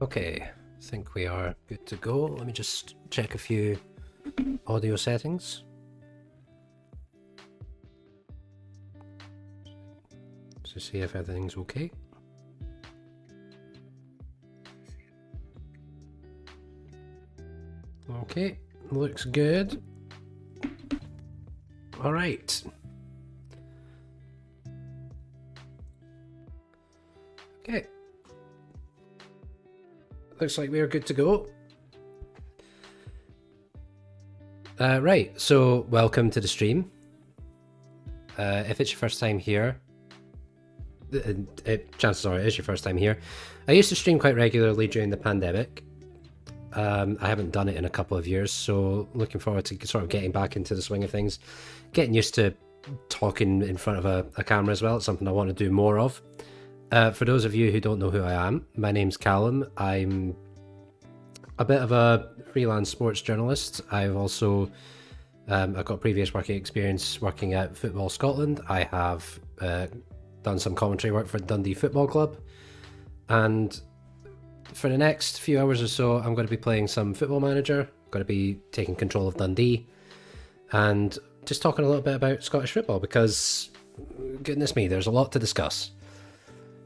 Okay, I think we are good to go. Let me just check a few audio settings. To see if everything's okay. Okay, looks good. All right. Okay. Looks like we are good to go. Right, so welcome to the stream. If it's your first time here, chances are it is your first time here. I used to stream quite regularly during the pandemic. I haven't done it in a couple of years, so looking forward to sort of getting back into the swing of things. Getting used to talking in front of a camera as well. It's something I want to do more of. For those of you who don't know who I am, my name's Callum. I'm a bit of a freelance sports journalist. I've also I've got previous working experience working at Football Scotland. I have done some commentary work for Dundee Football Club, and for the next few hours or so, I'm going to be playing some Football Manager. I'm going to be taking control of Dundee, and just talking a little bit about Scottish football because, goodness me, there's a lot to discuss.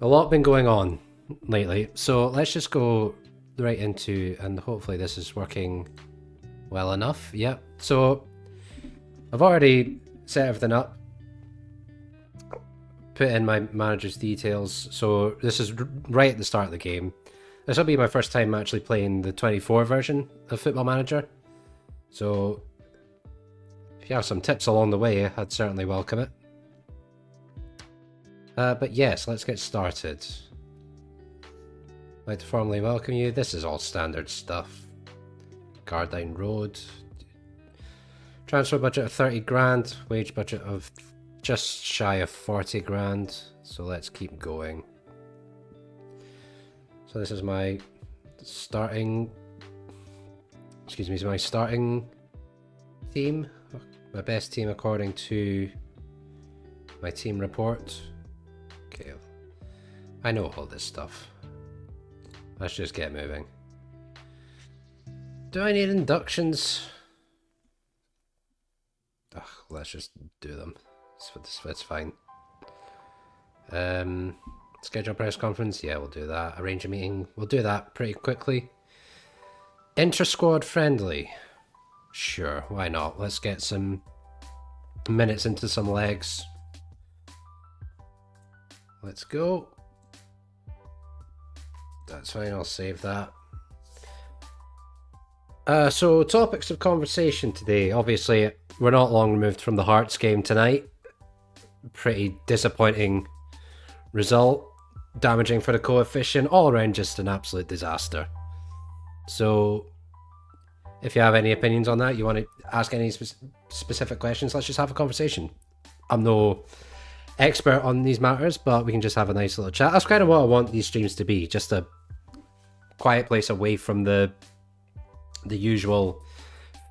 A lot been going on lately, so let's just go right into, and hopefully this is working well enough. Yep. So I've already set everything up, put in my manager's details. So this is right at the start of the game. This will be my first time actually playing the 24 version of Football Manager. So if you have some tips along the way, I'd certainly welcome it. But yes, let's get started. I'd like to formally welcome you. This is all standard stuff. Gardyne Road. Transfer budget of 30 grand. Wage budget of just shy of 40 grand. So let's keep going. So this is my starting... Excuse me, my starting team. My best team according to my team report. Okay, I know all this stuff. Let's just get moving. Do I need inductions? Ugh, let's just do them. It's fine. Schedule a press conference? Yeah, we'll do that. Arrange a meeting? We'll do that pretty quickly. Intra-squad friendly? Sure, why not? Let's get some minutes into some legs. Let's go. That's fine, I'll save that. So topics of conversation today. Obviously, we're not long removed from the Hearts game tonight. Pretty disappointing result. Damaging for the coefficient. All around just an absolute disaster. So, if you have any opinions on that, you want to ask any specific questions, let's just have a conversation. I'm no expert on these matters, but we can just have a nice little chat. That's kind of what I want these streams to be. Just a quiet place away from the usual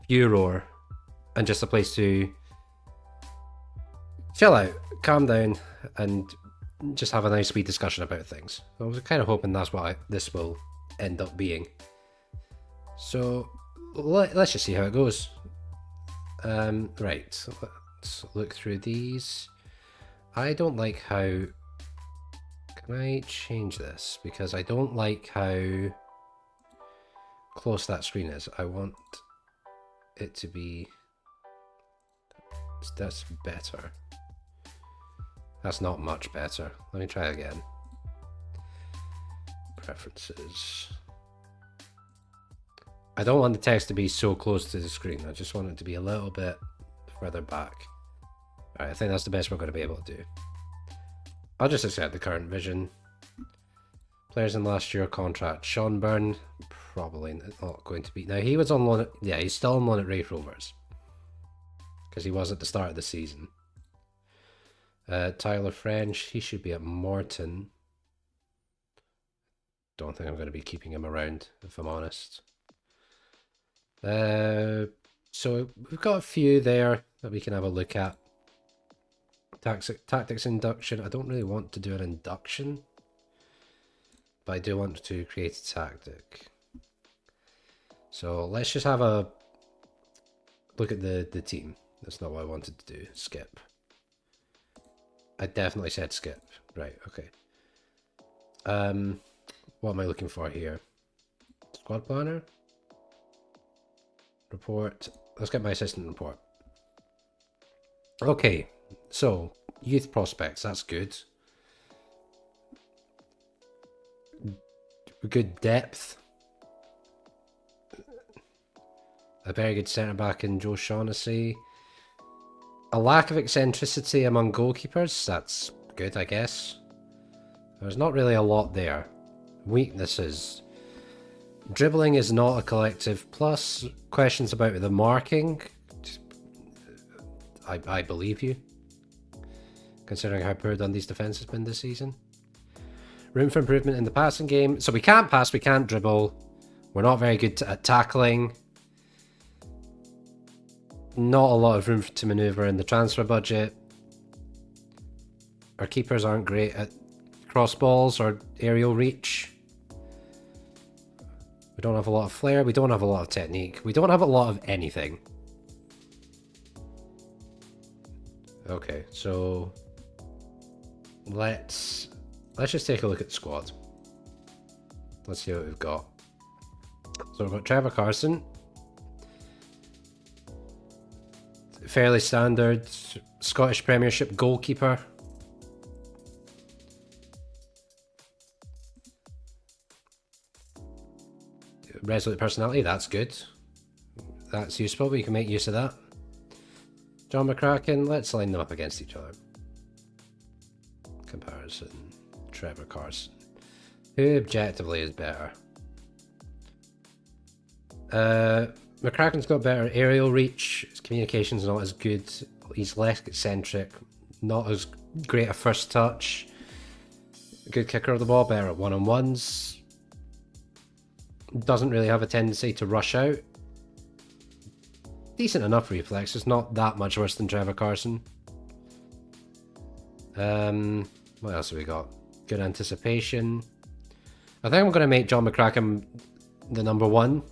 furor, and just a place to chill out, calm down, and just have a nice sweet discussion about things. I was kind of hoping that's what this will end up being. So let's just see how it goes. Right, so let's look through these. I don't like how... Can I change this? Because I don't like how close that screen is. I want it to be... That's better. That's not much better. Let me try again. Preferences. I don't want the text to be so close to the screen. I just want it to be a little bit further back. Alright, I think that's the best we're going to be able to do. I'll just accept the current vision. Players in last year contract. Sean Byrne, probably not going to be. Now, he was on loan at... Yeah, he's still on loan at Raith Rovers. Because he was at the start of the season. Tyler French, he should be at Morton. Don't think I'm going to be keeping him around, if I'm honest. So we've got a few there that we can have a look at. Tactics induction. I don't really want to do an induction. but I do want to create a tactic. So let's just have a look at the team. That's not what I wanted to do. Skip. I definitely said skip. Right, okay. What am I looking for here? Squad planner? Report. Let's get my assistant report. Okay, so youth prospects, that's good. Good depth. A very good centre back in Joe Shaughnessy. A lack of eccentricity among goalkeepers, that's good, I guess. There's not really a lot there. Weaknesses. Dribbling is not a collective, plus questions about the marking. I believe you, considering how poor Dundee's defence has been this season. Room for improvement in the passing game. So we can't pass, we can't dribble. We're not very good at tackling. Not a lot of room to manoeuvre in the transfer budget. Our keepers aren't great at cross balls or aerial reach. We don't have a lot of flair. We don't have a lot of technique. We don't have a lot of anything. Okay, so let's just take a look at the squad. Let's see what we've got. So we've got Trevor Carson. Fairly standard Scottish Premiership goalkeeper. Resolute personality, that's good. That's useful, we can make use of that. John McCracken, let's line them up against each other. Comparison. Trevor Carson. Who objectively is better? McCracken's got better aerial reach. His communication's not as good. He's less eccentric. Not as great a first touch. Good kicker of the ball, better at one-on-ones. Doesn't really have a tendency to rush out. Decent enough reflexes, not that much worse than Trevor Carson. What else have we got? Good anticipation. I think I'm going to make John McCracken the number one.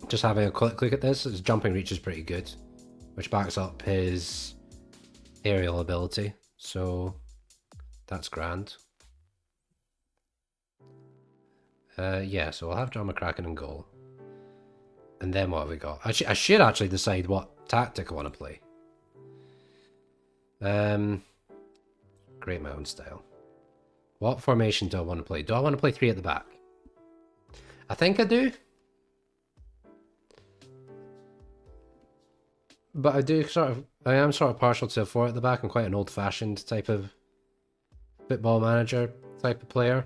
Just having a quick look at this, his jumping reach is pretty good, which backs up his aerial ability, so that's grand. Yeah, so we'll have John McCracken in goal. And then what have we got? I should actually decide what tactic I want to play. Great Mountain style. What formation do I want to play? Do I want to play 3 at the back? I think I do. But I am sort of partial to a 4 at the back. I'm quite an old-fashioned type of football manager type of player.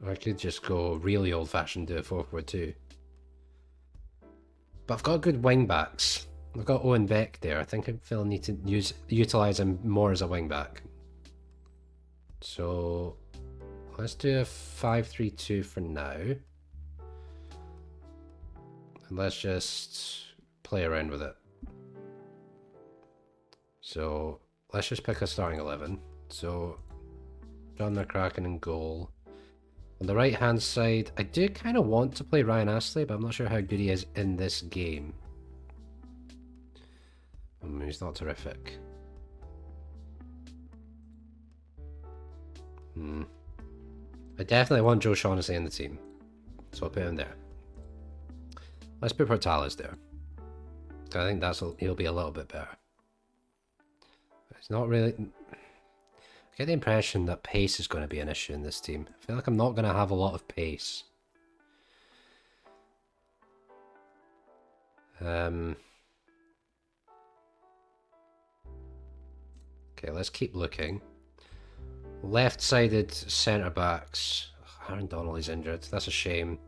Or I could just go really old-fashioned, do a 4-4-2. But I've got good wing-backs. I've got Owen Beck there. I think I feel I need to utilise him more as a wing-back. So let's do a 5-3-2 for now. And let's just play around with it. So let's just pick a starting 11. So John McCracken in goal. On the right hand side, I do kind of want to play Ryan Astley, but I'm not sure how good he is in this game. He's not terrific. I definitely want Joe Shaughnessy in the team, so I'll put him there. Let's put Portales there. I think he'll be a little bit better. It's not really. I get the impression that pace is going to be an issue in this team. I feel like I'm not going to have a lot of pace. Okay, let's keep looking. Left-sided centre backs. Aaron Donnelly's injured. That's a shame.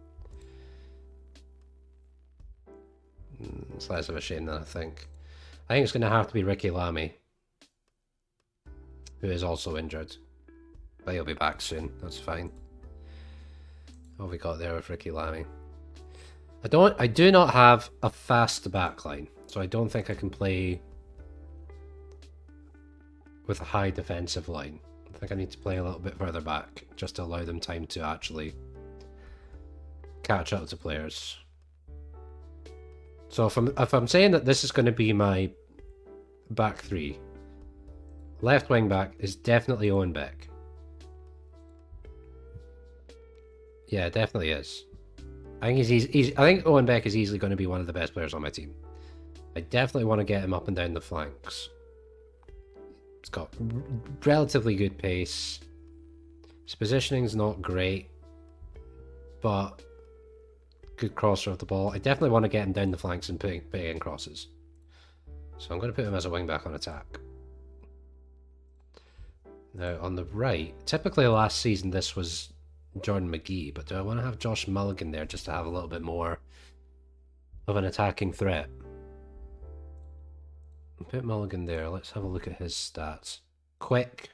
It's less of a shame than I think. I think it's going to have to be Ricky Lamy, who is also injured. But he'll be back soon. That's fine. What have we got there with Ricky Lamy? I do not have a fast backline, so I don't think I can play with a high defensive line. I think I need to play a little bit further back, just to allow them time to actually catch up to players. So if I'm saying that this is going to be my back three, left wing back is definitely Owen Beck. Yeah, it definitely is. I think I think Owen Beck is easily going to be one of the best players on my team. I definitely want to get him up and down the flanks. It's got relatively good pace. His positioning's not great, but good crosser of the ball. I definitely want to get him down the flanks and putting in crosses. So I'm going to put him as a wing back on attack. Now on the right, typically last season this was Jordan McGee, but do I want to have Josh Mulligan there just to have a little bit more of an attacking threat? Put Mulligan there. Let's have a look at his stats. Quick.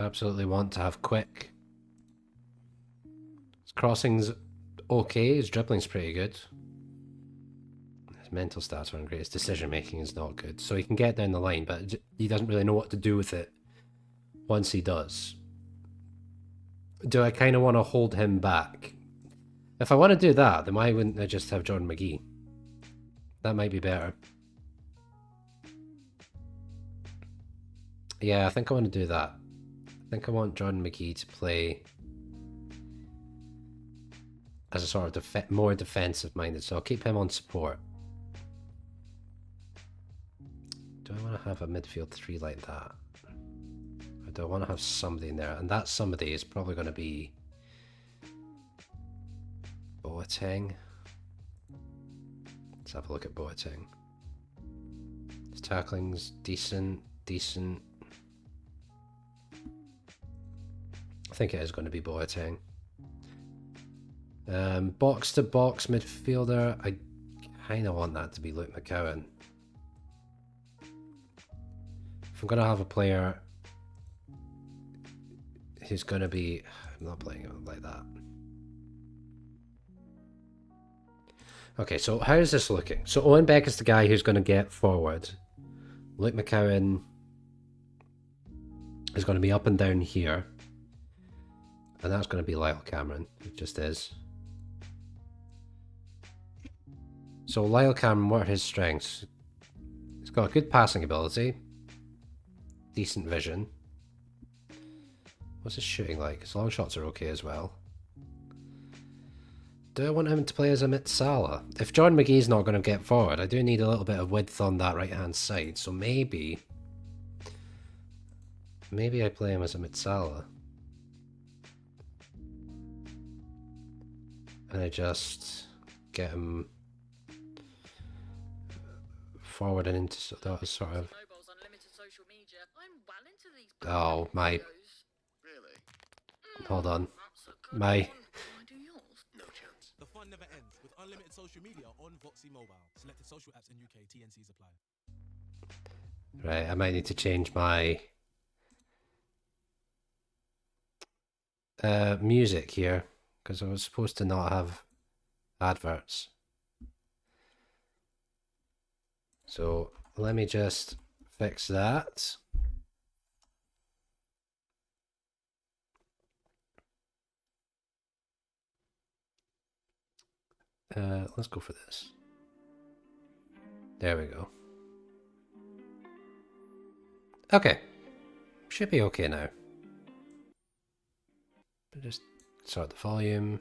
Absolutely want to have quick. His crossing's okay. His dribbling's pretty good. His mental stats aren't great. His decision making is not good. So he can get down the line, but he doesn't really know what to do with it once he does. Do I kind of want to hold him back? If I want to do that, then why wouldn't I just have Jordan McGee? That might be better. Yeah, I think I want to do that. I think I want Jordan McGee to play as a sort of more defensive minded, so I'll keep him on support. Do I want to have a midfield three like that? Or do I want to have somebody in there? And that somebody is probably going to be Boateng. Let's have a look at Boateng. His tackling's decent. I think it is going to be Boateng. Box to box midfielder, I kind of want that to be Luke McCowan. If I'm going to have a player who's going to be... I'm not playing it like that. Okay, so how is this looking? So Owen Beck is the guy who's going to get forward. Luke McCowan is going to be up and down here. And that's going to be Lyle Cameron. It just is. So Lyle Cameron, what are his strengths? He's got good passing ability. Decent vision. What's his shooting like? His long shots are okay as well. Do I want him to play as a Mitsala? If John McGee's not going to get forward, I do need a little bit of width on that right-hand side. So maybe I play him as a Mitsala. And I just get him forward and into sort of... Oh, my... Hold on. My... The fun never ends with unlimited social media on Voxy Mobile. Selected social apps in UK. TNCs apply. Right, I might need to change my music here because I was supposed to not have adverts. So let me just fix that. Let's go for this. There we go. Okay. Should be okay now. Just sort the volume.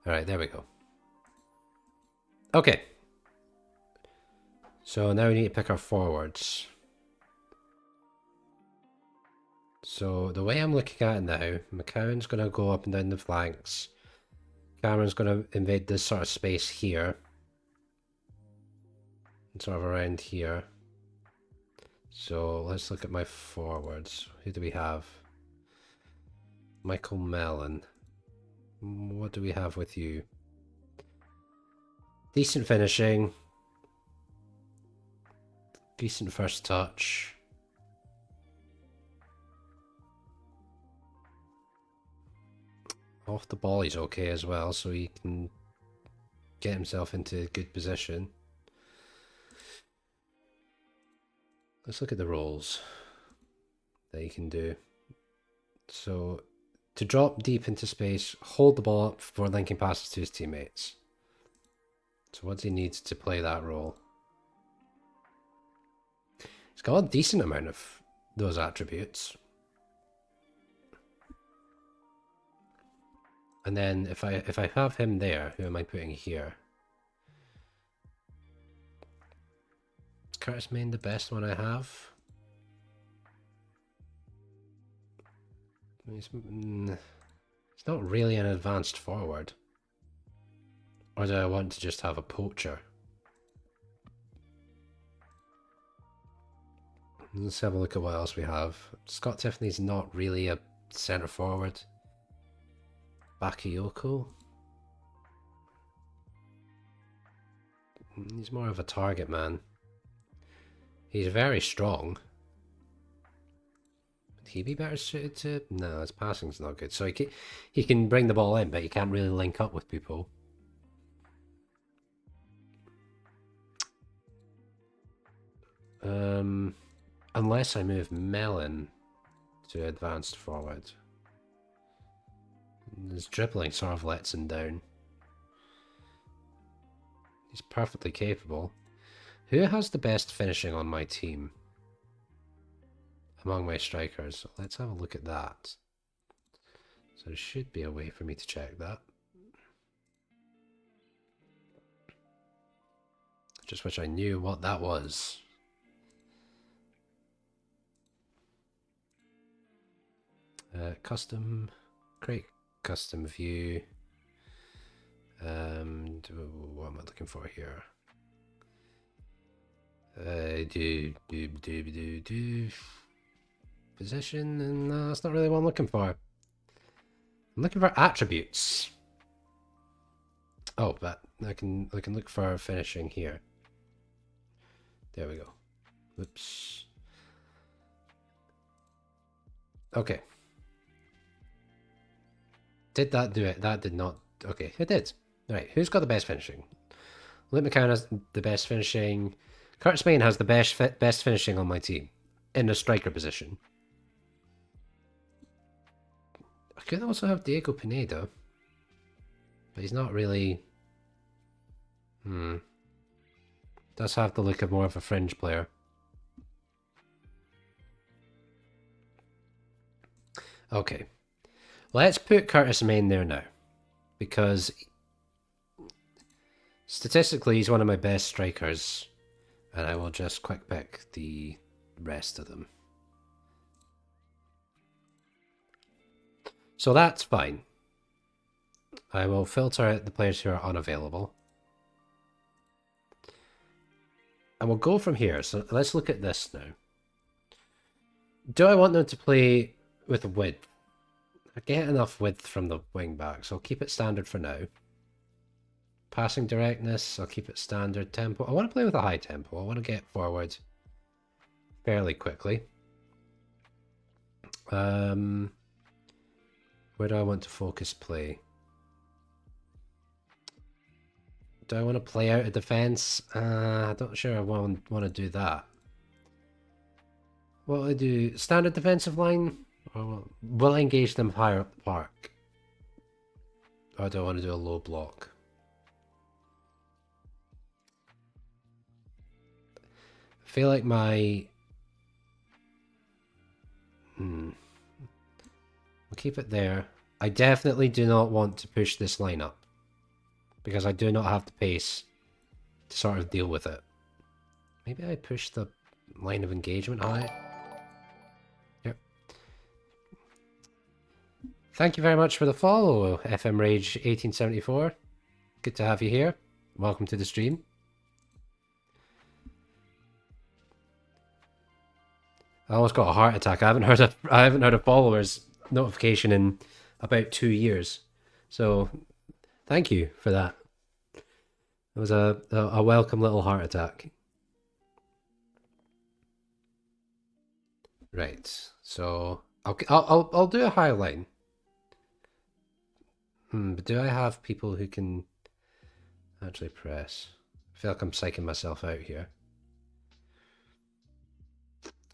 Alright, there we go. Okay. So now we need to pick our forwards. So the way I'm looking at it now, McCowan's going to go up and down the flanks. Cameron's going to invade this sort of space here. And sort of around here. So let's look at my forwards. Who do we have? Michael Mellon. What do we have with you? Decent finishing. Decent first touch. Off the ball he's okay as well, so he can get himself into a good position. Let's look at the roles that you can do. So, to drop deep into space, hold the ball up before linking passes to his teammates. So what does he need to play that role? He's got a decent amount of those attributes. And then if I have him there, who am I putting here? Is Curtis Main the best one I have? He's not really an advanced forward. Or do I want to just have a poacher? Let's have a look at what else we have. Scott Tiffany's not really a centre forward. Bakayoko. He's more of a target man. He's very strong. Would he be better suited to... No, his passing's not good. So he can bring the ball in, but he can't really link up with people. Unless I move Melon to advanced forward. His dribbling sort of lets him down. He's perfectly capable. Who has the best finishing on my team? Among my strikers. Let's have a look at that. So there should be a way for me to check that. Just wish I knew what that was. Custom, create custom view. What am I looking for here? Position, and no, that's not really what I'm looking for. I'm looking for attributes. Oh, but I can look for finishing here. There we go. Oops. Okay. Did that do it? That did not. Okay, it did. Right, who's got the best finishing? Luke McCann has the best finishing. Curtis Main has the best finishing on my team in the striker position. I could also have Diego Pineda, but he's not really. Does have the look of more of a fringe player. Okay. Let's put Curtis Main there now, because statistically he's one of my best strikers, and I will just quick pick the rest of them. So that's fine. I will filter out the players who are unavailable. And we'll go from here. So let's look at this now. Do I want them to play with width? I get enough width from the wing back, so I'll keep it standard for now. Passing directness, I'll keep it standard. Tempo, I want to play with a high tempo. I want to get forward fairly quickly. Where do I want to focus play? Do I want to play out a defense? I'm not sure I want to do that. What will I do? Standard defensive line? Or will I engage them higher up the park? Or do I want to do a low block? I feel like my... We'll keep it there. I definitely do not want to push this line up, because I do not have the pace to sort of deal with it. Maybe I push the line of engagement high. Yep. Thank you very much for the follow, FM Rage 1874. Good to have you here. Welcome to the stream. I almost got a heart attack. I haven't heard a followers notification in about 2 years. So thank you for that. It was a welcome little heart attack. Right. So I'll do a high line. But do I have people who can actually press? I feel like I'm psyching myself out here.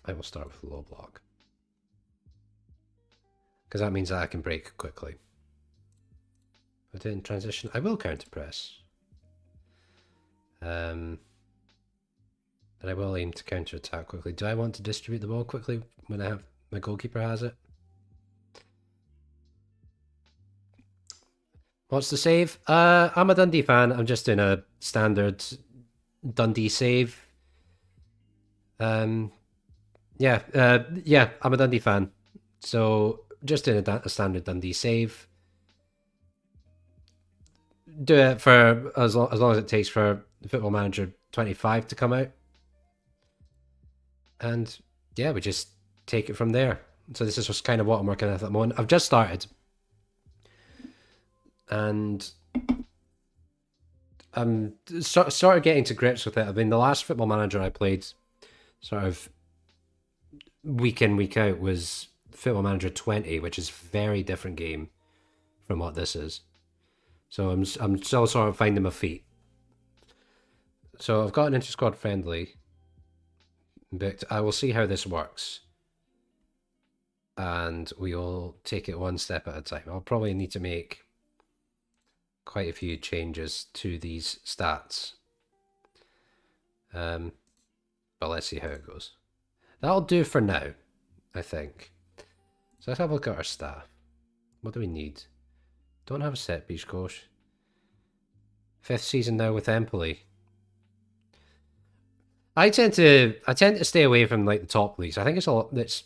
I will start with low block. Because that means that I can break quickly. But in transition, I will counter press. And I will aim to counter attack quickly. Do I want to distribute the ball quickly when I have my goalkeeper has it? What's the save? I'm a Dundee fan. I'm just in a standard Dundee save. Yeah, I'm a Dundee fan. So just in a standard Dundee save. Do it for as long as it takes for Football Manager 25 to come out. And yeah, we just take it from there. So this is just kind of what I'm working at the moment. I've just started. And I'm sort of getting to grips with it. I mean, the last Football Manager I played sort of week in, week out was Football Manager 20, which is a very different game from what this is. So I'm still sort of finding my feet. So I've got an inter-squad friendly, but I will see how this works. And we will take it one step at a time. I'll probably need to make quite a few changes to these stats. But let's see how it goes. That'll do for now, I think. So let's have a look at our staff. What do we need? Don't have a set piece coach. 5th season now with Empoli. I tend to stay away from like the top leagues. I think it's a lot. That's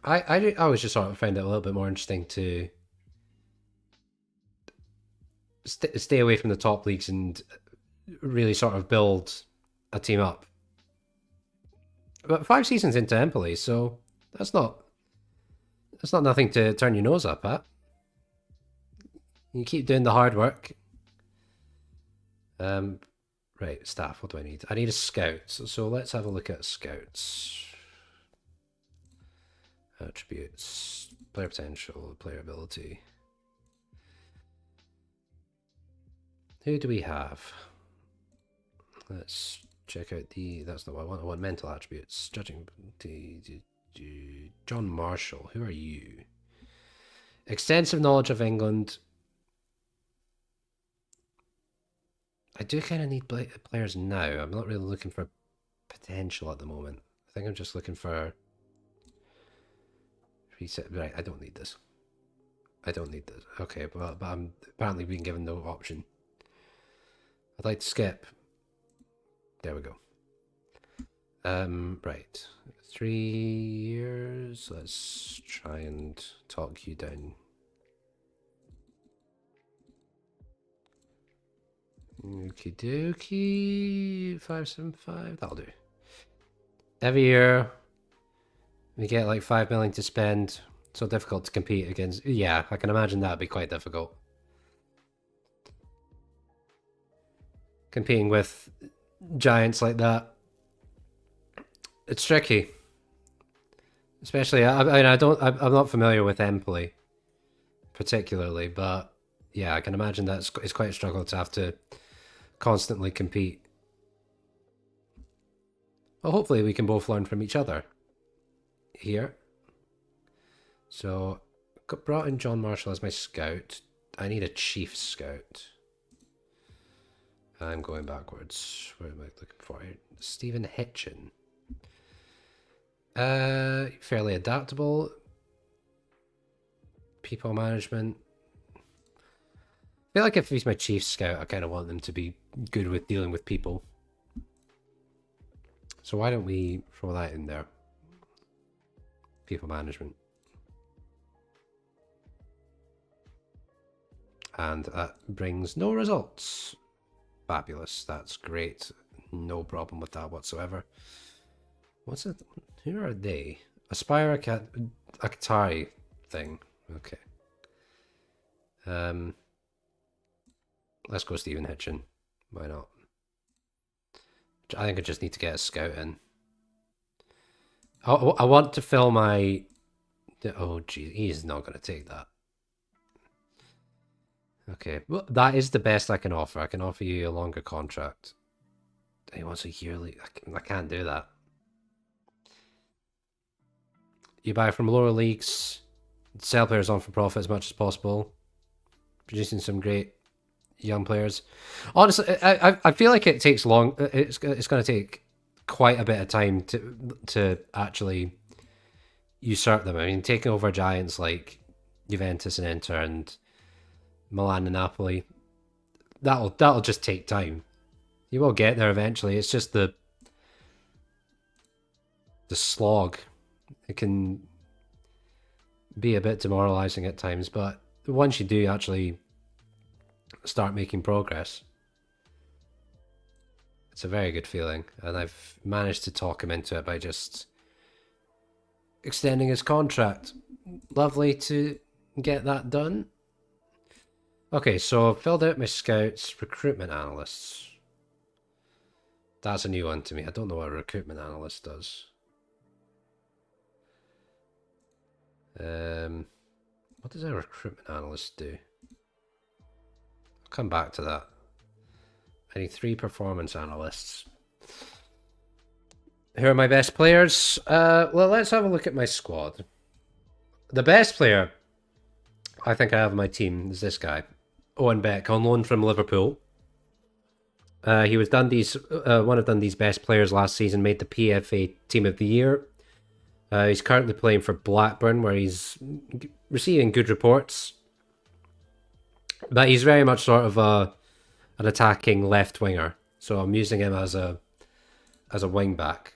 I always just sort of find it a little bit more interesting to stay away from the top leagues and really sort of build a team up. But 5 seasons into Empoli, so that's not nothing to turn your nose up at. You keep doing the hard work. Right, staff, what do I need? I need a scout. So let's have a look at scouts. Attributes, player potential, player ability. Who do we have? Let's check out that's not what I want. I want mental attributes. Judging John Marshall. Who are you? Extensive knowledge of England. I do kind of need players now. I'm not really looking for potential at the moment. I think I'm just looking for reset. Right, I don't need this. I don't need this. Okay, but I'm apparently being given no option. I'd like to skip. There we go. Right. 3 years. Let's try and talk you down. Okie dokie. 575. That'll do. Every year we get like 5 million to spend. So difficult to compete against. Yeah, I can imagine that'd be quite difficult. Competing with giants like that. It's tricky. Especially, I'm not familiar with Empoli particularly, but yeah, I can imagine that it's quite a struggle to have to constantly compete. Well, hopefully we can both learn from each other here. So, brought in John Marshall as my scout. I need a chief scout. I'm going backwards. Where am I looking for? Stephen Hitchin. Fairly adaptable. People management. I feel like if he's my chief scout, I kind of want them to be good with dealing with people. So why don't we throw that in there? People management. And that brings no results. Fabulous. That's great. No problem with that whatsoever. What's it? Who are they? Aspire Akatari thing. Okay. Let's go Stephen Hitchin. Why not? I think I just need to get a scout in. I want to fill my... Oh, geez. He's not going to take that. Okay. Well, that is the best I can offer. I can offer you a longer contract. He wants a yearly... I can't do that. You buy from lower leagues, sell players on for profit as much as possible, producing some great young players. Honestly, I feel like it takes long. It's going to take quite a bit of time to actually usurp them. I mean, taking over giants like Juventus and Inter and Milan and Napoli, that'll just take time. You will get there eventually. It's just the slog. It can be a bit demoralizing at times, but once you do actually start making progress, it's a very good feeling. And I've managed to talk him into it by just extending his contract. Lovely to get that done. Okay, so I've filled out my scouts, recruitment analysts. That's a new one to me. I don't know what a recruitment analyst does. What does a recruitment analyst do? I'll come back to that. I need 3 performance analysts. Who are my best players? Well, let's have a look at my squad. The best player I think I have on my team is this guy, Owen Beck, on loan from Liverpool. He was Dundee's one of Dundee's best players last season, made the PFA Team of the Year. He's currently playing for Blackburn, where he's receiving good reports. But he's very much sort of an attacking left winger, so I'm using him as a wing back.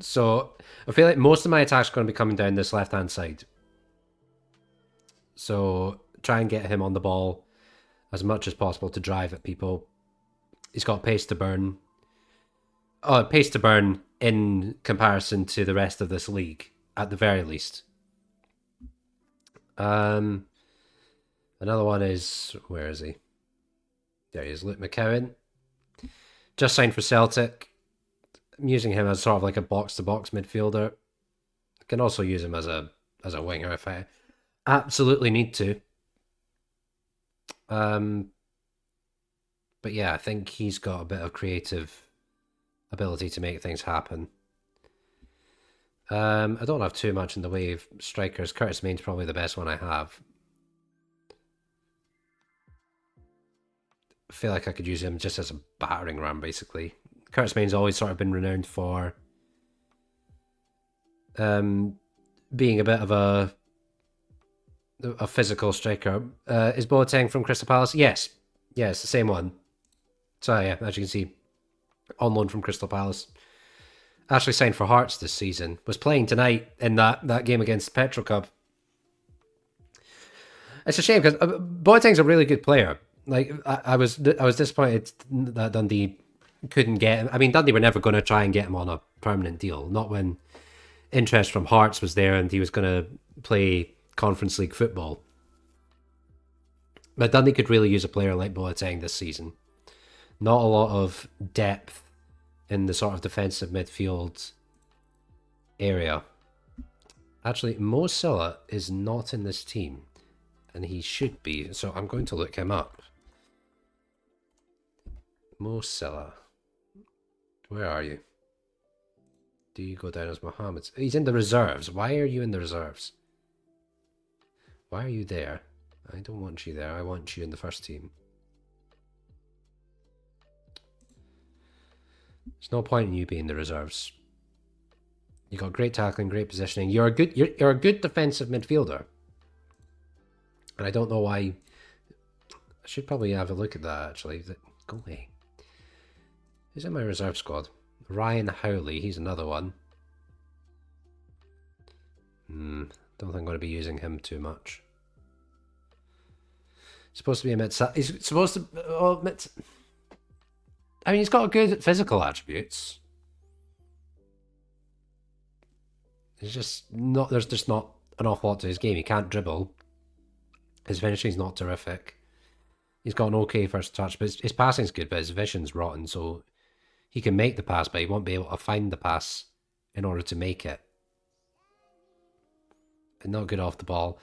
So I feel like most of my attacks are going to be coming down this left hand side. So try and get him on the ball as much as possible to drive at people. He's got pace to burn. Oh, pace to burn in comparison to the rest of this league, at the very least. Another one is, where is he? There he is, Luke McCowan. Just signed for Celtic. I'm using him as sort of like a box-to-box midfielder. I can also use him as a winger if I absolutely need to. But yeah, I think he's got a bit of creative ability to make things happen. I don't have too much in the way of strikers. Curtis Main's probably the best one I have. I feel like I could use him just as a battering ram, basically. Curtis Main's always sort of been renowned for being a bit of a physical striker. Is Boateng from Crystal Palace? Yes. Yeah, it's the same one. So yeah, as you can see, on loan from Crystal Palace. Actually signed for Hearts this season. Was playing tonight in that game against Petro Cup. It's a shame because Boateng's a really good player. Like I was disappointed that Dundee couldn't get him. I mean, Dundee were never going to try and get him on a permanent deal. Not when interest from Hearts was there and he was going to play Conference League football. But Dundee could really use a player like Boateng this season. Not a lot of depth in the sort of defensive midfield area. Actually, Mo Salah is not in this team, and he should be, so I'm going to look him up. Mo Salah. Where are you? Do you go down as Mohammed? He's in the reserves. Why are you in the reserves? Why are you there? I don't want you there. I want you in the first team. There's no point in you being in the reserves. You got great tackling, great positioning. You're a good defensive midfielder. And I don't know why. I should probably have a look at that actually. Go away. Who's in my reserve squad? Ryan Howley, he's another one. Don't think I'm going to be using him too much. Supposed to be a mid. He's supposed to. Oh, mid. I mean, he's got good physical attributes. There's just not an awful lot to his game. He can't dribble. His finishing's not terrific. He's got an okay first touch, but his passing's good, but his vision's rotten, so he can make the pass, but he won't be able to find the pass in order to make it. And not good off the ball.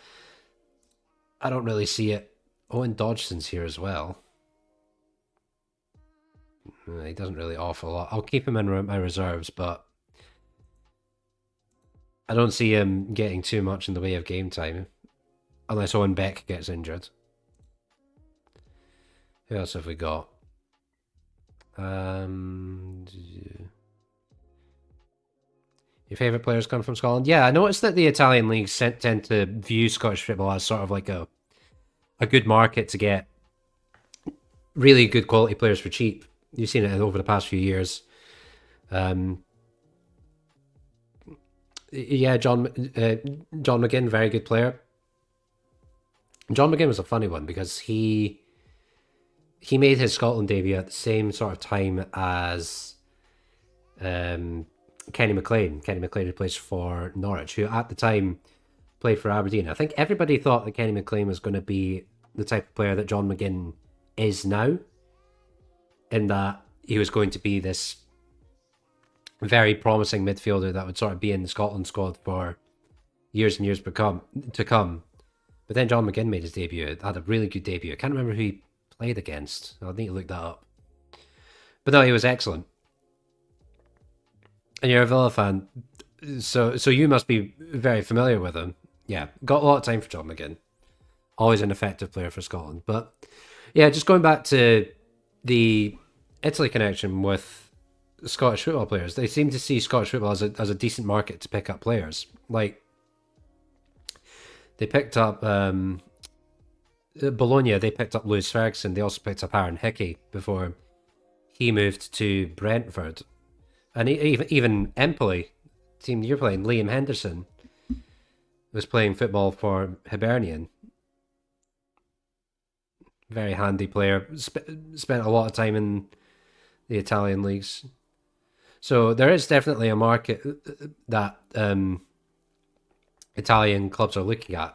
I don't really see it. Owen Dodgson's here as well. He doesn't really offer a lot. I'll keep him in my reserves, but I don't see him getting too much in the way of game time, unless Owen Beck gets injured. Who else have we got? Your favourite players come from Scotland? Yeah, I noticed that the Italian leagues tend to view Scottish football as sort of like a good market to get really good quality players for cheap. You've seen it over the past few years. Yeah, John McGinn, very good player. John McGinn was a funny one because he made his Scotland debut at the same sort of time as Kenny McLean. Kenny McLean, who plays for Norwich, who at the time played for Aberdeen. I think everybody thought that Kenny McLean was going to be the type of player that John McGinn is now, in that he was going to be this very promising midfielder that would sort of be in the Scotland squad for years and years to come. But then John McGinn made his debut, had a really good debut. I can't remember who he played against. I'll need to look that up. But no, he was excellent. And you're a Villa fan, so you must be very familiar with him. Yeah, got a lot of time for John McGinn. Always an effective player for Scotland. But yeah, just going back to the Italy connection with Scottish football players, they seem to see Scottish football as a decent market to pick up players. Like, they picked up Bologna, they picked up Lewis Ferguson, they also picked up Aaron Hickey before he moved to Brentford. And even Empoli, team you're playing, Liam Henderson, was playing football for Hibernian. Very handy player. Spent a lot of time in the Italian leagues. So there is definitely a market that Italian clubs are looking at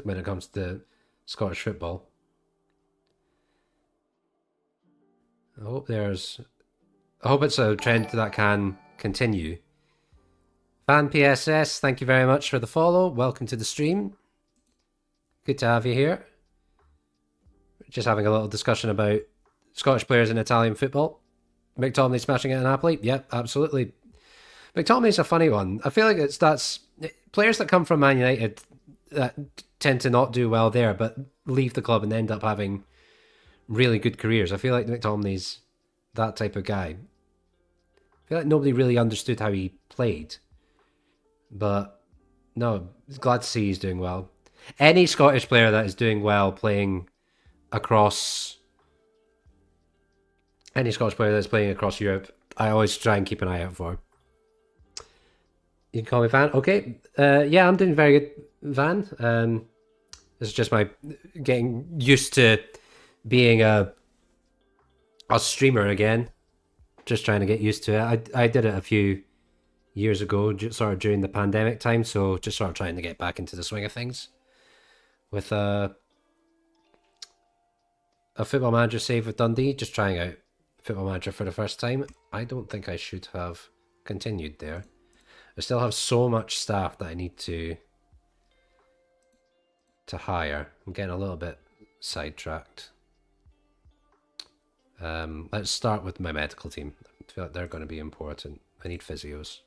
when it comes to Scottish football. I hope it's a trend that can continue. Fan PSS, thank you very much for the follow. Welcome to the stream. Good to have you here. Just having a little discussion about Scottish players in Italian football. McTominay smashing it in Napoli? Yep, absolutely. McTominay's a funny one. I feel like that's players that come from Man United that tend to not do well there, but leave the club and end up having really good careers. I feel like McTominay's that type of guy. I feel like nobody really understood how he played. But no, glad to see he's doing well. Any Scottish player that is doing well playing across Europe, I always try and keep an eye out for. You can call me Van. Okay. Yeah, I'm doing very good, Van. This is just my getting used to being a streamer again. Just trying to get used to it. I did it a few years ago, sort of during the pandemic time, so just sort of trying to get back into the swing of things. With a Football Manager save with Dundee, just trying out Football Manager for the first time. I don't think I should have continued there. I still have so much staff that I need to hire. I'm getting a little bit sidetracked. Let's start with my medical team. I feel like they're going to be important. I need physios.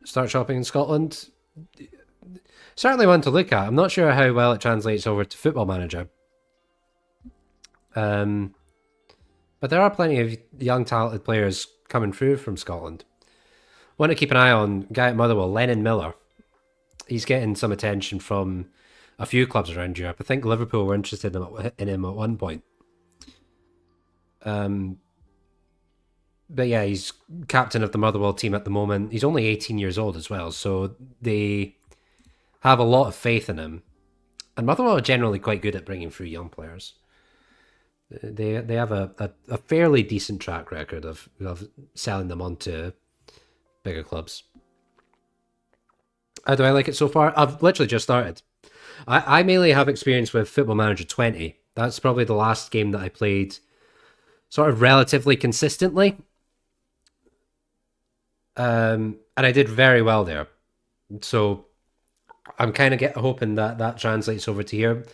Start shopping in Scotland. Certainly one to look at. I'm not sure how well it translates over to Football Manager. But there are plenty of young talented players coming through from Scotland. Want to keep an eye on guy at Motherwell, Lennon Miller. He's getting some attention from a few clubs around Europe. I think Liverpool were interested in him at one point. But yeah, he's captain of the Motherwell team at the moment. He's only 18 years old as well, so they have a lot of faith in him. And Motherwell are generally quite good at bringing through young players. They have a fairly decent track record of selling them on to bigger clubs. How do I like it so far? I've literally just started. I mainly have experience with Football Manager 20. That's probably the last game that I played sort of relatively consistently. And I did very well there. So I'm kind of hoping that translates over to here.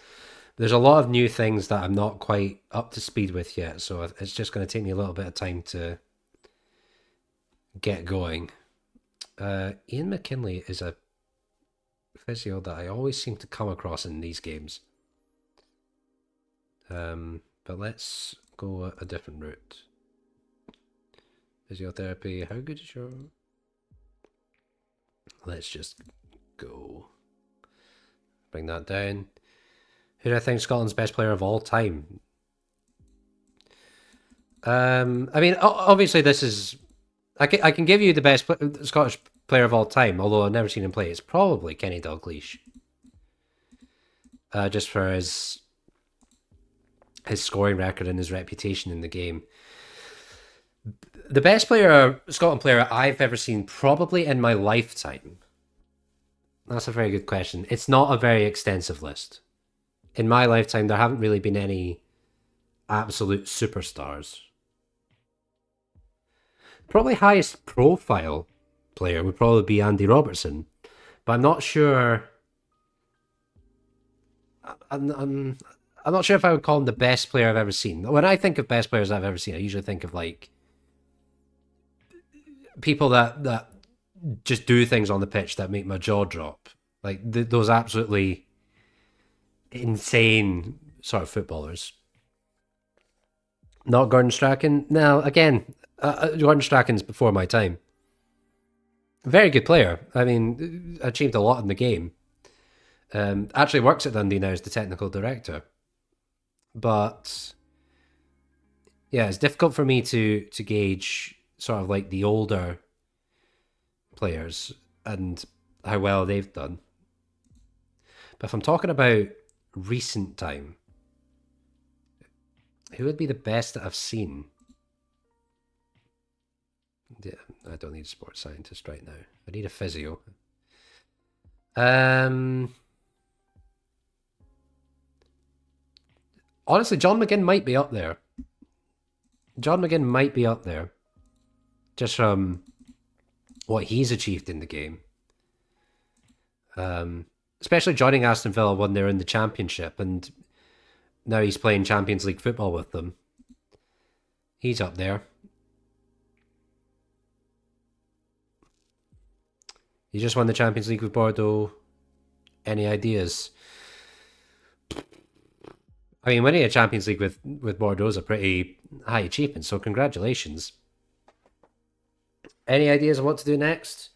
There's a lot of new things that I'm not quite up to speed with yet, so it's just going to take me a little bit of time to get going. Ian McKinley is a physio that I always seem to come across in these games. But let's go a different route. Physiotherapy, how good is your... Let's just go. Bring that down. Who do I think Scotland's best player of all time? I mean, obviously this is... I can give you the best Scottish player of all time, although I've never seen him play. It's probably Kenny Dalglish. Just for his scoring record and his reputation in the game. The best Scotland player I've ever seen, probably in my lifetime. That's a very good question. It's not a very extensive list. In my lifetime, there haven't really been any absolute superstars. Probably highest profile player would probably be Andy Robertson, but I'm not sure. I'm not sure if I would call him the best player I've ever seen. When I think of best players I've ever seen, I usually think of like people that just do things on the pitch that make my jaw drop, like those absolutely insane sort of footballers. Not Gordon Strachan. Now again, Gordon Strachan's before my time. Very good player. I mean, achieved a lot in the game. Actually works at Dundee now as the technical director. But yeah, it's difficult for me to gauge sort of like the older players and how well they've done. But if I'm talking about recent time, who would be the best that I've seen? Yeah, I don't need a sports scientist right now. I need a physio. Honestly, John McGinn might be up there. John McGinn might be up there. Just from what he's achieved in the game. Especially joining Aston Villa when they're in the Championship, and now he's playing Champions League football with them. He's up there. He just won the Champions League with Bordeaux. Any ideas? I mean, winning a Champions League with Bordeaux is a pretty high achievement, so congratulations. Any ideas on what to do next?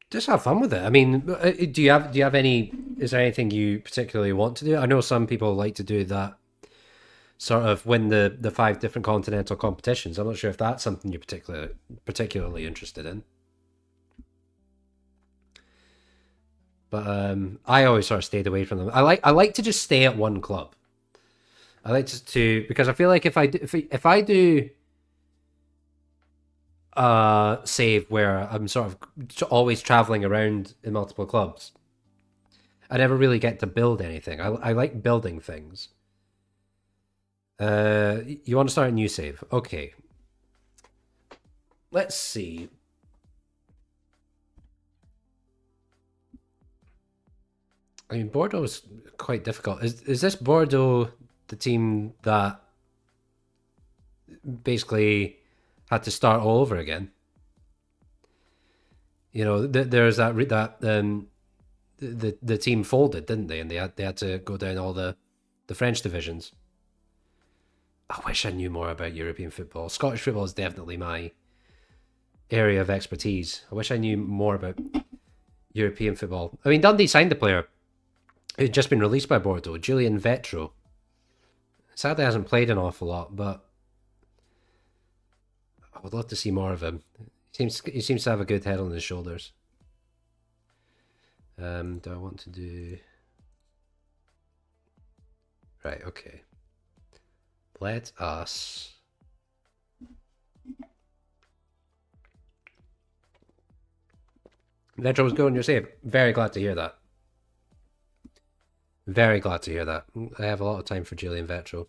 Just have fun with it. I mean, do you have any? Is there anything you particularly want to do? I know some people like to do that, sort of win the 5 different continental competitions. I'm not sure if that's something you're particularly interested in. But I always sort of stayed away from them. I like to just stay at one club. I like to because I feel like if I do save where I'm sort of always traveling around in multiple clubs, I never really get to build anything. I like building things. You want to start a new save? Okay. Let's see. I mean, Bordeaux is quite difficult. Is this Bordeaux the team that basically had to start all over again? You know, there's the team folded, didn't they? And they had to go down all the French divisions. I wish I knew more about European football. Scottish football is definitely my area of expertise. I wish I knew more about European football. I mean, Dundee signed a player who'd just been released by Bordeaux, Julian Vetro. Sadly, hasn't played an awful lot, but I would love to see more of him. He seems to have a good head on his shoulders. Do I want to do... Right, okay. Let us... Vetro was going your save. Very glad to hear that. Very glad to hear that. I have a lot of time for Julian Vetro.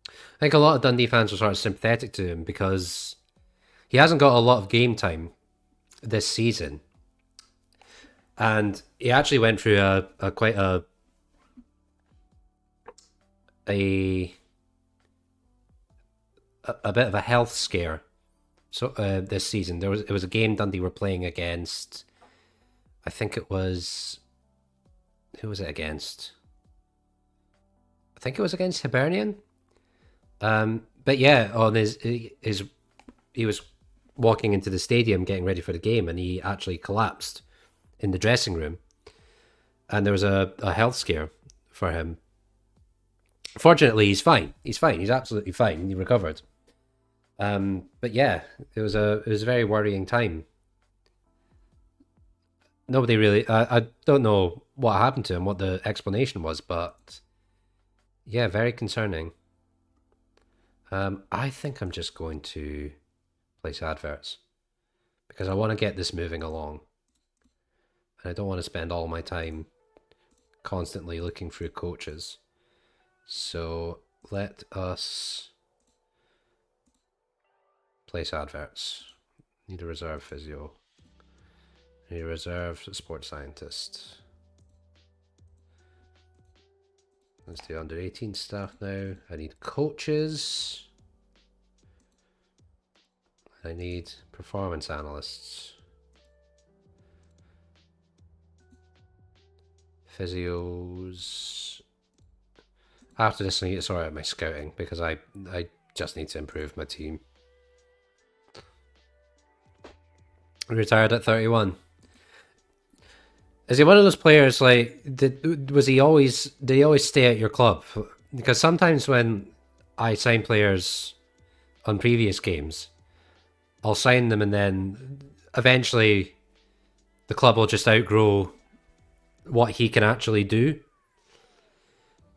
I think a lot of Dundee fans were sort of sympathetic to him because he hasn't got a lot of game time this season. And he actually went through quite a a bit of a health scare. So this season, it was a game Dundee were playing against. I think it was, who was it against? I think it was against Hibernian. But yeah, on his he was walking into the stadium getting ready for the game, and he actually collapsed in the dressing room, and there was a health scare for him. Fortunately, he's fine. He's fine. He's absolutely fine. He recovered. But yeah, it was a very worrying time. Nobody really. I don't know what happened to him, what the explanation was, but yeah, very concerning. I think I'm just going to place adverts because I want to get this moving along, and I don't want to spend all my time constantly looking through coaches. So let us place adverts. Need a reserve physio. Need a reserve sports scientist. Let's do under 18 staff now. I need coaches. I need performance analysts. Physios. After this, I need to sort out my scouting because I just need to improve my team. Retired at 31. Is he one of those players like did he always stay at your club? Because sometimes when I sign players on previous games, I'll sign them and then eventually the club will just outgrow what he can actually do.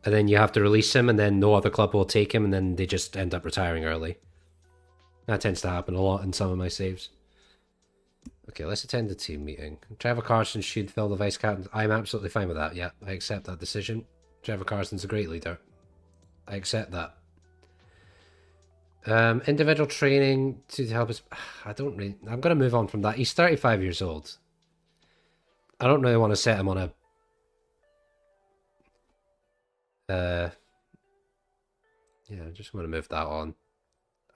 And then you have to release him and then no other club will take him and then they just end up retiring early. That tends to happen a lot in some of my saves. Okay, let's attend the team meeting. Trevor Carson should fill the vice captain. I'm absolutely fine with that. Yeah, I accept that decision. Trevor Carson's a great leader. I accept that. Individual training to help us. I'm going to move on from that. He's 35 years old. I don't really want to set him on a. Yeah, I just want to move that on.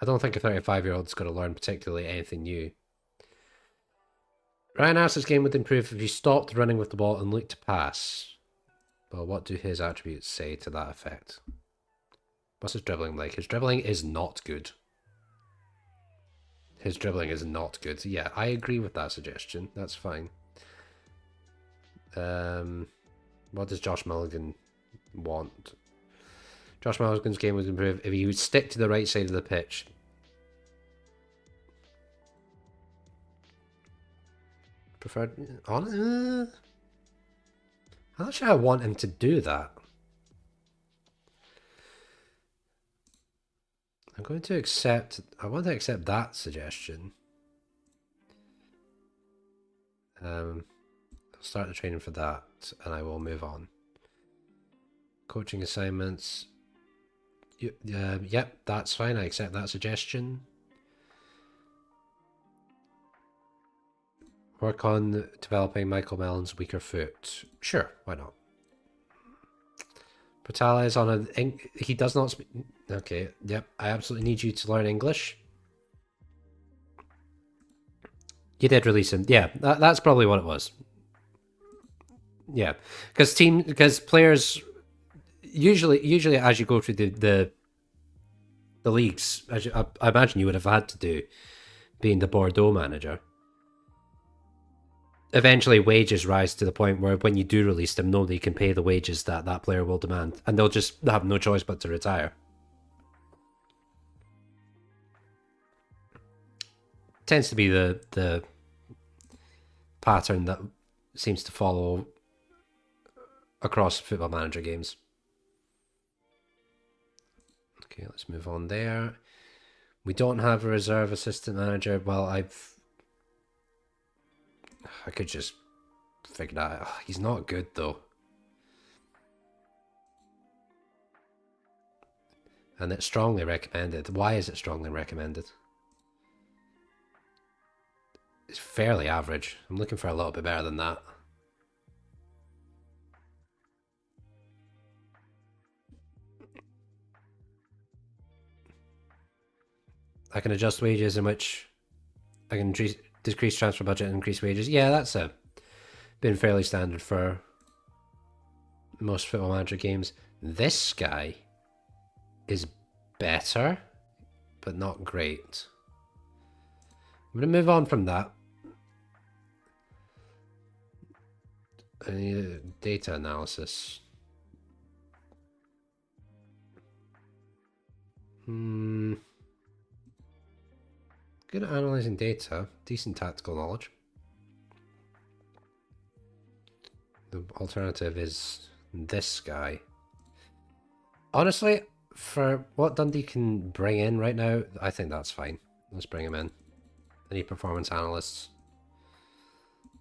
I don't think a 35-year-old's going to learn particularly anything new. Ryan Arse's game would improve if he stopped running with the ball and looked to pass. Well, what do his attributes say to that effect? What's his dribbling like? His dribbling is not good. His dribbling is not good. Yeah, I agree with that suggestion. That's fine. What does Josh Mulligan want? Josh Mulligan's game would improve if he would stick to the right side of the pitch. Preferred on. I'm not sure I want him to do that. I'm going to accept. I want to accept that suggestion. I'll start the training for that, and I will move on. Coaching assignments. Yep, that's fine. I accept that suggestion. Work on developing Michael Mellon's weaker foot. Sure, why not? Patala is on a... He does not speak... Okay, yep. I absolutely need you to learn English. You did release him. Yeah, that's probably what it was. Yeah, because players... Usually as you go through the leagues, I imagine you would have had to do, being the Bordeaux manager. Eventually wages rise to the point where when you do release them, nobody can pay the wages that player will demand, and they'll just have no choice but to retire. Tends to be the pattern that seems to follow across Football Manager games. Okay, let's move on there. We don't have a reserve assistant manager. Well, I could just figure that out. He's not good, though. And it's strongly recommended. Why is it strongly recommended? It's fairly average. I'm looking for a little bit better than that. I can adjust wages in which I can decrease transfer budget and increase wages. Yeah, that's been fairly standard for most Football Manager games. This guy is better, but not great. I'm going to move on from that. I need data analysis. Good at analysing data. Decent tactical knowledge. The alternative is this guy. Honestly, for what Dundee can bring in right now, I think that's fine. Let's bring him in. I need performance analysts.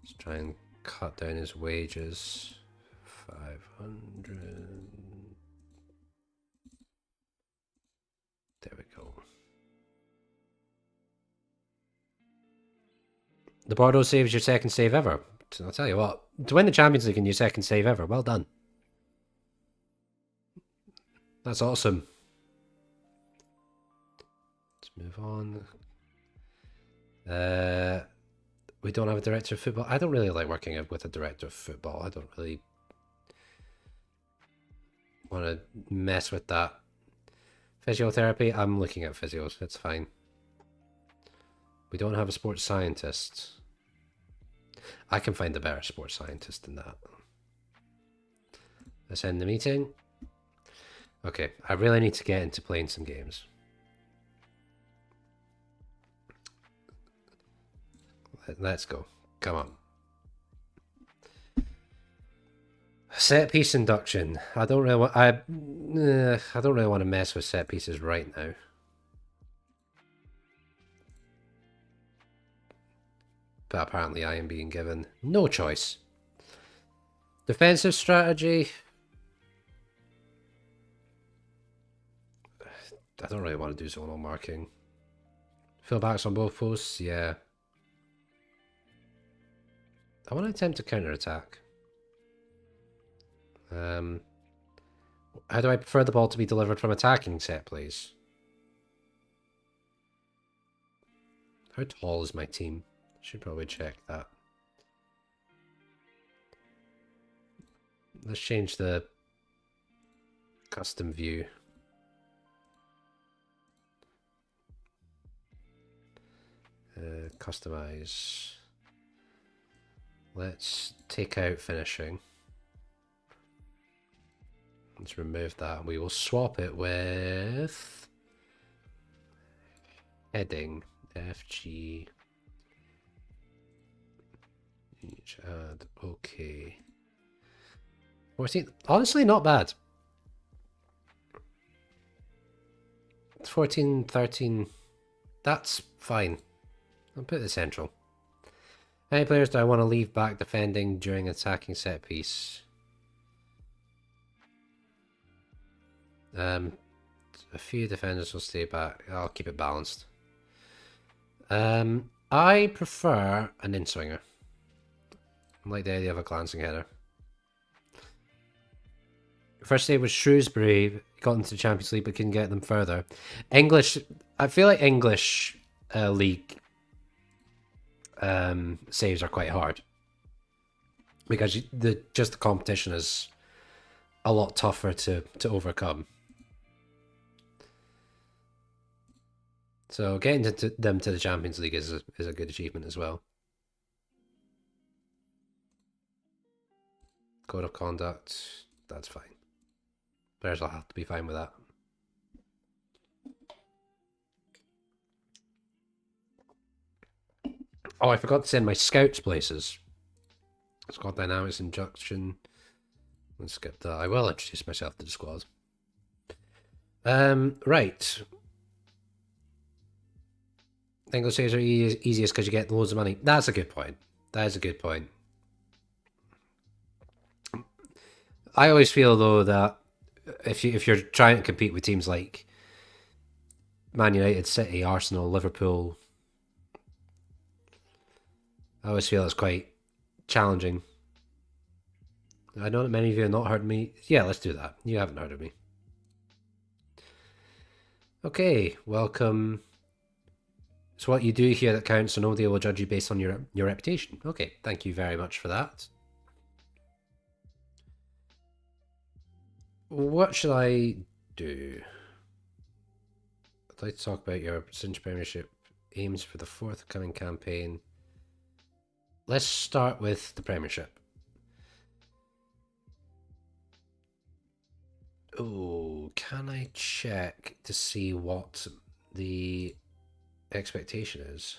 Let's try and cut down his wages. 500. There we go. The Bordeaux saves your second save ever. I'll tell you what, to win the Champions League in your second save ever, well done. That's awesome. Let's move on. We don't have a director of football. I don't really like working with a director of football. I don't really want to mess with that. Physiotherapy, I'm looking at physios. It's fine. We don't have a sports scientist. I can find a better sports scientist than that. Let's end the meeting. Okay, I really need to get into playing some games. Let's go. Come on. Set piece induction. I don't really want. I don't really want to mess with set pieces right now. But apparently I am being given no choice. Defensive strategy. I don't really want to do zonal marking. Fullbacks on both posts, yeah. I want to attempt to counter-attack. How do I prefer the ball to be delivered from attacking set, please? How tall is my team? Should probably check that. Let's change the custom view. Customize. Let's take out finishing. Let's remove that. We will swap it with heading. FG. Each add. Okay. 14. Honestly, not bad. 14, 13. That's fine. I'll put the central. How many players do I want to leave back defending during attacking set piece? A few defenders will stay back. I'll keep it balanced. I prefer an in-swinger. I like the idea of a glancing header. First save was Shrewsbury. Got into the Champions League but couldn't get them further. English. I feel like English league saves are quite hard because the competition is a lot tougher to overcome. So getting them to the Champions League is a good achievement as well. Code of conduct, that's fine. Players will have to be fine with that. Oh, I forgot to send my scouts places. Squad dynamics induction. Let's skip that. I will introduce myself to the squad. Right. English saves are easiest because you get loads of money. That's a good point. That is a good point. I always feel though that if you're trying to compete with teams like Man United, City, Arsenal, Liverpool, I always feel it's quite challenging. I know that many of you have not heard me. Yeah, let's do that. You haven't heard of me. Okay, welcome It's what you do here that counts, so nobody will judge you based on your reputation. Okay, thank you very much for that. What should I do? I'd like to talk about your Cinch Premiership aims for the forthcoming campaign. Let's start with the Premiership. Oh, can I check to see what the expectation is?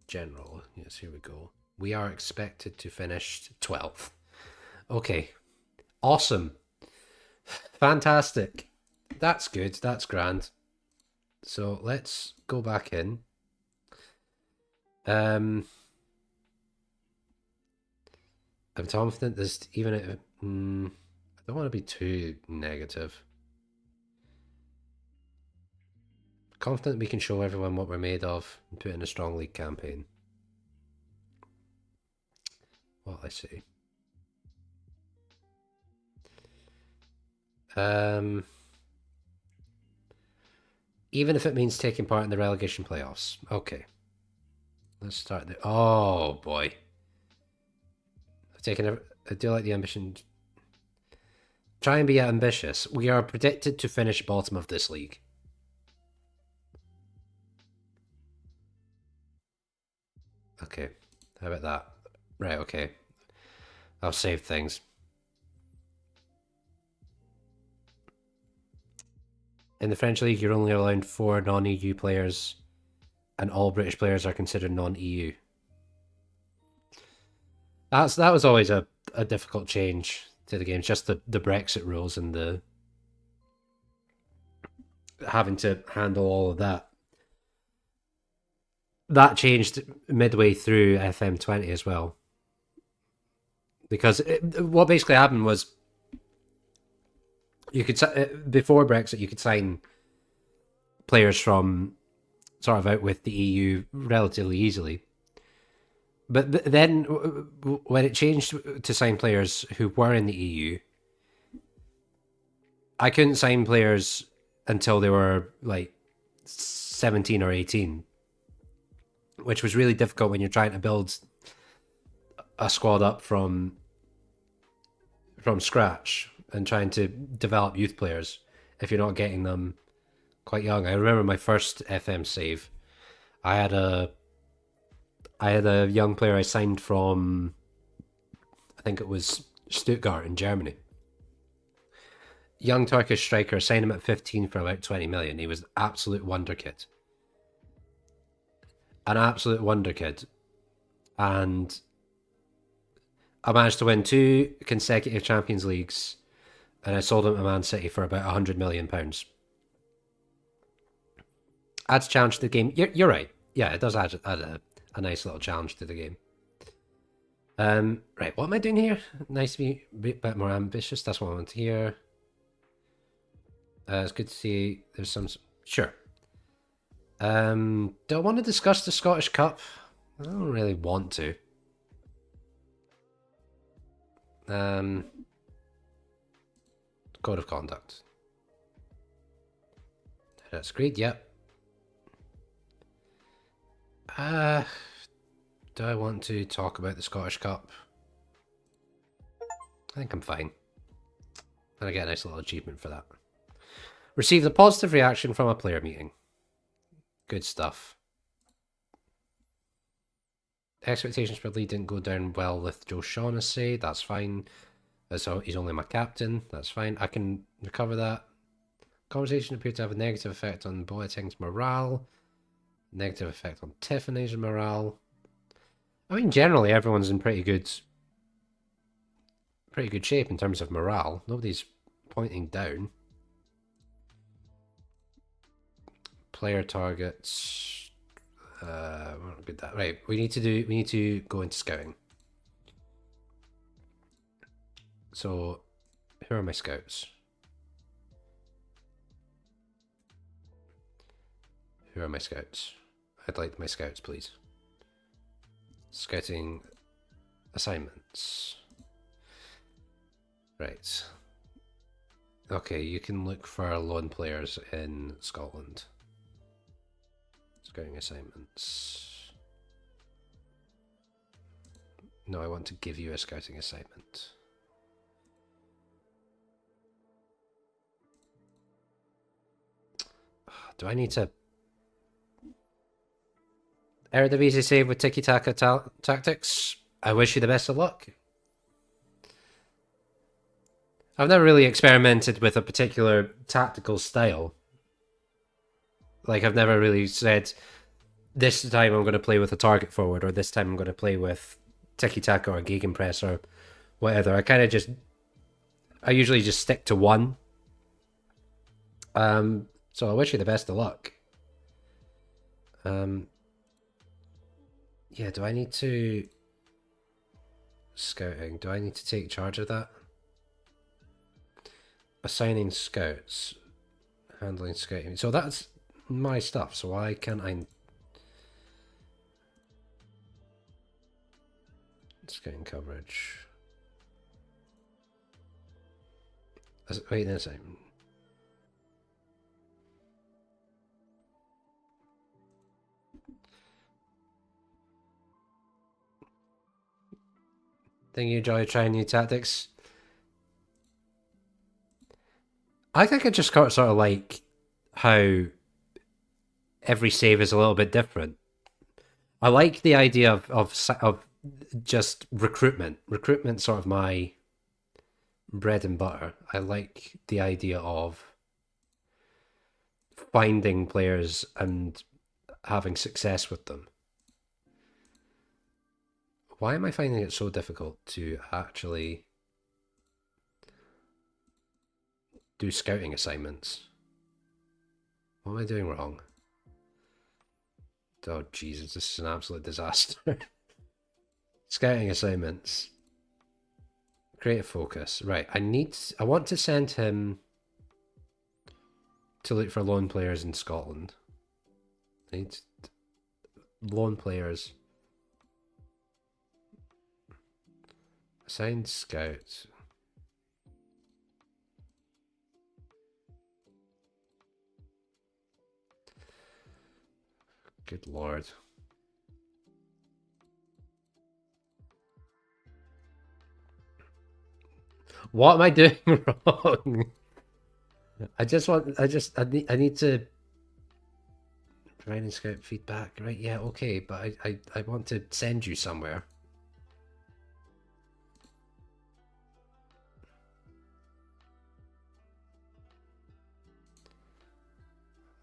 General. Yes, here we go. We are expected to finish 12th. Okay. Awesome. Fantastic. That's good. That's grand. So let's go back in. I'm confident this, even if I don't want to be too negative. Confident we can show everyone what we're made of and put in a strong league campaign. What I see. Even if it means taking part in the relegation playoffs. Okay. Let's start there. Oh boy. I do like the ambition. Try and be ambitious. We are predicted to finish bottom of this league. Okay. How about that? Right, okay. I'll save things. In the French league, you're only allowed 4 non-EU players, and all British players are considered non-EU. That was always a difficult change to the game. Just the Brexit rules and the having to handle all of that. That changed midway through FM20 as well. Because what basically happened was you could, before Brexit, you could sign players from sort of out with the EU relatively easily. But then when it changed to sign players who were in the EU, I couldn't sign players until they were like 17 or 18, which was really difficult when you're trying to build a squad up from scratch and trying to develop youth players if you're not getting them quite young. I remember my first FM save. I had a young player I signed from, I think it was Stuttgart in Germany. Young Turkish striker, signed him at 15 for about 20 million. He was an absolute wonder kid. An absolute wonder kid. And I managed to win 2 consecutive Champions Leagues, and I sold him to Man City for about £100 million. Adds challenge to the game. You're right. Yeah, it does add a nice little challenge to the game. Right, what am I doing here? Nice to be a bit more ambitious. That's what I want to hear. It's good to see there's some... Sure. Do I want to discuss the Scottish Cup? I don't really want to. Code of conduct. That's great, yep. Do I want to talk about the Scottish Cup? I think I'm fine. And I get a nice little achievement for that. Received a positive reaction from a player meeting. Good stuff. Expectations for Lee didn't go down well with Joe Shaughnessy. That's fine. So he's only my captain. That's fine. I can recover that. Conversation appeared to have a negative effect on Boateng's morale. Negative effect on Tiffany's morale. I mean, generally everyone's in pretty good shape in terms of morale. Nobody's pointing down. Player targets. We're not good at that. Right, we need to go into scouting. So, who are my scouts? Who are my scouts? I'd like my scouts, please. Scouting assignments. Right. Okay, you can look for lone players in Scotland. Scouting assignments. No, I want to give you a scouting assignment. Do I need to... Eredivisie save with tiki-taka tactics? I wish you the best of luck. I've never really experimented with a particular tactical style. Like, I've never really said, this time I'm going to play with a target forward, or this time I'm going to play with tiki-taka or gegenpress or whatever. I usually just stick to one. So I wish you the best of luck. Yeah, do I need to... Scouting, do I need to take charge of that? Assigning scouts. Handling scouting. So that's my stuff, so why can't I... Scouting coverage. Wait a second. Think you enjoy trying new tactics? I think I just got sort of like how every save is a little bit different. I like the idea of just recruitment. Recruitment's sort of my bread and butter. I like the idea of finding players and having success with them. Why am I finding it so difficult to actually do scouting assignments? What am I doing wrong? Oh, Jesus, this is an absolute disaster. Scouting assignments. Create a focus. Right, I want to send him to look for lone players in Scotland. I need lone players. Assigned scouts. Good lord. What am I doing wrong? I need to providing scout feedback. Right, yeah, okay, but I want to send you somewhere.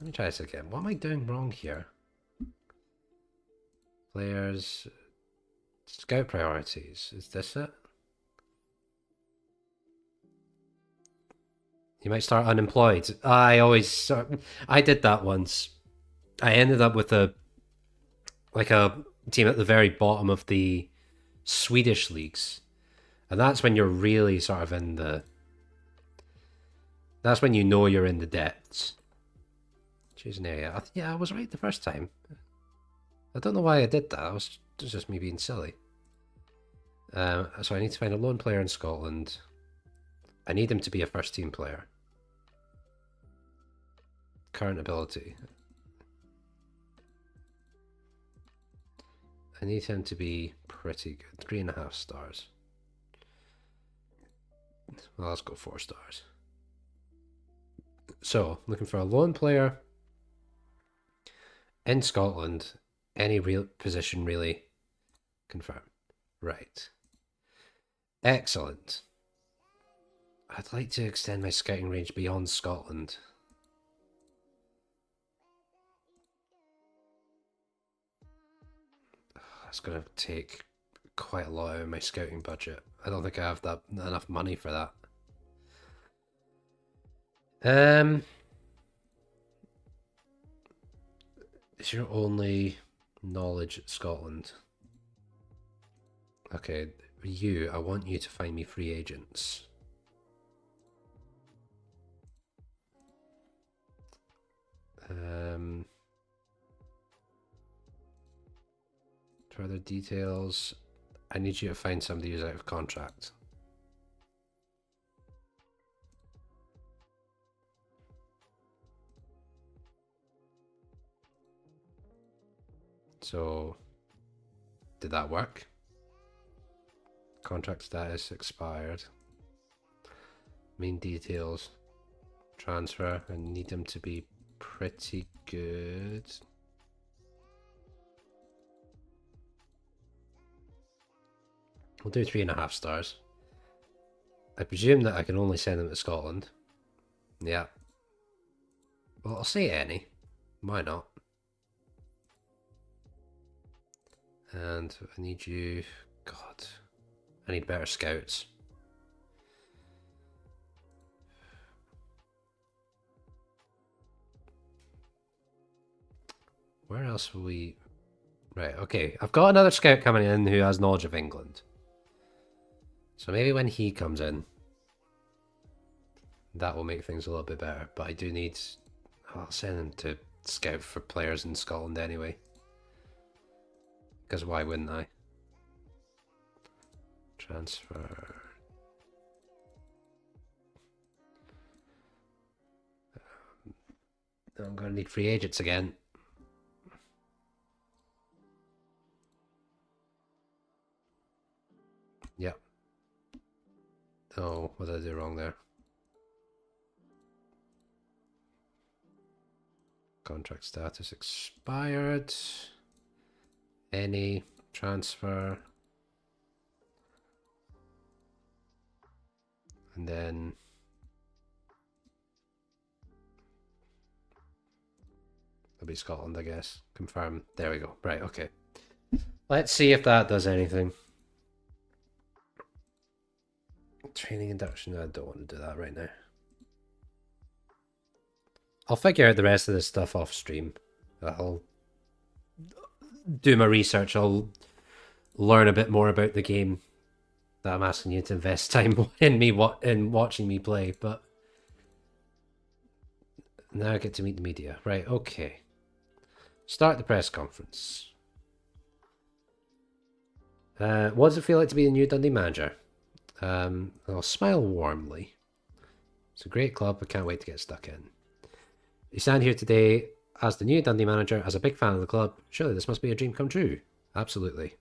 Let me try this again. What am I doing wrong here? Players, scout priorities. Is this it? You might start unemployed. I did that once. I ended up with a team at the very bottom of the Swedish leagues. And that's when you're really sort of in the... That's when you know you're in the depths. Choose an area. Yeah, I was right the first time. I don't know why I did that. It was just me being silly. So I need to find a lone player in Scotland. I need him to be a first team player. Current ability. I need him to be pretty good. 3.5 stars. Well, let's go 4 stars. So, looking for a lone player in Scotland. Any real position, really. Confirm. Right. Excellent. I'd like to extend my scouting range beyond Scotland. That's going to take quite a lot out of my scouting budget. I don't think I have enough money for that. Is your only knowledge at Scotland? Okay, I want you to find me free agents. Further details. I need you to find somebody who's out of contract. So, did that work? Contract status expired. Main details. Transfer. I need them to be pretty good. We'll do 3.5 stars. I presume that I can only send them to Scotland. Yeah. Well, I'll say any. Why not? And I need you... God. I need better scouts. Where else will we... Right, okay. I've got another scout coming in who has knowledge of England. So maybe when he comes in, that will make things a little bit better. But I do need... I'll send him to scout for players in Scotland anyway. Because why wouldn't I? Transfer... I'm going to need free agents again. Yep. Oh, what did I do wrong there? Contract status expired. Any transfer. And then it'll be Scotland, I guess. Confirm. There we go. Right, okay. Let's see if that does anything. Training induction. I don't want to do that right now. I'll figure out the rest of this stuff off stream. I'll do my research. I'll learn a bit more about the game that I'm asking you to invest time in watching me play. But now I get to meet the media. Right, okay. Start the press conference. What does it feel like to be the new Dundee manager? I'll smile warmly. It's a great club. I can't wait to get stuck in. You stand here today as the new Dundee manager, as a big fan of the club. Surely this must be a dream come true. Absolutely.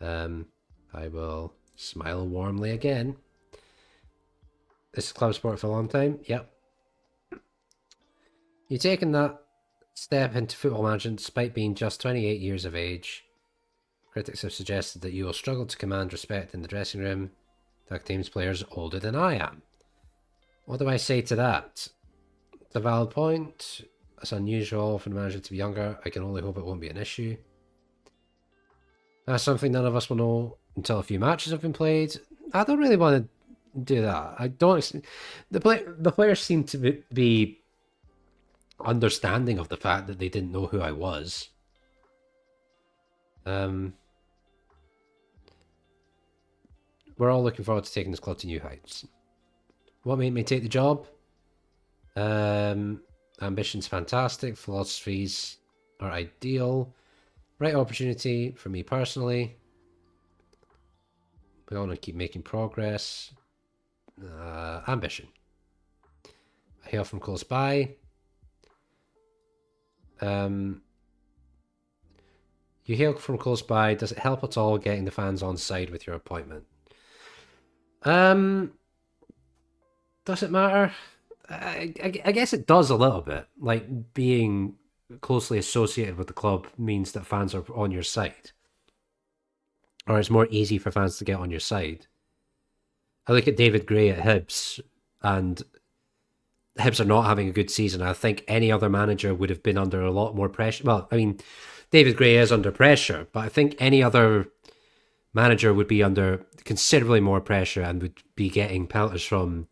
I will smile warmly again. This is club sport for a long time. Yep. You've taken that step into football management despite being just 28 years of age. Critics have suggested that you will struggle to command respect in the dressing room. Tag teams players older than I am. What do I say to that? It's a valid point. It's unusual for the manager to be younger. I can only hope it won't be an issue. That's something none of us will know until a few matches have been played. I don't really want to do that. I don't. The players seem to be understanding of the fact that they didn't know who I was. We're all looking forward to taking this club to new heights. What made me take the job? Ambition's fantastic. Philosophies are ideal. Right opportunity for me personally. We want to keep making progress. Ambition. I hail from close by. You hail from close by. Does it help at all getting the fans on side with your appointment? Does it matter? I guess it does a little bit. Like, being closely associated with the club means that fans are on your side. Or it's more easy for fans to get on your side. I look at David Gray at Hibs, and Hibs are not having a good season. I think any other manager would have been under a lot more pressure. Well, I mean, David Gray is under pressure, but I think any other manager would be under considerably more pressure and would be getting pelters from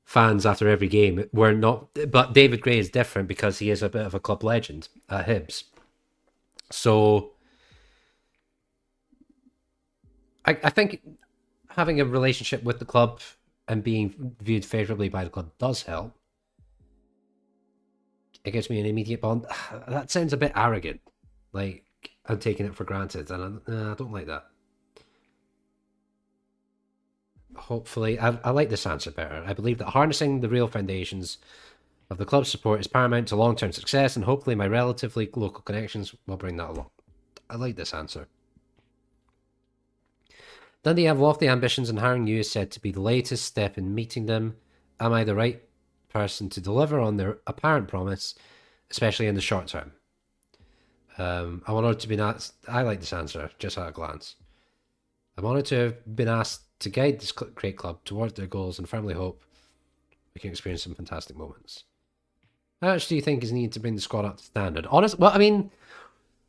fans after every game. We're not, but David Gray is different because he is a bit of a club legend at Hibs. So I think having a relationship with the club and being viewed favourably by the club does help. It gives me an immediate bond. That sounds a bit arrogant. Like, I'm taking it for granted, and I don't like that. Hopefully, I like this answer better. I believe that harnessing the real foundations of the club's support is paramount to long-term success, and hopefully my relatively local connections will bring that along. I like this answer. Dundee have lofty ambitions, and hiring you is said to be the latest step in meeting them. Am I the right person to deliver on their apparent promise, especially in the short term? I wanted to be asked. I like this answer just at a glance. I'm honoured to have been asked to guide this great club towards their goals, and firmly hope we can experience some fantastic moments. How much do you think is needed to bring the squad up to standard? Honestly, well, I mean,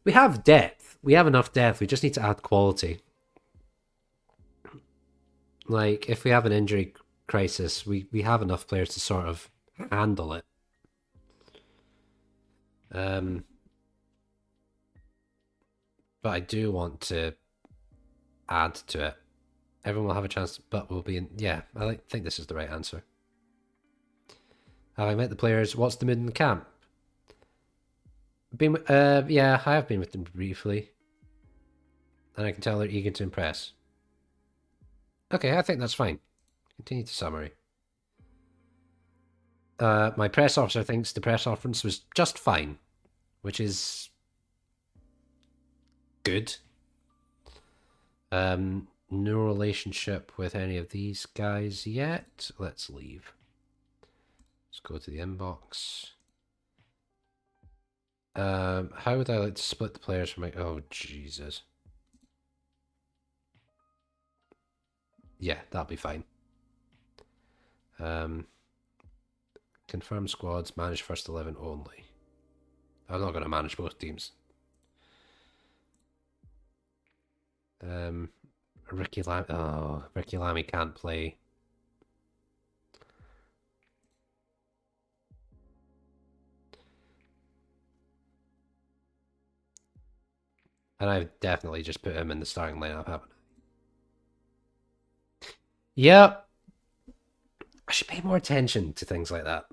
we have depth. We have enough depth. We just need to add quality. Like, if we have an injury crisis, we have enough players to sort of handle it. But I do want to add to it. Everyone will have a chance, but we'll be in. Yeah, I think this is the right answer. Have I met the players? What's the mood in the camp? Yeah, I have been with them briefly, and I can tell they're eager to impress. Okay, I think that's fine. Continue to summary. My press officer thinks the press conference was just fine, which is good. No relationship with any of these guys yet. Let's leave. Let's go to the inbox. How would I like to split the players from my... Oh, Jesus. Yeah, that'll be fine. Confirm squads, manage first 11 only. I'm not going to manage both teams. Ricky Lammy. Oh, Ricky Lammy can't play. And I've definitely just put him in the starting lineup, haven't I? Yep. I should pay more attention to things like that.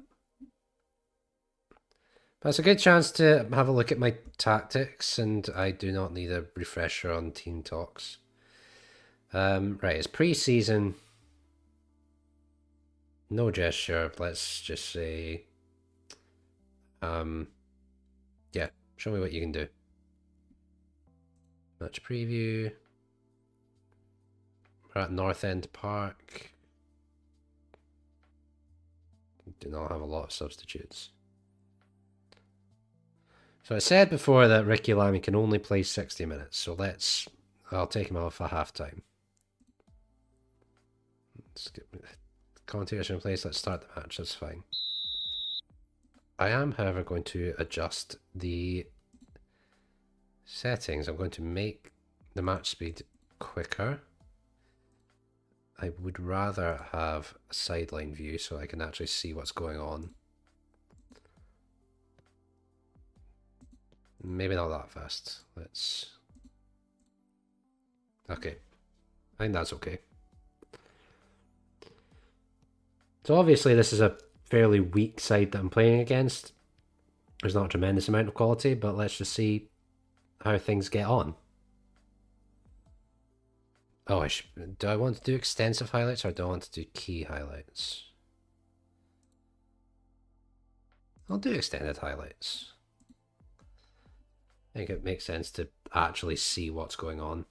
But it's a good chance to have a look at my tactics, and I do not need a refresher on team talks. Right, it's pre-season. No gesture. Let's just say, yeah, show me what you can do. Match preview. We're at North End Park. Do not have a lot of substitutes. So I said before that Ricky Lammy can only play 60 minutes, so I'll take him off at half-time. Let's get commentators in place, let's start the match, that's fine. I am, however, going to adjust the settings. I'm going to make the match speed quicker. I would rather have a sideline view so I can actually see what's going on. Maybe not that fast. Okay. I think that's okay. So obviously this is a fairly weak side that I'm playing against. There's not a tremendous amount of quality, but let's just see how things get on. Oh, do I want to do extensive highlights or do I want to do key highlights? I'll do extended highlights. I think it makes sense to actually see what's going on.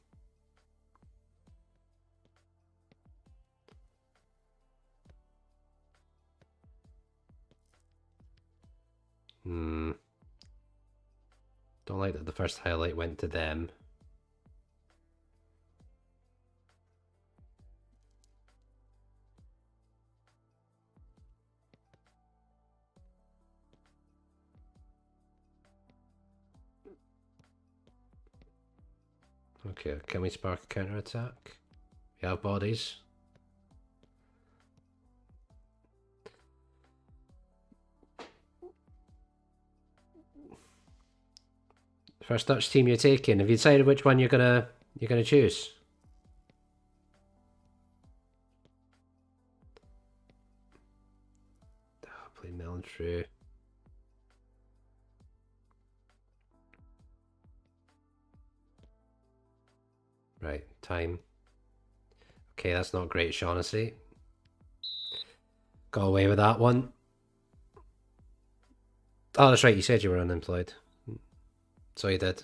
Don't like that the first highlight went to them. Okay, can we spark a counter-attack? We have bodies. First Dutch team you're taking. Have you decided which one you're gonna choose? Oh, play Melon through. Right, time. Okay, that's not great, Shaughnessy. Got away with that one. Oh, that's right. You said you were unemployed. So you did.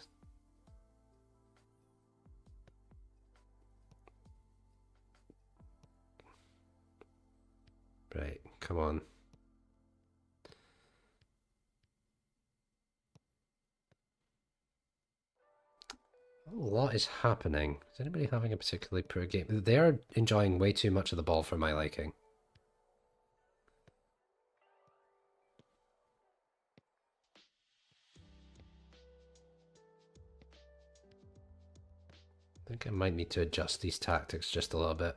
Right, come on. A lot is happening. Is anybody having a particularly poor game? They're enjoying way too much of the ball for my liking. I think I might need to adjust these tactics just a little bit.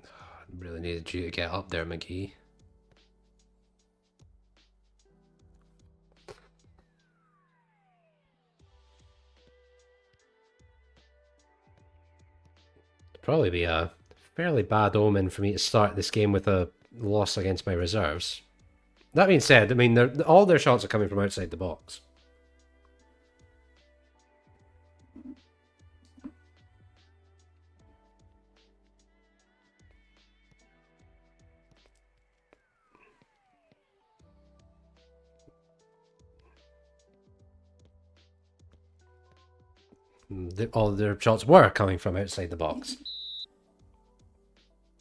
I really needed you to get up there, McGee. Probably be a fairly bad omen for me to start this game with a loss against my reserves. That being said, I mean, all their shots are coming from outside the box. All their shots were coming from outside the box.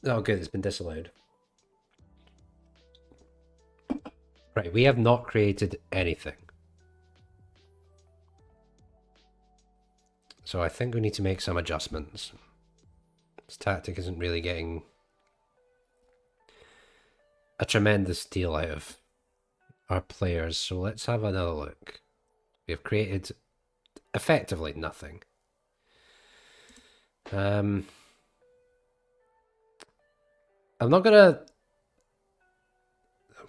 Oh, good, it's been disallowed. Right, we have not created anything. So I think we need to make some adjustments. This tactic isn't really getting a tremendous deal out of our players, so let's have another look. We have created effectively nothing. I'm gonna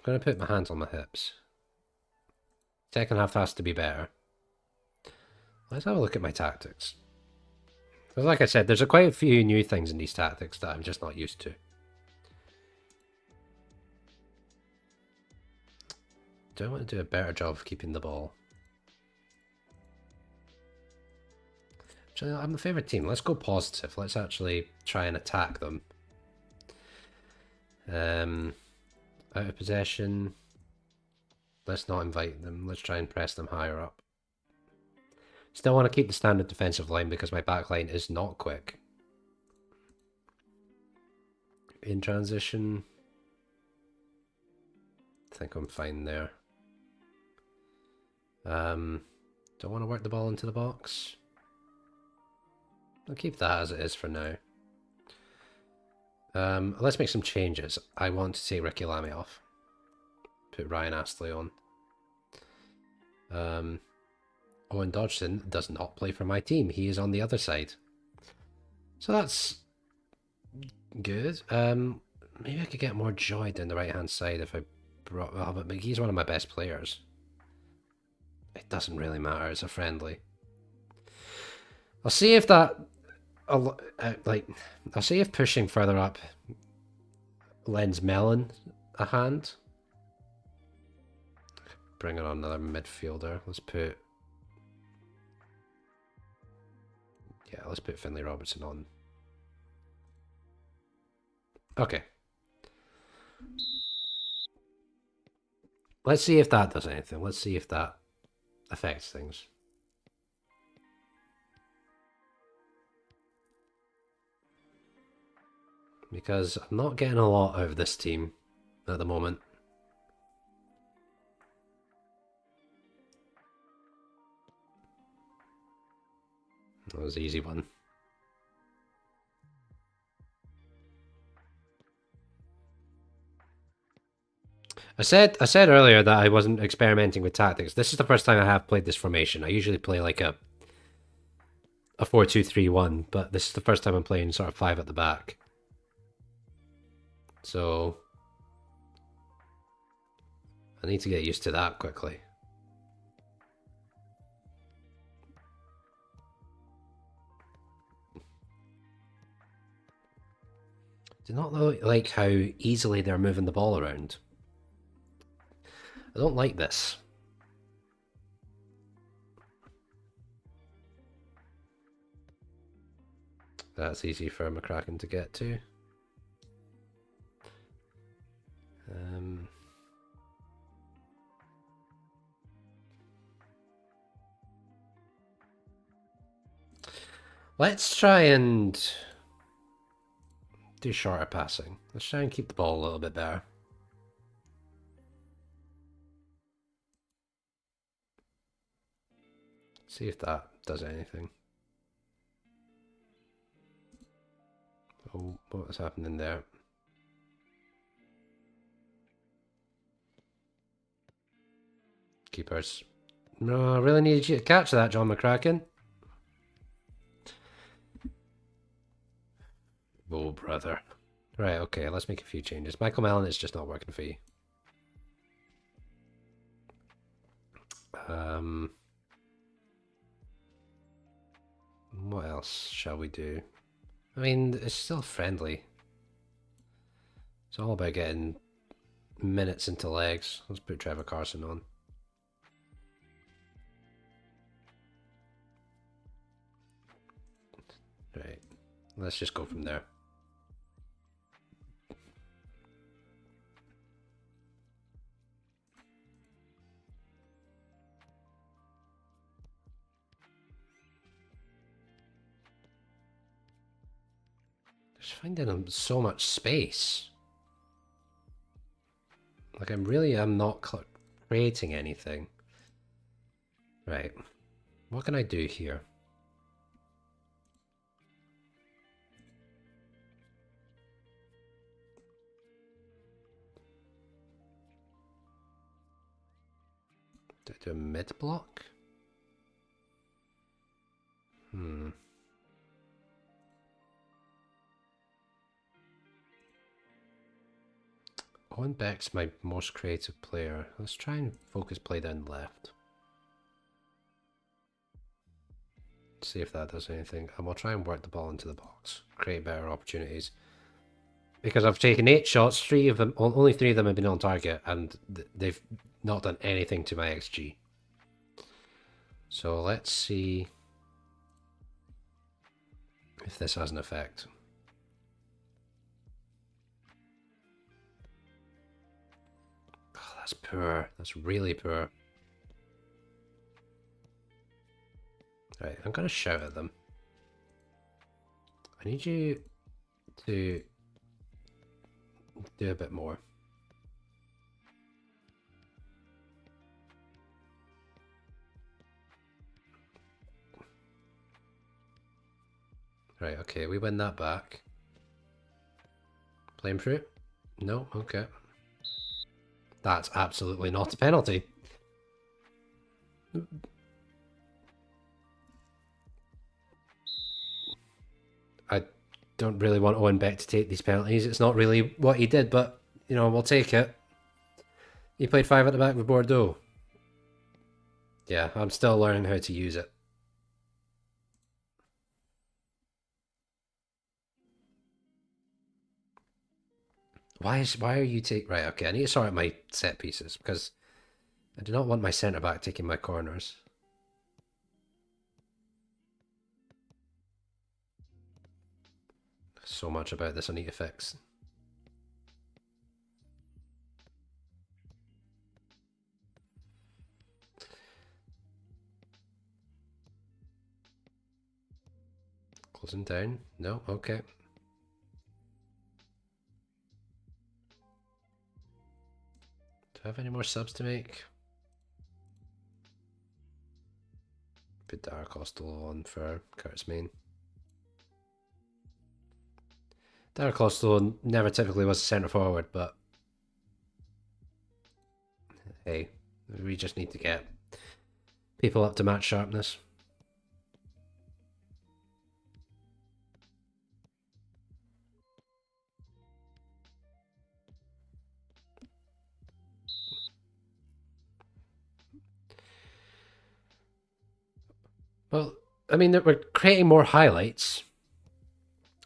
put my hands on my hips. Second half has to be better. Let's have a look at my tactics. Because like I said, there's quite a few new things in these tactics that I'm just not used to. Do I want to do a better job of keeping the ball? Actually, I'm the favourite team. Let's go positive. Let's actually try and attack them. Out of possession. Let's not invite them. Let's try and press them higher up. Still want to keep the standard defensive line because my back line is not quick. In transition, I think I'm fine there. Don't want to work the ball into the box. I'll keep that as it is for now. Let's make some changes. I want to take Ricky Lamy off. Put Ryan Astley on. Owen Dodgson does not play for my team. He is on the other side. So that's good. Maybe I could get more joy down the right-hand side if I brought... Oh, but he's one of my best players. It doesn't really matter. It's a friendly. I'll see if that... I'll see if pushing further up lends Mellon a hand. Bring on another midfielder. Let's put... Yeah, let's put Finlay Robertson on. Okay. Let's see if that does anything. Let's see if that affects things. Because I'm not getting a lot out of this team at the moment. That was an easy one. I said earlier that I wasn't experimenting with tactics. This is the first time I have played this formation. I usually play like a 4-2-3-1, but this is the first time I'm playing sort of 5 at the back. So I need to get used to that quickly. Do not like how easily they're moving the ball around. I don't like this. That's easy for McCracken to get to. Let's try and do shorter passing. Let's try and keep the ball a little bit better. See if that does anything. Oh, what was happening there? Keepers. No, I really needed you to catch that, John McCracken. Oh, brother. Right, okay, let's make a few changes. Michael Mellon is just not working for you. What else shall we do? I mean, it's still friendly. It's all about getting minutes into legs. Let's put Trevor Carson on. Right, let's just go from there. Just finding so much space. Like I'm not creating anything. Right, what can I do here? Do I do a mid block? Owen Beck's my most creative player. Let's try and focus play down left. See if that does anything. And we'll try and work the ball into the box. Create better opportunities. Because I've taken 8 shots, 3 of them, only 3 of them have been on target, and they've not done anything to my XG. So let's see if this has an effect. Oh, that's poor. That's really poor. Right, I'm going to shout at them. I need you to do a bit more. Right, okay, we win that back. Flame fruit? No, okay. That's absolutely not a penalty. I don't really want Owen Beck to take these penalties. It's not really what he did, but, you know, we'll take it. He played 5 at the back with Bordeaux. Yeah, I'm still learning how to use it. Why are you right, okay, I need to sort out my set pieces, because I do not want my centre back taking my corners. So much about this I need to fix. Closing down? No? Okay. Do I have any more subs to make? Put Dark Hostel on for Curtis Main. Dark Hostel never typically was a centre forward, but hey, we just need to get people up to match sharpness. Well, I mean, we're creating more highlights,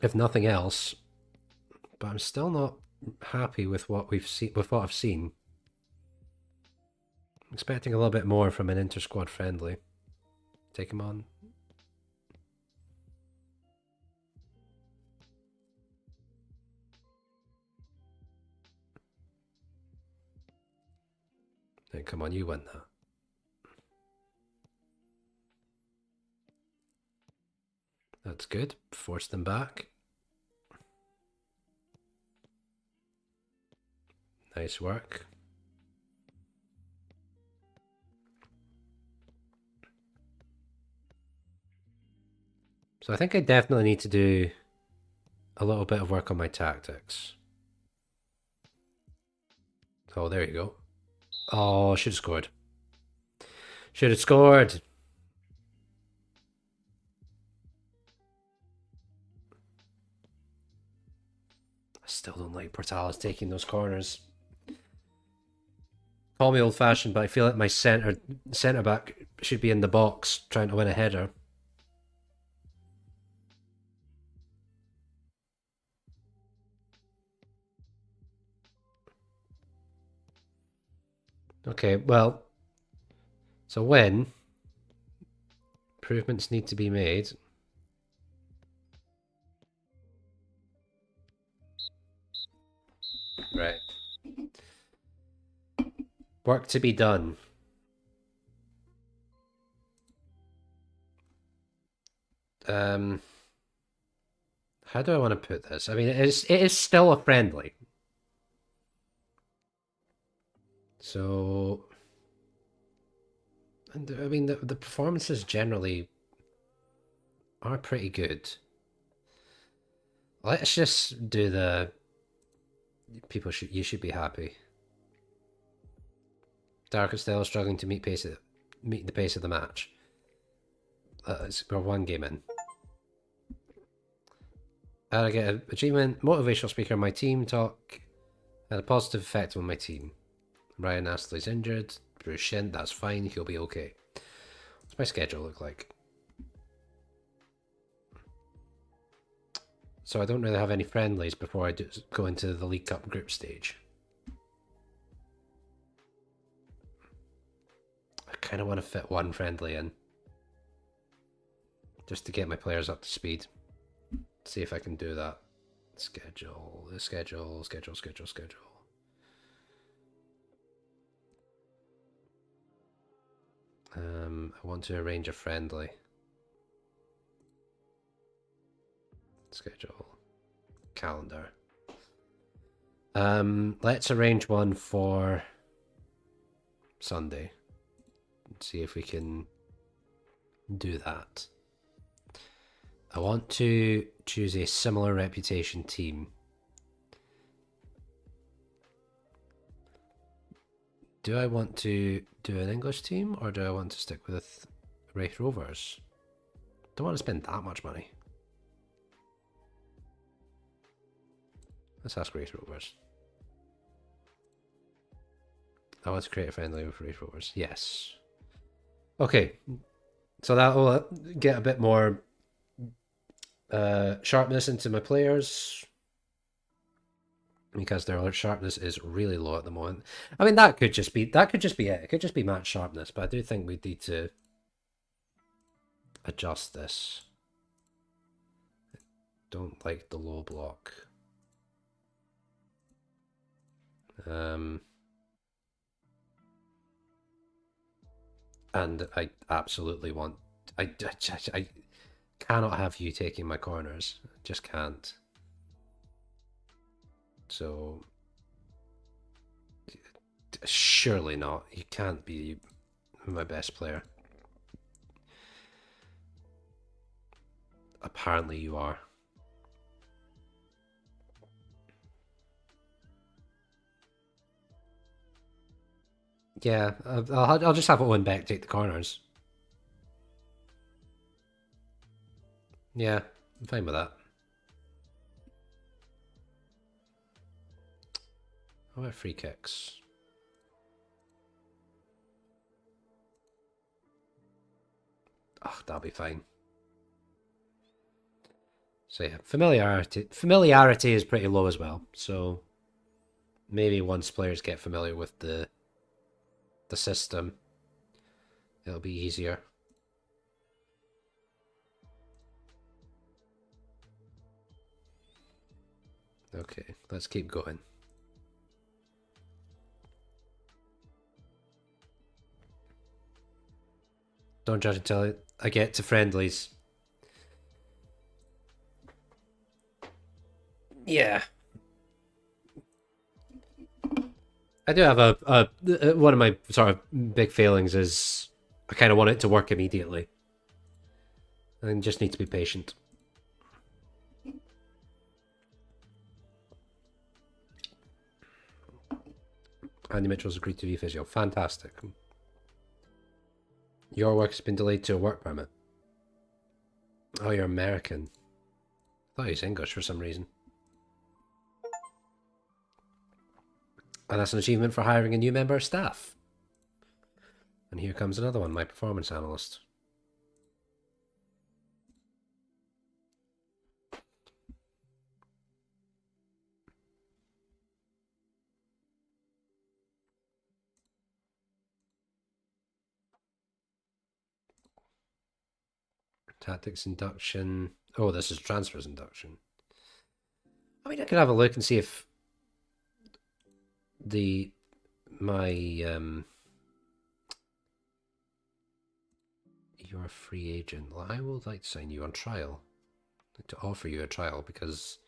if nothing else, but I'm still not happy with what we've seen. With what I've seen, I'm expecting a little bit more from an inter-squad friendly. Take him on. Hey, come on, you win that. That's good. Force them back. Nice work. So I think I definitely need to do a little bit of work on my tactics. Oh, there you go. Oh, should have scored. Should have scored. I still don't like Portales taking those corners. Call me old-fashioned, but I feel like my centre back should be in the box trying to win a header. Okay, well, so when improvements need to be made. Right. Work to be done. How do I want to put this? I mean, it is still a friendly. So, and I mean, the performances generally are pretty good. Let's just do the you should be happy. Dark still struggling to meet the pace of the match. We're one game in. I get an achievement, motivational speaker on my team talk, had a positive effect on my team. Ryan Astley's injured, Bruce Shint, that's fine, he'll be okay. What's my schedule look like? So I don't really have any friendlies before I go into the League Cup group stage. I kind of want to fit one friendly in. Just to get my players up to speed. See if I can do that. Schedule. I want to arrange a friendly. Schedule. Calendar. Let's arrange one for Sunday. See if we can do that. I want to choose a similar reputation team. Do I want to do an English team or do I want to stick with Wraith Rovers? Don't want to spend that much money. Let's ask Wraith Rovers. I want to create a friendly with Wraith Rovers. Yes. Okay. So that will get a bit more sharpness into my players. Because their sharpness is really low at the moment. I mean, that could just be it. It could just be match sharpness, but I do think we need to adjust this. I don't like the low block. And I absolutely want. I cannot have you taking my corners. I just can't. So surely not. You can't be my best player. Apparently you are. Yeah, I'll just have Owen Beck take the corners. Yeah, I'm fine with that. How about free kicks? Oh, that'll be fine. So yeah, familiarity is pretty low as well. So maybe once players get familiar with the system, it'll be easier. Okay, let's keep going. Don't judge until I get to friendlies. Yeah. I do have a one of my sort of big failings is I kind of want it to work immediately. I just need to be patient. Andy Mitchell's agreed to be physio. Fantastic. Your work has been delayed to a work permit. Oh, you're American. I thought he was English for some reason. And that's an achievement for hiring a new member of staff. And here comes another one, my performance analyst. Tactics induction. Oh, this is transfers induction. I mean, I could have a look and see if my you're a free agent. Well, I would like to sign you on trial. I'd like to offer you a trial because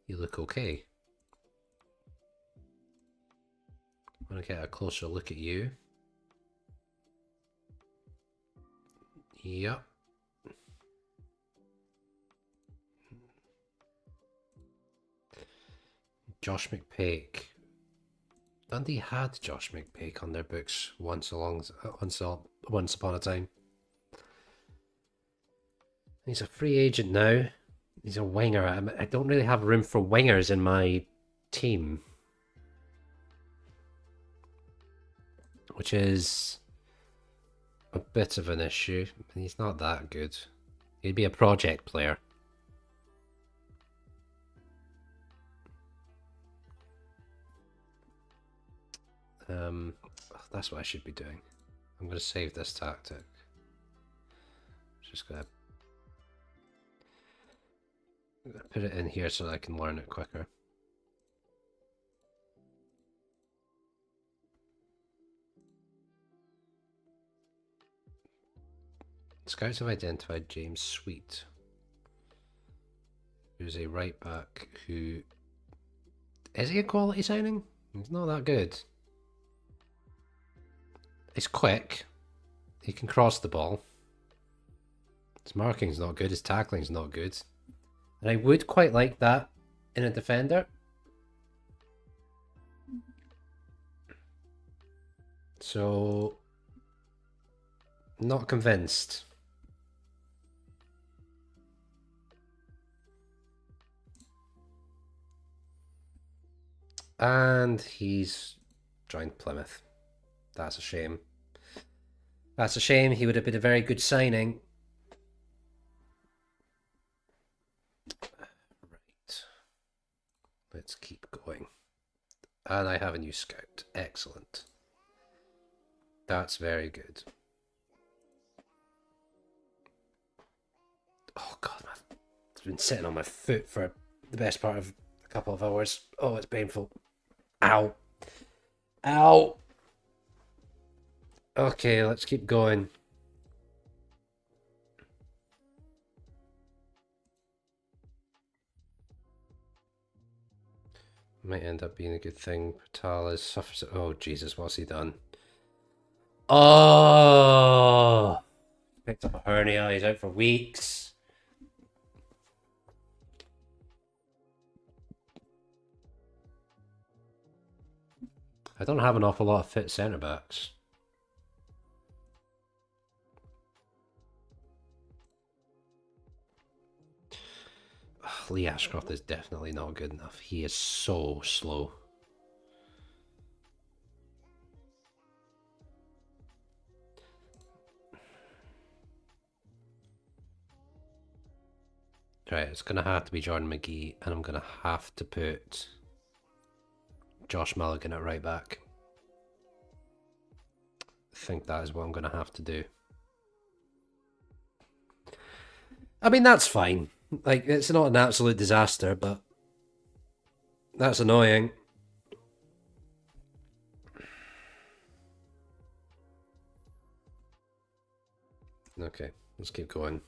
you look okay. I want to get a closer look at you. Yep. Josh McPake. Dundee had Josh McPake on their books once upon a time. He's a free agent now. He's a winger. I don't really have room for wingers in my team, which is a bit of an issue. He's not that good. He'd be a project player. That's what I should be doing. I'm going to save this tactic. Just going to put it in here so that I can learn it quicker. Scouts have identified James Sweet, who's a right back who... Is he a quality signing? He's not that good. He's quick. He can cross the ball. His marking's not good. His tackling's not good. And I would quite like that in a defender. So, not convinced. And he's joined Plymouth. That's a shame. That's a shame. He would have been a very good signing. Right. Let's keep going. And I have a new scout. Excellent. That's very good. Oh god, I've been sitting on my foot for the best part of a couple of hours. Oh, it's painful. Ow. Ow. Okay, let's keep going. Might end up being a good thing. Patal is suffers. Oh Jesus, what's he done? Oh, picked up a hernia. He's out for weeks. I don't have an awful lot of fit centre backs. Lee Ashcroft is definitely not good enough. He is so slow. Right, it's going to have to be Jordan McGee, and I'm going to have to put Josh Mulligan at right back. I think that is what I'm going to have to do. I mean, that's fine. Like, it's not an absolute disaster, but that's annoying. Okay, let's keep going.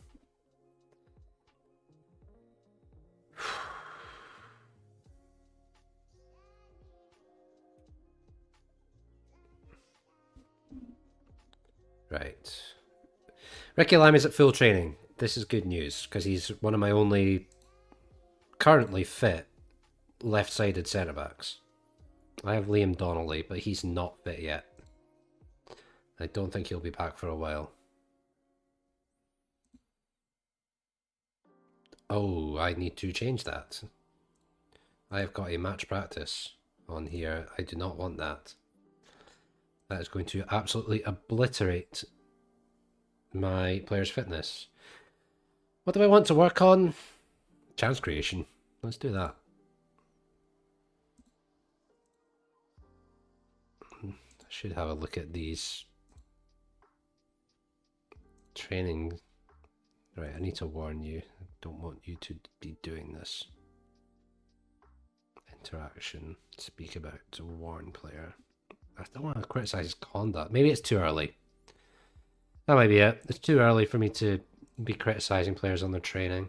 Right. Ricky Lamy's at full training. This is good news, because he's one of my only currently fit left-sided centre-backs. I have Liam Donnelly, but he's not fit yet. I don't think he'll be back for a while. Oh, I need to change that. I have got a match practice on here. I do not want that. That is going to absolutely obliterate my player's fitness. What do I want to work on? Chance creation. Let's do that. I should have a look at these training. Right, I need to warn you. I don't want you to be doing this. Interaction. Speak about to warn player. I don't want to criticize his conduct. Maybe it's too early. That might be it. It's too early for me to be criticizing players on their training.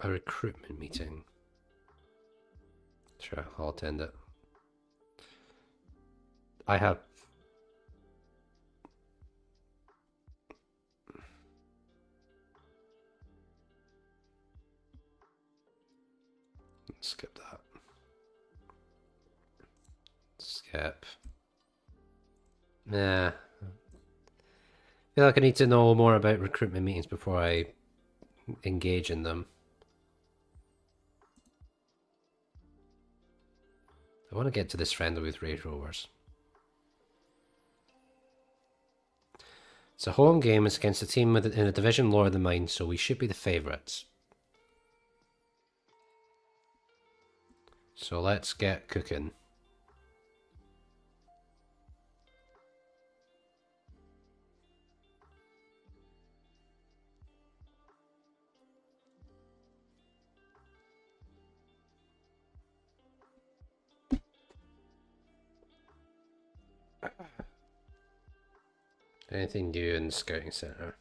A recruitment meeting. Sure, I'll attend it. I have... Skip that. Skip. Nah. I feel like I need to know more about recruitment meetings before I engage in them. I want to get to this friendly with Range Rovers. It's a home game. It's against a team in a division lower than mine, so we should be the favourites. So let's get cooking. Anything new in the scouting centre?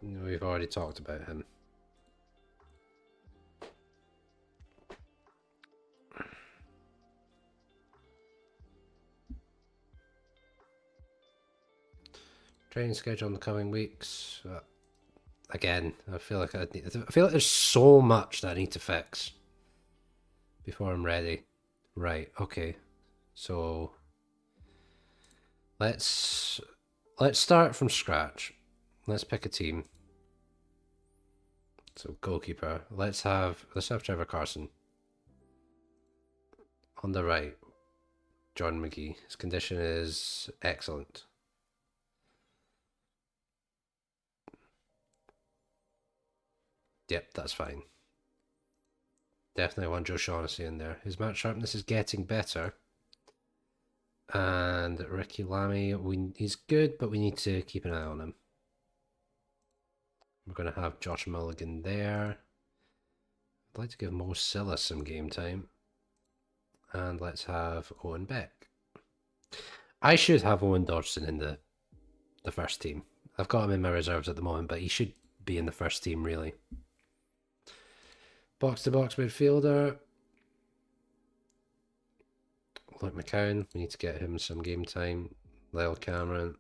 We've already talked about him. Training schedule in the coming weeks. Again, I feel like there's so much that I need to fix before I'm ready. Right. Okay. So let's start from scratch. Let's pick a team. So goalkeeper. Let's have Trevor Carson. On the right, John McGee. His condition is excellent. Yep, that's fine. Definitely want Joe Shaughnessy in there. His match sharpness is getting better. And Ricky Lamy, he's good, but we need to keep an eye on him. We're going to have Josh Mulligan there. I'd like to give Mo Silla some game time. And let's have Owen Beck. I should have Owen Dodgson in the first team. I've got him in my reserves at the moment, but he should be in the first team, really. Box-to-box midfielder. Luke McCown, we need to get him some game time. Lyle Cameron.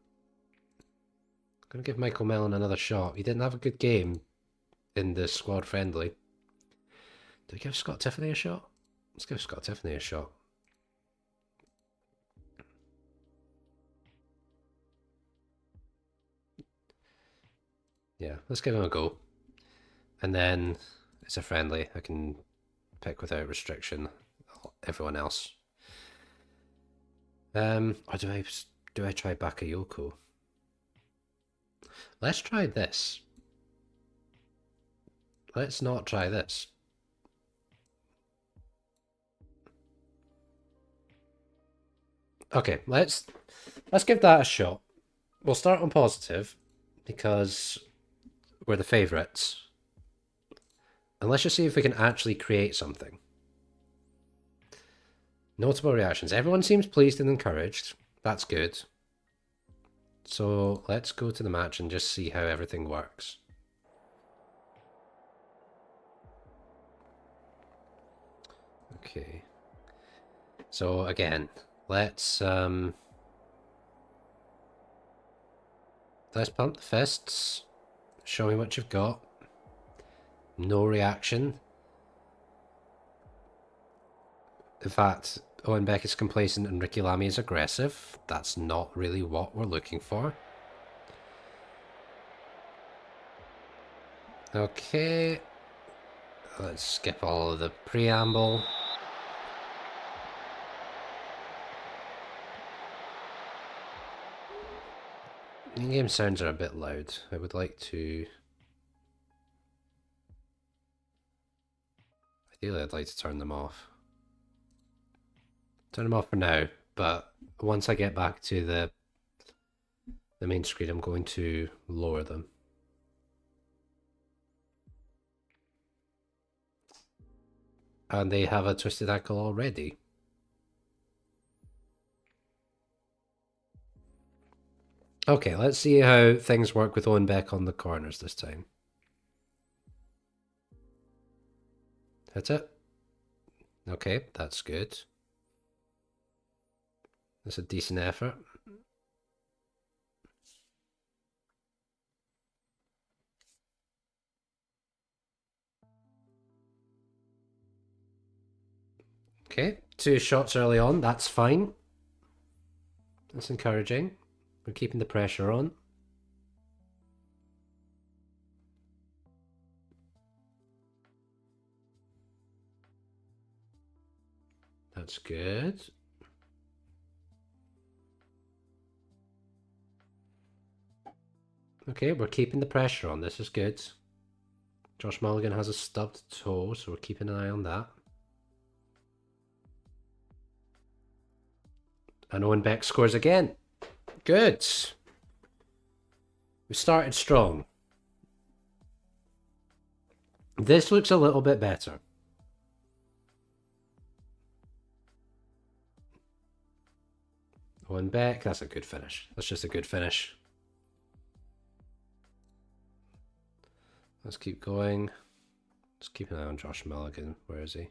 I'm going to give Michael Mellon another shot. He didn't have a good game in the squad friendly. Do we give Scott Tiffany a shot? Let's give Scott Tiffany a shot. Yeah, let's give him a go. And then it's a friendly. I can pick without restriction everyone else. Or do I try Bakayoko? Let's try this. Let's not try this. Okay, let's give that a shot. We'll start on positive because we're the favourites. And let's just see if we can actually create something. Notable reactions. Everyone seems pleased and encouraged. That's good. So let's go to the match and just see how everything works. Okay. So again, let's pump the fists. Show me what you've got. No reaction. In fact, Owen Beck is complacent and Ricky Lamy is aggressive. That's not really what we're looking for. Okay. Let's skip all of the preamble. In-game sounds are a bit loud. I would like to... Ideally, I'd like to turn them off. Turn them off for now, but once I get back to the main screen, I'm going to lower them. And they have a twisted ankle already. Okay, let's see how things work with Owen Beck on the corners this time. Hit it. Okay, that's good. That's a decent effort. Okay, 2 shots early on, that's fine. That's encouraging. We're keeping the pressure on. That's good. Okay, we're keeping the pressure on. This is good. Josh Mulligan has a stubbed toe, so we're keeping an eye on that. And Owen Beck scores again. Good. We started strong. This looks a little bit better. Owen Beck, that's a good finish. That's just a good finish. Let's keep going. Let's keep an eye on Josh Mulligan. Where is he?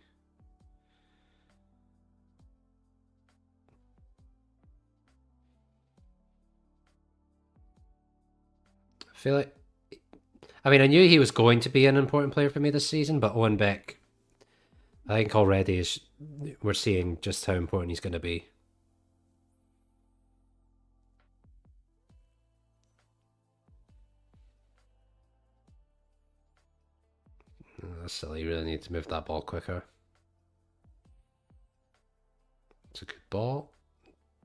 I feel like... I mean, I knew he was going to be an important player for me this season, but Owen Beck, I think already we're seeing just how important he's going to be. That's silly. You really need to move that ball quicker. It's a good ball.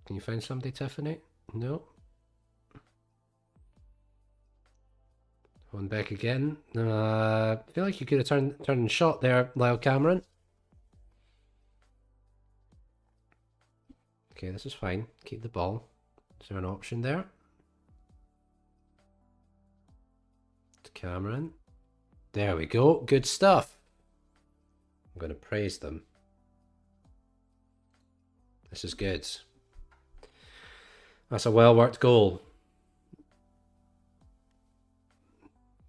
Can you find somebody, Tiffany? No. One back again. I feel like you could have turned and shot there, Lyle Cameron. Okay, this is fine. Keep the ball. Is there an option there? To Cameron. There we go. Good stuff. I'm going to praise them. This is good. That's a well-worked goal.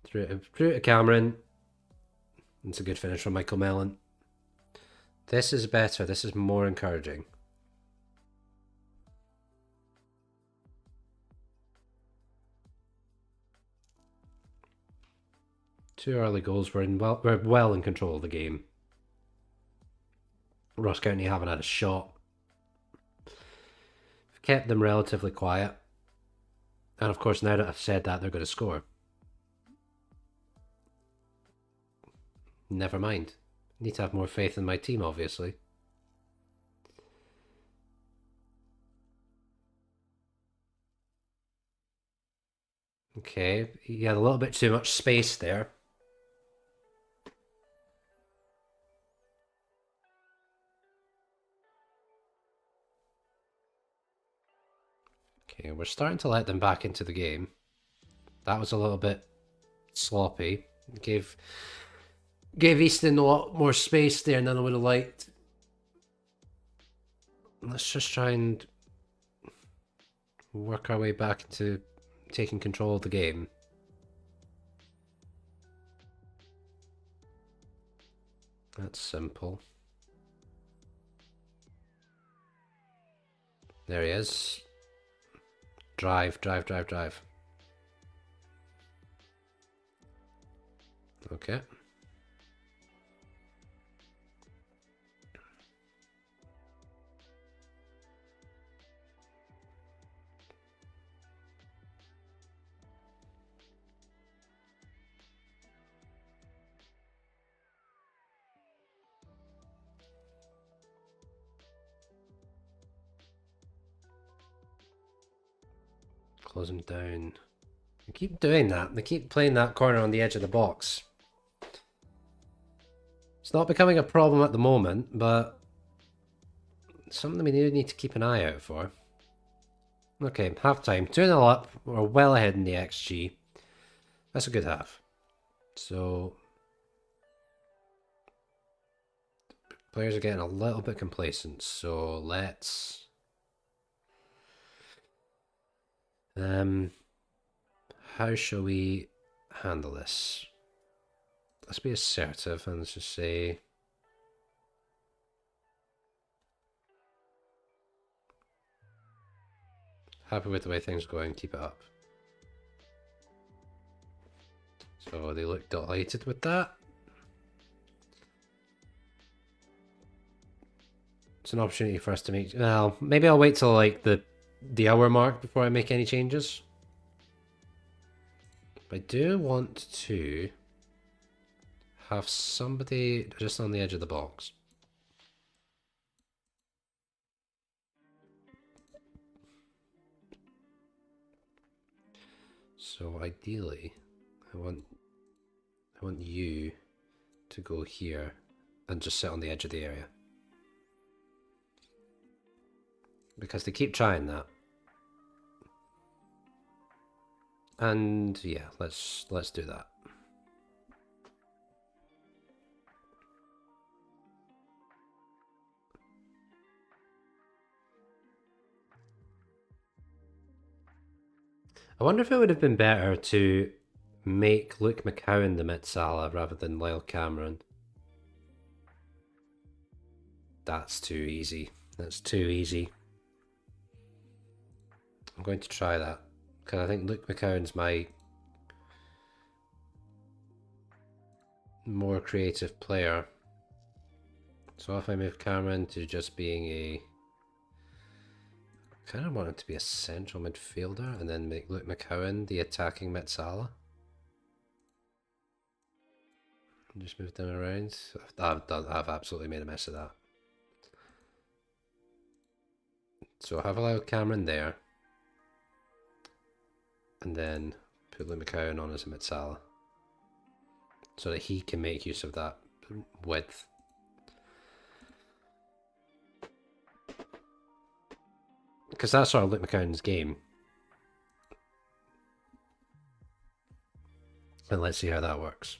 Through to Cameron. It's a good finish from Michael Mellon. This is better. This is more encouraging. Two early goals. We're well in control of the game. Ross County haven't had a shot. We've kept them relatively quiet. And of course, now that I've said that, they're going to score. Never mind. Need to have more faith in my team, obviously. Okay, he had a little bit too much space there. Okay, we're starting to let them back into the game. That was a little bit sloppy. Gave Easton a lot more space there than I would have liked. Let's just try and work our way back into taking control of the game. That's simple. There he is. Drive, drive, drive, drive. Okay. Close him down. They keep doing that. They keep playing that corner on the edge of the box. It's not becoming a problem at the moment, but something we do need to keep an eye out for. Okay, half time. 2-0 up. We're well ahead in the XG. That's a good half. So players are getting a little bit complacent, so let's how shall we handle this? Let's be assertive and let's just say happy with the way things are going, keep it up. So they look delighted with that. It's an opportunity for us to make, well, maybe I'll wait till like the hour mark before I make any changes. But I do want to have somebody just on the edge of the box. So ideally, I want you to go here and just sit on the edge of the area. Because they keep trying that. And yeah, let's do that. I wonder if it would have been better to make Luke McCowan the mid-Salah rather than Lyle Cameron. That's too easy. That's too easy. I'm going to try that. Because I think Luke McCowan's my more creative player. So if I move Cameron to just being a... I kind of want him to be a central midfielder and then make Luke McCowan the attacking mid-Salah. Just move them around. I've absolutely made a mess of that. So I have allowed Cameron there. And then put Luke McCowan on as a mid-Salah. So that he can make use of that width. Because that's sort of Luke McCowan's game. And let's see how that works.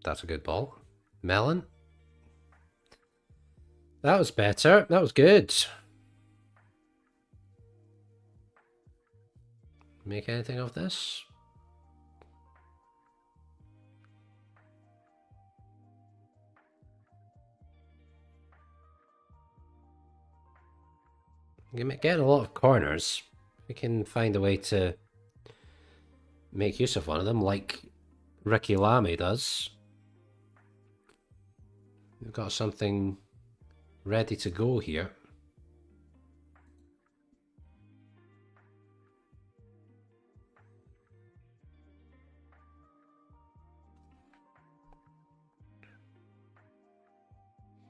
That's a good ball. Melon. That was better. That was good. Make anything of this? You're getting a lot of corners. We can find a way to make use of one of them, like Ricky Lamy does. We've got something ready to go here.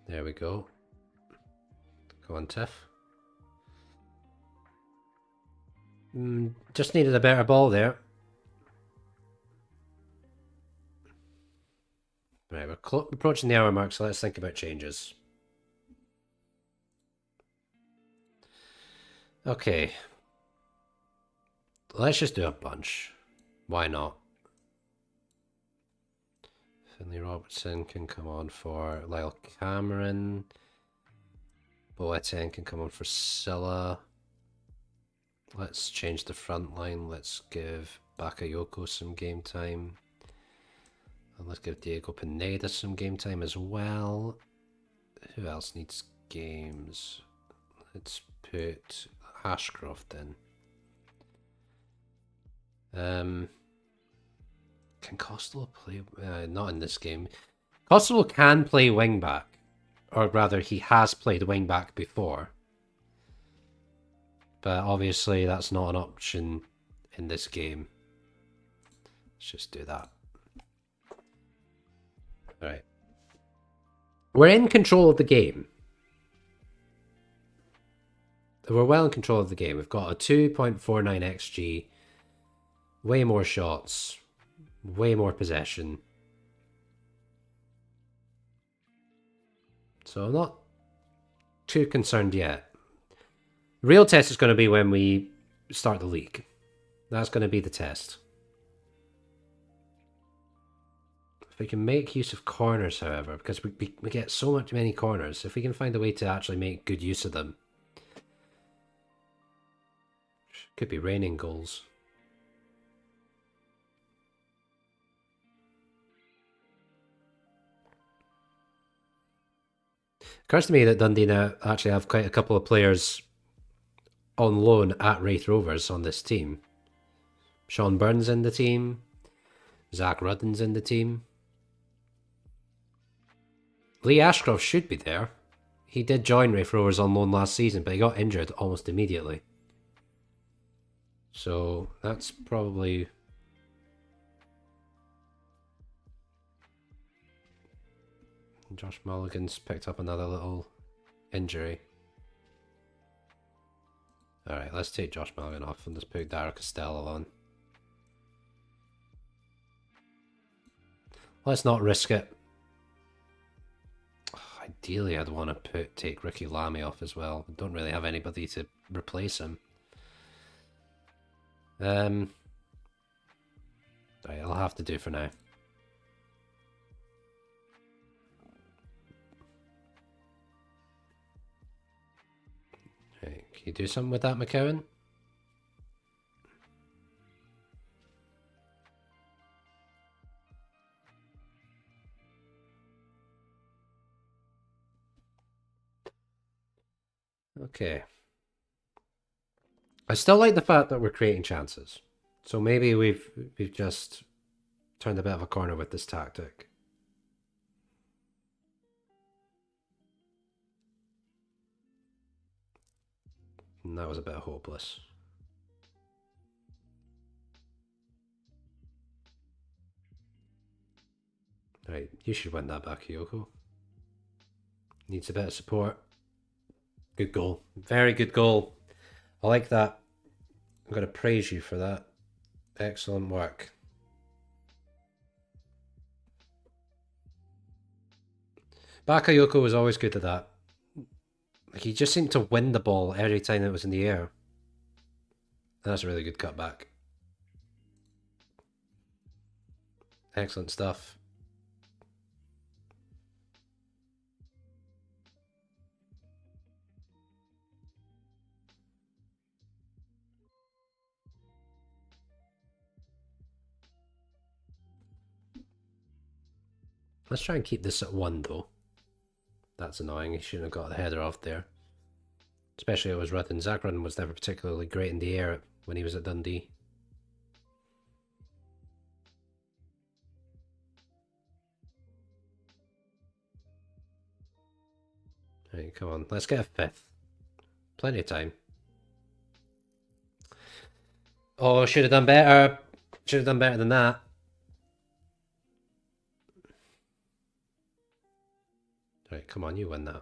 There we go. Go on, Tiff. Just needed a better ball there. Right, we're approaching the hour mark, so let's think about changes. Okay. Let's just do a bunch. Why not? Finley Robertson can come on for Lyle Cameron. Boateng can come on for Silla. Let's change the front line. Let's give Bakayoko some game time. And let's give Diego Pineda some game time as well. Who else needs games? Let's put Ashcroft in. Can Costello play? Not in this game. Costello can play wing back, or rather, he has played wing back before. But obviously, that's not an option in this game. Let's just do that. All right. We're in control of the game. We're well in control of the game. We've got a 2.49 XG, way more shots, way more possession. So I'm not too concerned yet. Real test is going to be when we start the league. That's going to be the test. If we can make use of corners, however, because we get so many corners, if we can find a way to actually make good use of them. Could be raining goals. Occurs to me that Dundee now actually have quite a couple of players on loan at Wraith Rovers on this team. Sean Burns in the team. Zach Rudden's in the team. Lee Ashcroft should be there. He did join Wraith Rovers on loan last season, but he got injured almost immediately. So that's probably... Josh Mulligan's picked up another little injury. Alright, let's take Josh Mulligan off and just put Dara Costello on. Let's not risk it. Ideally, I'd want to take Ricky Lamy off as well. I don't really have anybody to replace him. Right, I'll have to do for now. Right, can you do something with that, McCowan? Okay. I still like the fact that we're creating chances. So maybe we've just turned a bit of a corner with this tactic. And that was a bit hopeless. Right, you should win that back, Yoko. Needs a bit of support. Good goal. Very good goal. I like that. I'm going to praise you for that. Excellent work. Bakayoko was always good at that. He just seemed to win the ball every time it was in the air. That's a really good cutback. Excellent stuff. Let's try and keep this at 1 though. That's annoying. He shouldn't have got the header off there. Especially it was Rudden. Zach Rudden was never particularly great in the air when he was at Dundee. Right, come on. Let's get a 5th. Plenty of time. Oh, should have done better. Should have done better than that. Right, come on, you win that.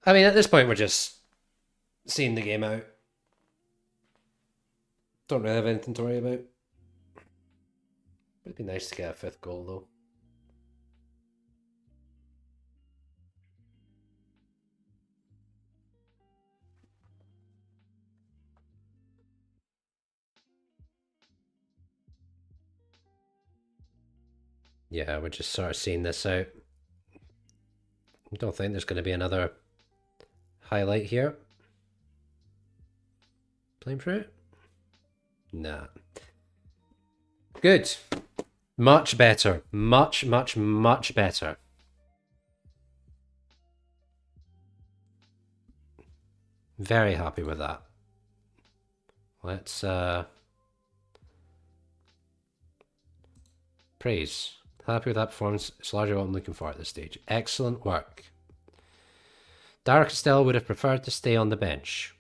I mean, at this point, we're just seeing the game out. Don't really have anything to worry about. It'd be nice to get a 5th goal, though. Yeah, we're just sort of seeing this out. I don't think there's going to be another highlight here. Flame fruit? Nah. Good. Much better. Much, much, much better. Very happy with that. Let's praise. Happy with that performance. It's largely what I'm looking for at this stage. Excellent work. Dara Costello would have preferred to stay on the bench.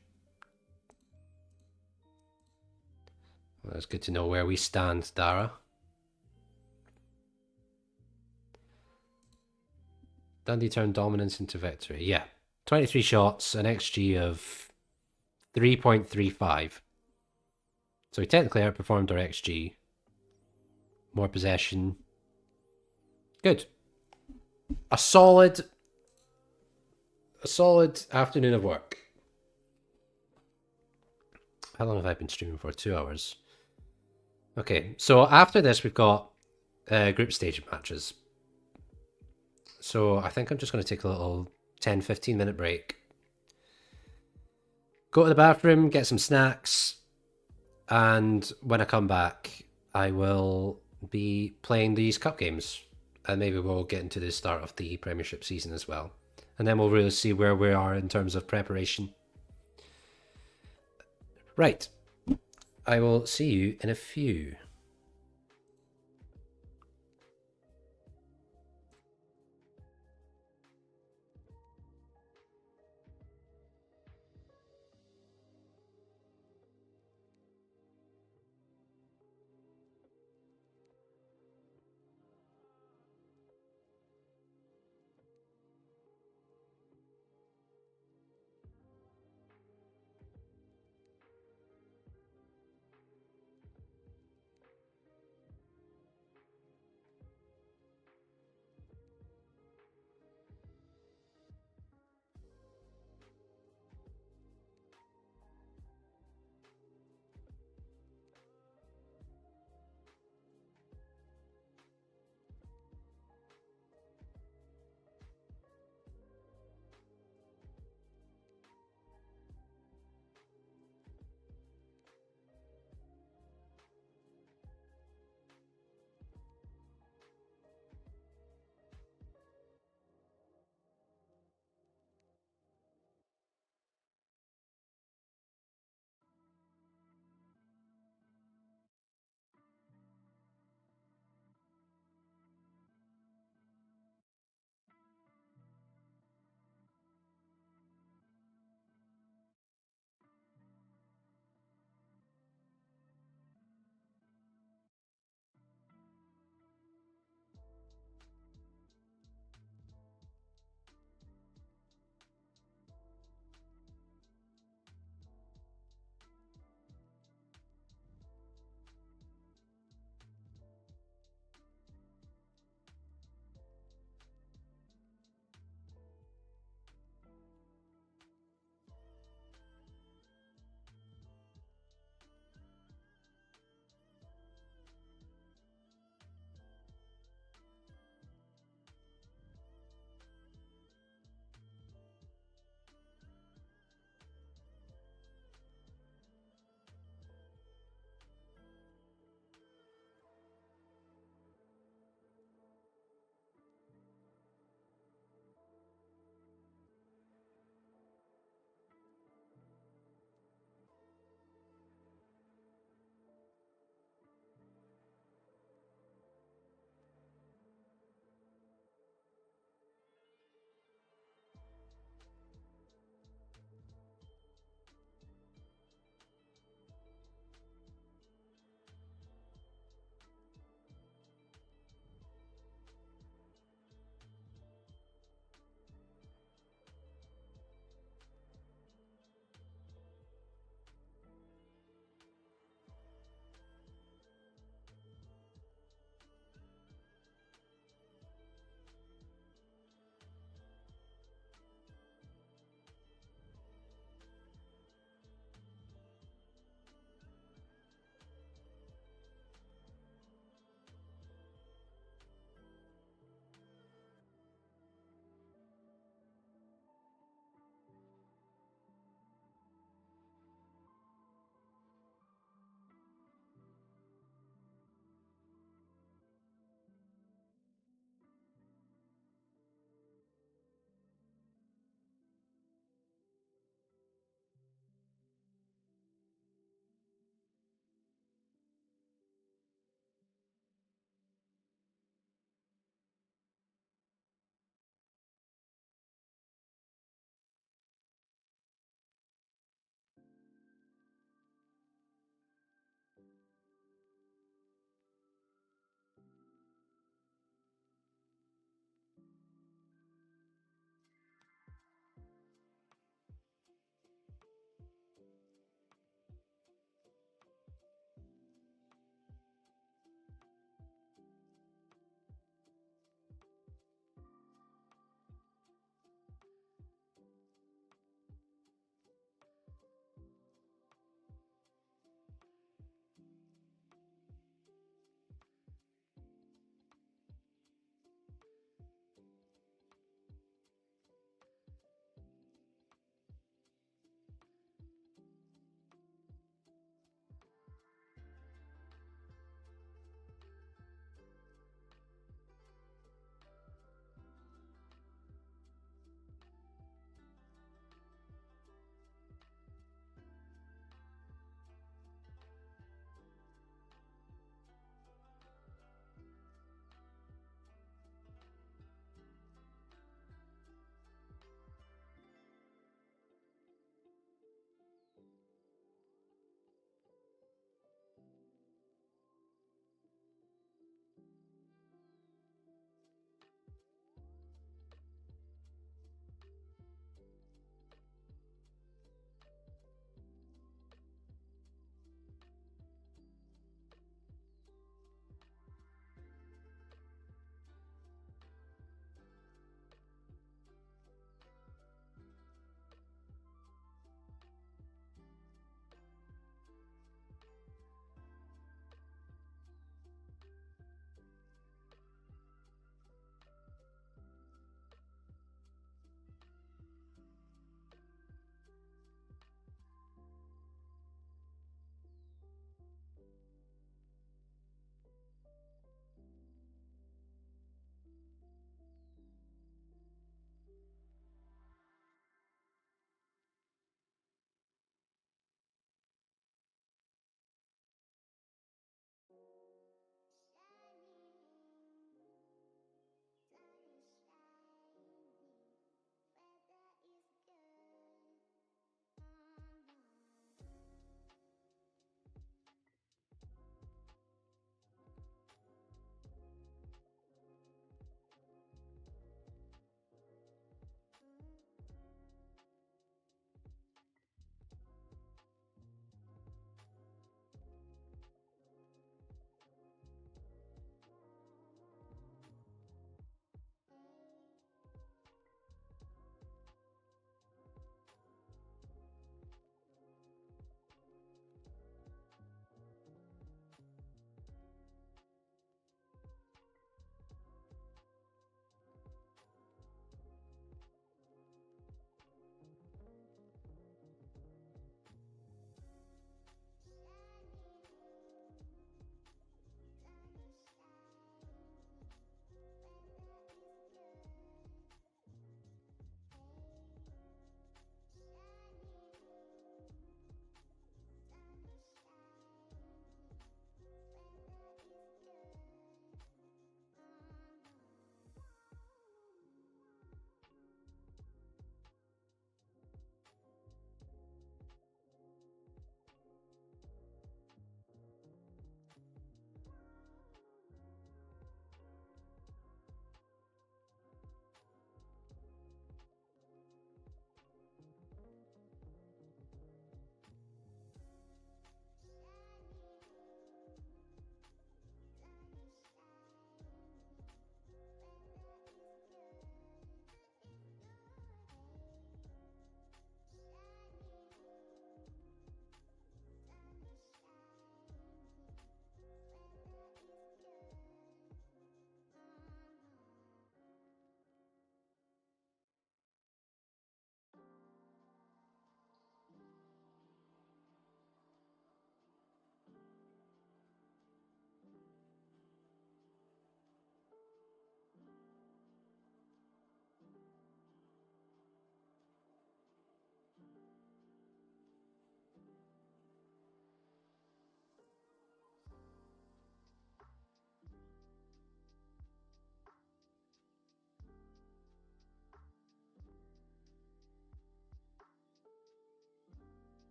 Well, it's good to know where we stand, Dara. Dundee turned dominance into victory. Yeah. 23 shots, an XG of 3.35. So we technically outperformed our XG. More possession. Good. A solid afternoon of work. How long have I been streaming for? 2 hours. Okay, so after this we've got group stage matches. So I think I'm just going to take a little 10-15 minute break. Go to the bathroom, get some snacks, and when I come back, I will be playing these cup games. And maybe we'll get into the start of the Premiership season as well. And then we'll really see where we are in terms of preparation. Right. I will see you in a few.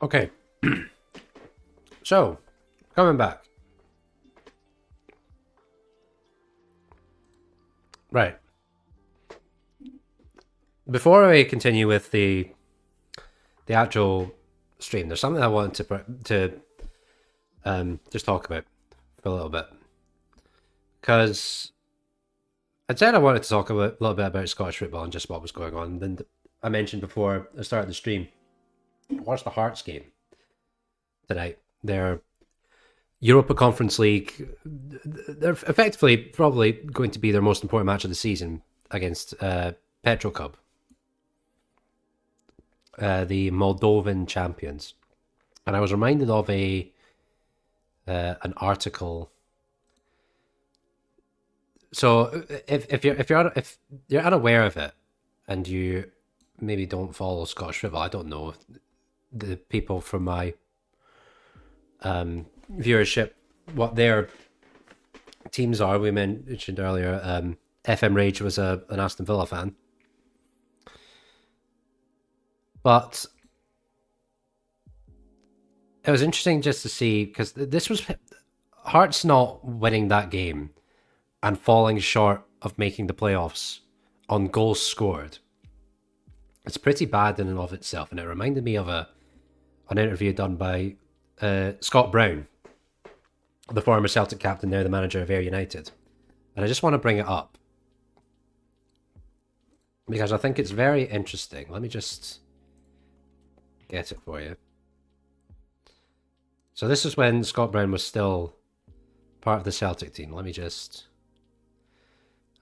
Okay. So, coming back. Right. Before I continue with the actual stream, there's something I wanted to just talk about for a little bit. Because I said I wanted to talk a little bit about Scottish football and just what was going on. Then I mentioned before I started the stream, I watched the Hearts game tonight. Their Europa Conference League, they're effectively probably going to be their most important match of the season against Petro Cub, the Moldovan champions. And I was reminded of an article. So if you're unaware of it, and you maybe don't follow Scottish football, I don't know the people from my viewership what their teams are. We mentioned earlier, FM Rage was an Aston Villa fan, but it was interesting just to see, because this was Hearts not winning that game and falling short of making the playoffs on goals scored. It's pretty bad in and of itself, and it reminded me of an interview done by Scott Brown, the former Celtic captain, now the manager of Ayr United. And I just want to bring it up because I think it's very interesting. Let me just get it for you. So this is when Scott Brown was still part of the Celtic team.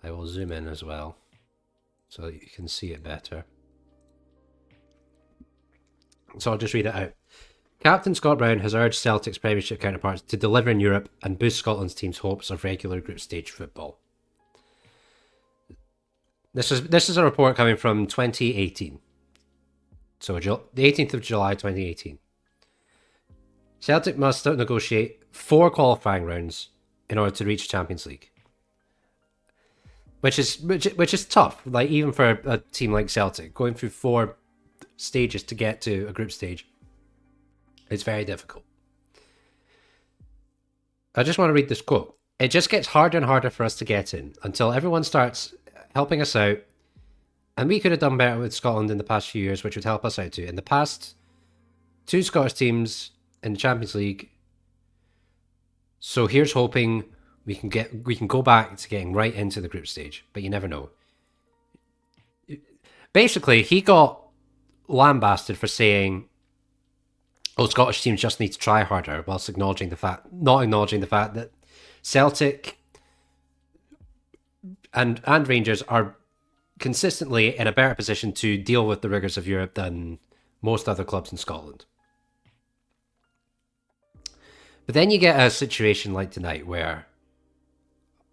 I will zoom in as well so that you can see it better. So I'll just read it out. Captain Scott Brown has urged Celtic's Premiership counterparts to deliver in Europe and boost Scotland's team's hopes of regular group stage football. This is a report coming from 2018. So the 18th of July 2018. Celtic must negotiate 4 qualifying rounds in order to reach Champions League. Which is tough. Like, even for a team like Celtic, going through 4 stages to get to a group stage, it's very difficult. I just want to read this quote. It just gets harder and harder for us to get in until everyone starts helping us out. And we could have done better with Scotland in the past few years, which would help us out too. In the past, 2 Scottish teams in the Champions League. So here's hoping we can go back to getting right into the group stage, but you never know. Basically, he got lambasted for saying, "Oh, Scottish teams just need to try harder," whilst not acknowledging the fact that Celtic and Rangers are consistently in a better position to deal with the rigours of Europe than most other clubs in Scotland. But then you get a situation like tonight where,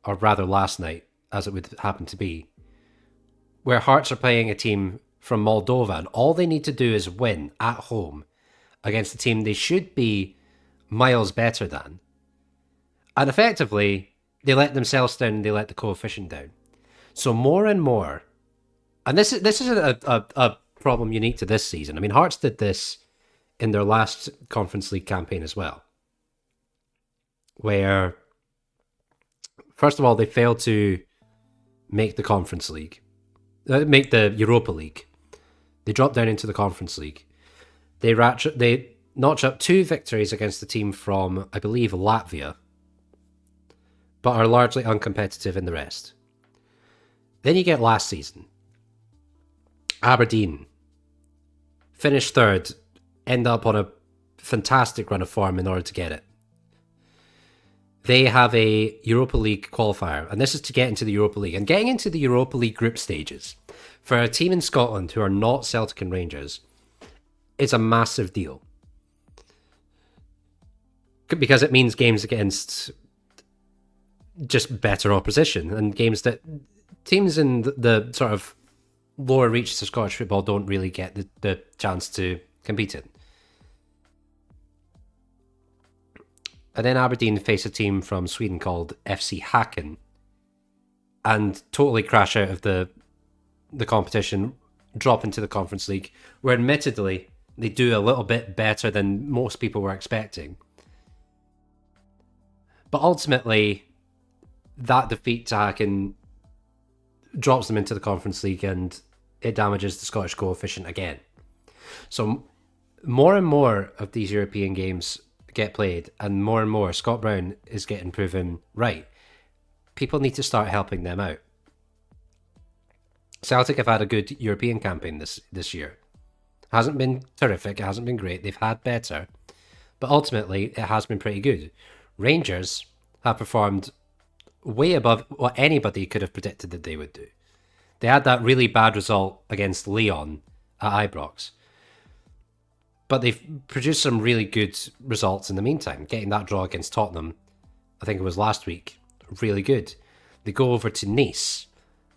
or rather last night, as it would happen to be, where Hearts are playing a team from Moldova, and all they need to do is win at home against a team they should be miles better than. And effectively, they let themselves down, they let the coefficient down. So more and more, and this is a problem unique to this season. I mean, Hearts did this in their last Conference League campaign as well, where, first of all, they failed to make the Conference League, make the Europa League. They dropped down into the Conference League. They notch up 2 victories against the team from, I believe, Latvia, but are largely uncompetitive in the rest. Then you get last season. Aberdeen finished 3rd, end up on a fantastic run of form in order to get it. They have a Europa League qualifier, and this is to get into the Europa League. And getting into the Europa League group stages for a team in Scotland who are not Celtic and Rangers is a massive deal, because it means games against just better opposition and games that teams in the sort of lower reaches of Scottish football don't really get the chance to compete in. And then Aberdeen face a team from Sweden called FC Häcken and totally crash out of the competition, drop into the Conference League, where admittedly they do a little bit better than most people were expecting. But ultimately, that defeat to Hacken drops them into the Conference League and it damages the Scottish coefficient again. So more and more of these European games get played, and more Scott Brown is getting proven right. People need to start helping them out. Celtic have had a good European campaign this year. Hasn't been terrific, it hasn't been great, they've had better, but ultimately it has been pretty good. Rangers have performed way above what anybody could have predicted that they would do. They had that really bad result against Lyon at Ibrox, but they've produced some really good results in the meantime. Getting that draw against Tottenham, I think it was last week, really good. They go over to Nice,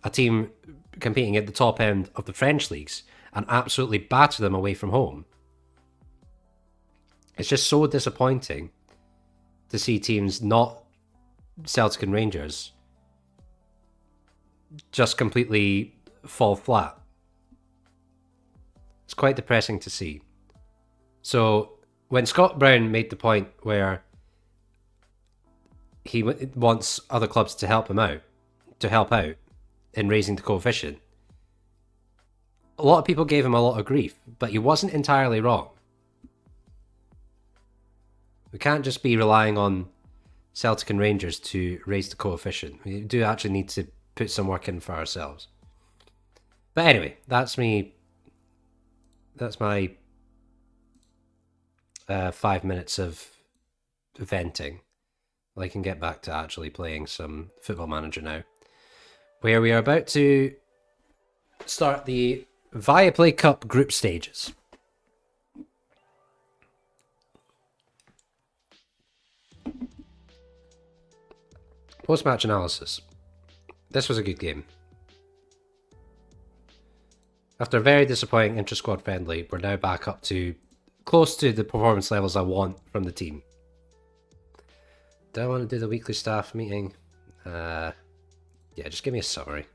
a team competing at the top end of the French leagues, and absolutely batter them away from home. It's just so disappointing to see teams not Celtic and Rangers just completely fall flat. It's quite depressing to see. So when Scott Brown made the point where he wants other clubs to help out in raising the coefficient, a lot of people gave him a lot of grief, but he wasn't entirely wrong. We can't just be relying on Celtic and Rangers to raise the coefficient. We do actually need to put some work in for ourselves. But anyway, that's me. That's my 5 minutes of venting. I can get back to actually playing some Football Manager now, where we are about to start the Viaplay Cup group stages. Post-match analysis. This was a good game. After a very disappointing intra-squad friendly, we're now back up to close to the performance levels I want from the team. Do I want to do the weekly staff meeting? Yeah, just give me a summary.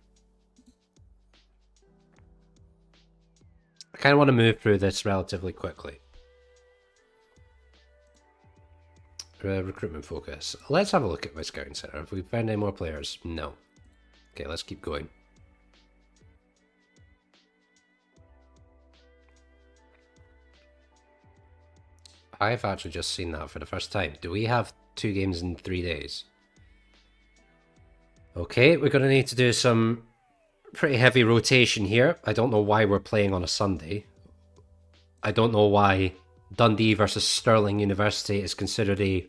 I kind of want to move through this relatively quickly. Recruitment focus. Let's have a look at my scouting center. Have we found any more players? No. Okay, let's keep going. I've actually just seen that for the first time. Do we have 2 games in 3 days? Okay, we're going to need to do some pretty heavy rotation here. I don't know why we're playing on a Sunday. I don't know why Dundee versus Stirling University is considered a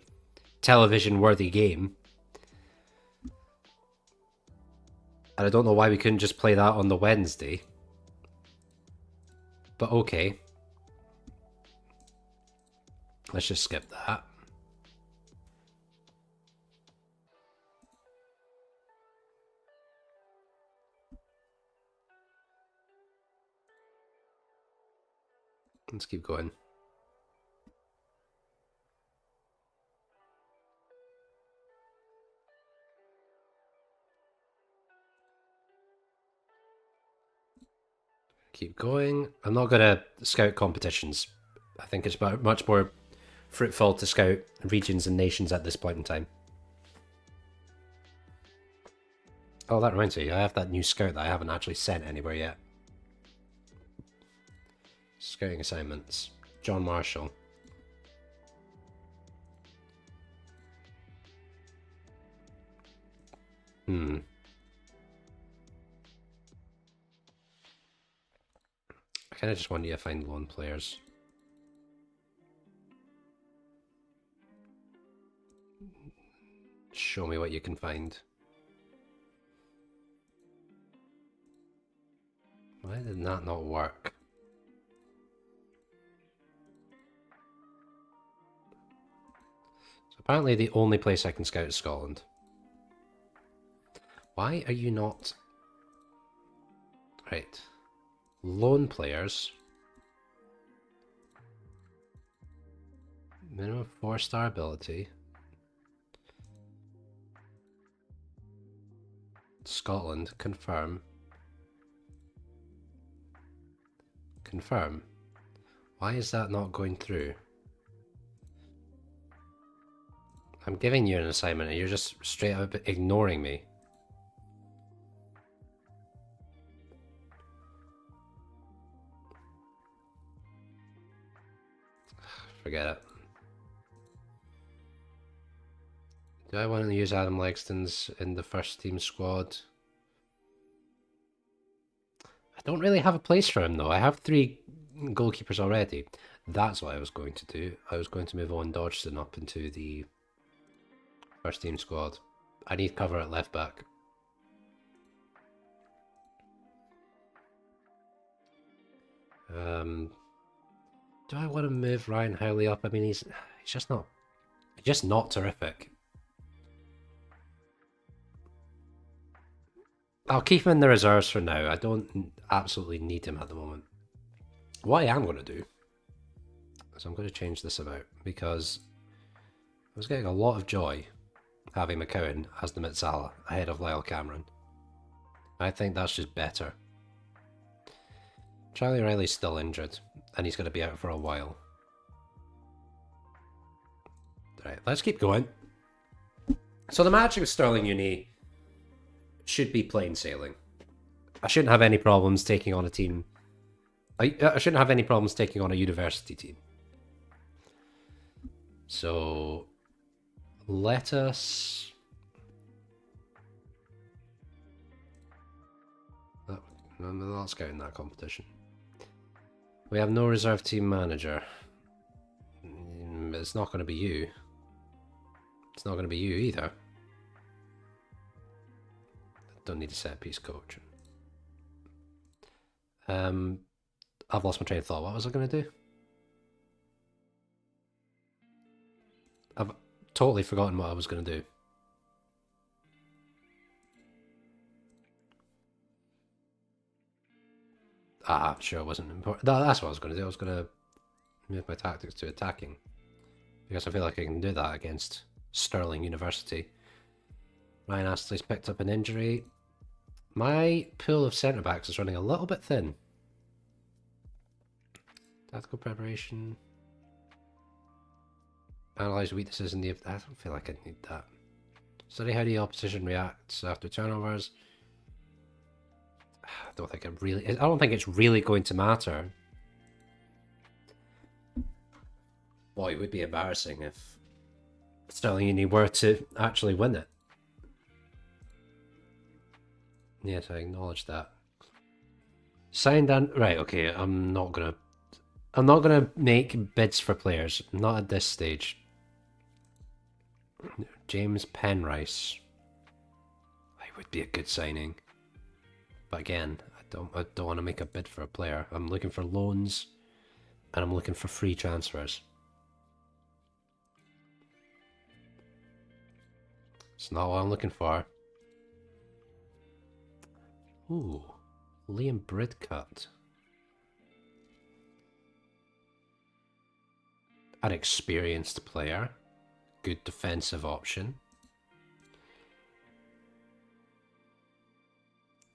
television-worthy game. And I don't know why we couldn't just play that on the Wednesday. But okay. Let's just skip that. Let's keep going. Keep going. I'm not going to scout competitions. I think it's much more fruitful to scout regions and nations at this point in time. Oh, that reminds me. I have that new scout that I haven't actually sent anywhere yet. Scouting assignments. John Marshall. I kind of just want you to find lone players. Show me what you can find. Why did that not work? So apparently the only place I can scout is Scotland. Why are you not... Right. Lone players. Minimum 4-star ability. Scotland, confirm. Confirm. Why is that not going through? I'm giving you an assignment and you're just straight up ignoring me. Forget it. Do I want to use Adam Legstons in the first team squad? I don't really have a place for him though. I have 3 goalkeepers already. That's what I was going to do. I was going to move Owen Dodgson up into the first team squad. I need cover at left back. Do I want to move Ryan Howley up? I mean, he's just not terrific. I'll keep him in the reserves for now. I don't absolutely need him at the moment. What I am going to do is I'm going to change this about, because I was getting a lot of joy having McCowan as the Mitsala ahead of Lyle Cameron. I think that's just better. Charlie Riley's still injured, and he's going to be out for a while. Right, let's keep going. So the match with Stirling Uni should be plain sailing. I shouldn't have any problems taking on a team. I shouldn't have any problems taking on a university team. So let us... I'm not scouting that competition. We have no reserve team manager. It's not going to be you. It's not going to be you either. Don't need a set piece coach. I've lost my train of thought. What was I going to do? I've totally forgotten what I was going to do. Sure, it wasn't important. That's what I was going to do. I was going to move my tactics to attacking, because I feel like I can do that against Stirling University. Ryan Astley's picked up an injury. My pool of centre-backs is running a little bit thin. Tactical preparation. Analyse weaknesses in the... I don't feel like I need that. Study how the opposition reacts after turnovers. I don't think it's really going to matter. Boy, it would be embarrassing if Stirling Uni were to actually win it. Yes, I acknowledge that. Signed and right, okay, I'm not gonna make bids for players. Not at this stage. James Penrice. He would be a good signing. But again, I don't want to make a bid for a player. I'm looking for loans, and I'm looking for free transfers. It's not what I'm looking for. Ooh, Liam Bridcut. An experienced player. Good defensive option.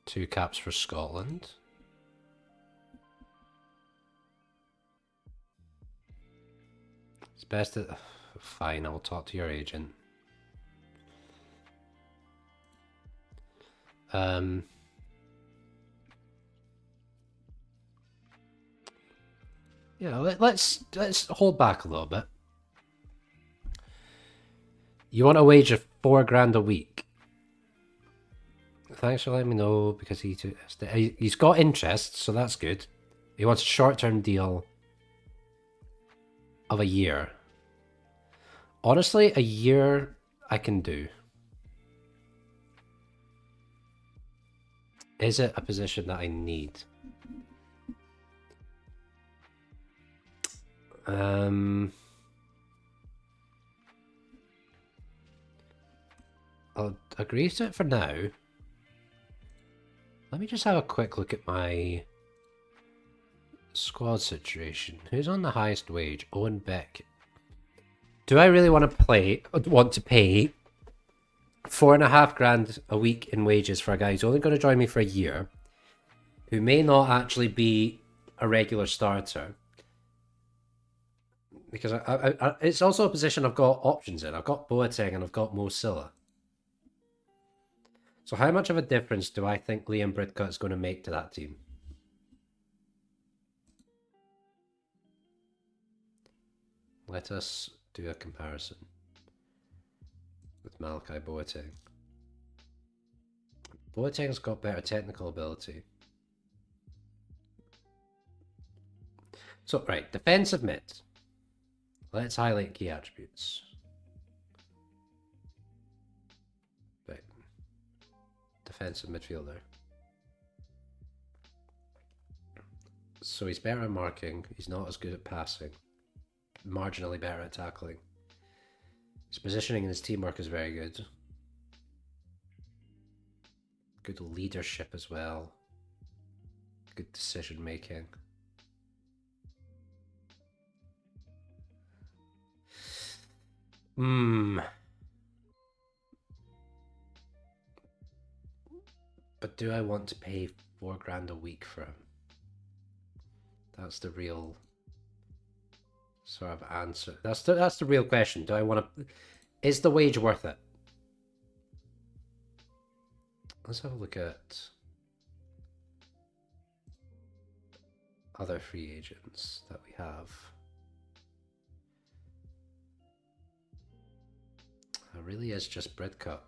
2 caps for Scotland. It's best that... Fine, I'll talk to your agent. Yeah, let's hold back a little bit. You want a wage of $4,000 a week? Thanks for letting me know, because he's got interest, so that's good. He wants a short-term deal of a year. Honestly, a year I can do. Is it a position that I need? I'll agree to it for now. Let me just have a quick look at my squad situation. Who's on the highest wage? Owen Beck. Do I really want to pay $4,500 a week in wages for a guy who's only going to join me for a year, who may not actually be a regular starter, Because it's also a position I've got options in. I've got Boateng and I've got Mo Salah. So how much of a difference do I think Liam Bridcut is going to make to that team? Let us do a comparison with Malachi Boateng. Boateng's got better technical ability. So, right, defensive mid. Let's highlight key attributes. Right. Defensive midfielder. So he's better at marking. He's not as good at passing. Marginally better at tackling. His positioning and his teamwork is very good. Good leadership as well. Good decision making. But do I want to pay $4,000 a week for him? That's the real sort of answer. That's the real question. Do I want to? Is the wage worth it? Let's have a look at other free agents that we have. It really is just Bridcut.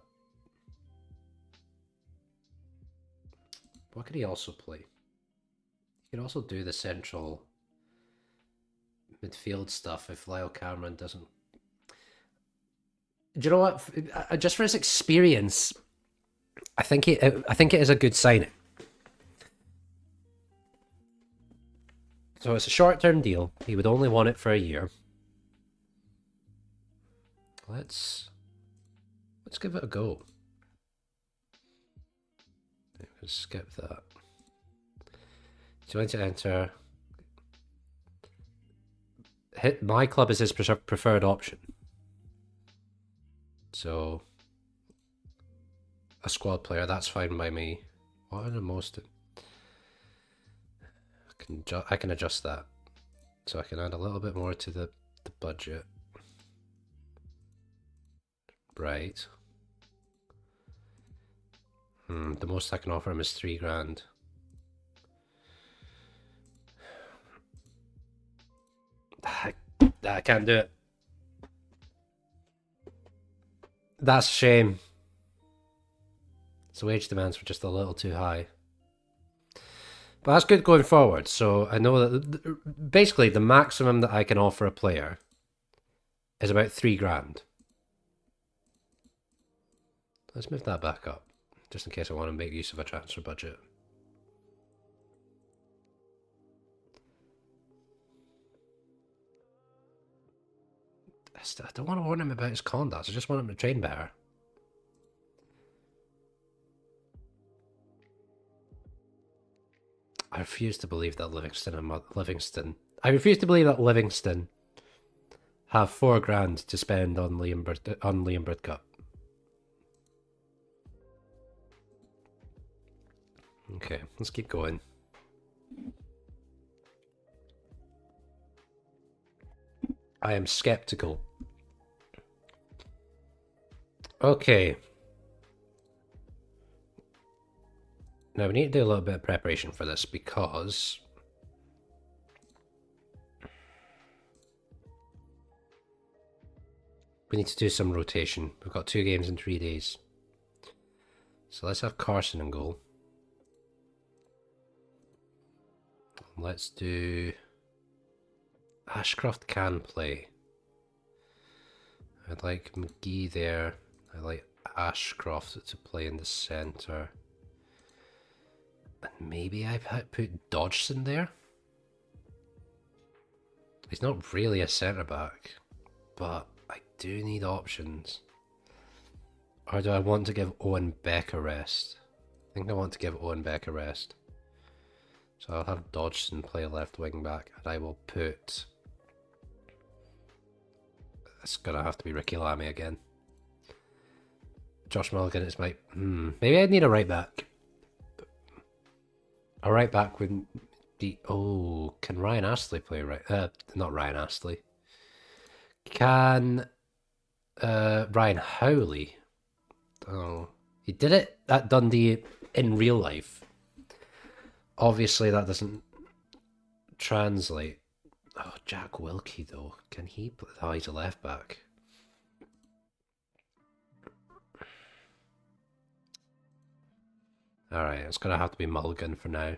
What could he also play? He could also do the central midfield stuff if Lyle Cameron doesn't. Do you know what? Just for his experience, I think it is a good signing. So it's a short-term deal. He would only want it for a year. Let's give it a go. Let's skip that. So you want to enter. Hit my club is his preferred option. So a squad player, that's fine by me. What are the most? I can adjust that, so I can add a little bit more to the budget. Right. The most I can offer him is $3,000. I can't do it. That's a shame. So wage demands were just a little too high. But that's good going forward. So I know that basically the maximum that I can offer a player is about $3,000. Let's move that back up, just in case I want to make use of a transfer budget. I don't want to warn him about his conduct. I just want him to train better. I refuse to believe that Livingston have $4,000 to spend on Liam Bridcut. Okay, let's keep going. I am skeptical. Okay. Now we need to do a little bit of preparation for this because we need to do some rotation. We've got 2 games in 3 days. So let's have Carson in goal. Let's do... Ashcroft can play. I'd like McGee there. I like Ashcroft to play in the centre. And maybe I put Dodgson there. He's not really a centre back, but I do need options. Or do I want to give Owen Beck a rest? I think I want to give Owen Beck a rest. So I'll have Dodgson play left wing back, and I will put... It's gonna have to be Ricky Lamy again. Josh Mulligan is my... Maybe I need a right back. A right back would be... Oh, can Ryan Astley play right... not Ryan Astley. Can Ryan Howley? Oh, he did it at Dundee in real life. Obviously, that doesn't translate. Oh, Jack Wilkie though. Can he play? Oh, he's a left back. Alright, it's gonna have to be Mulligan for now.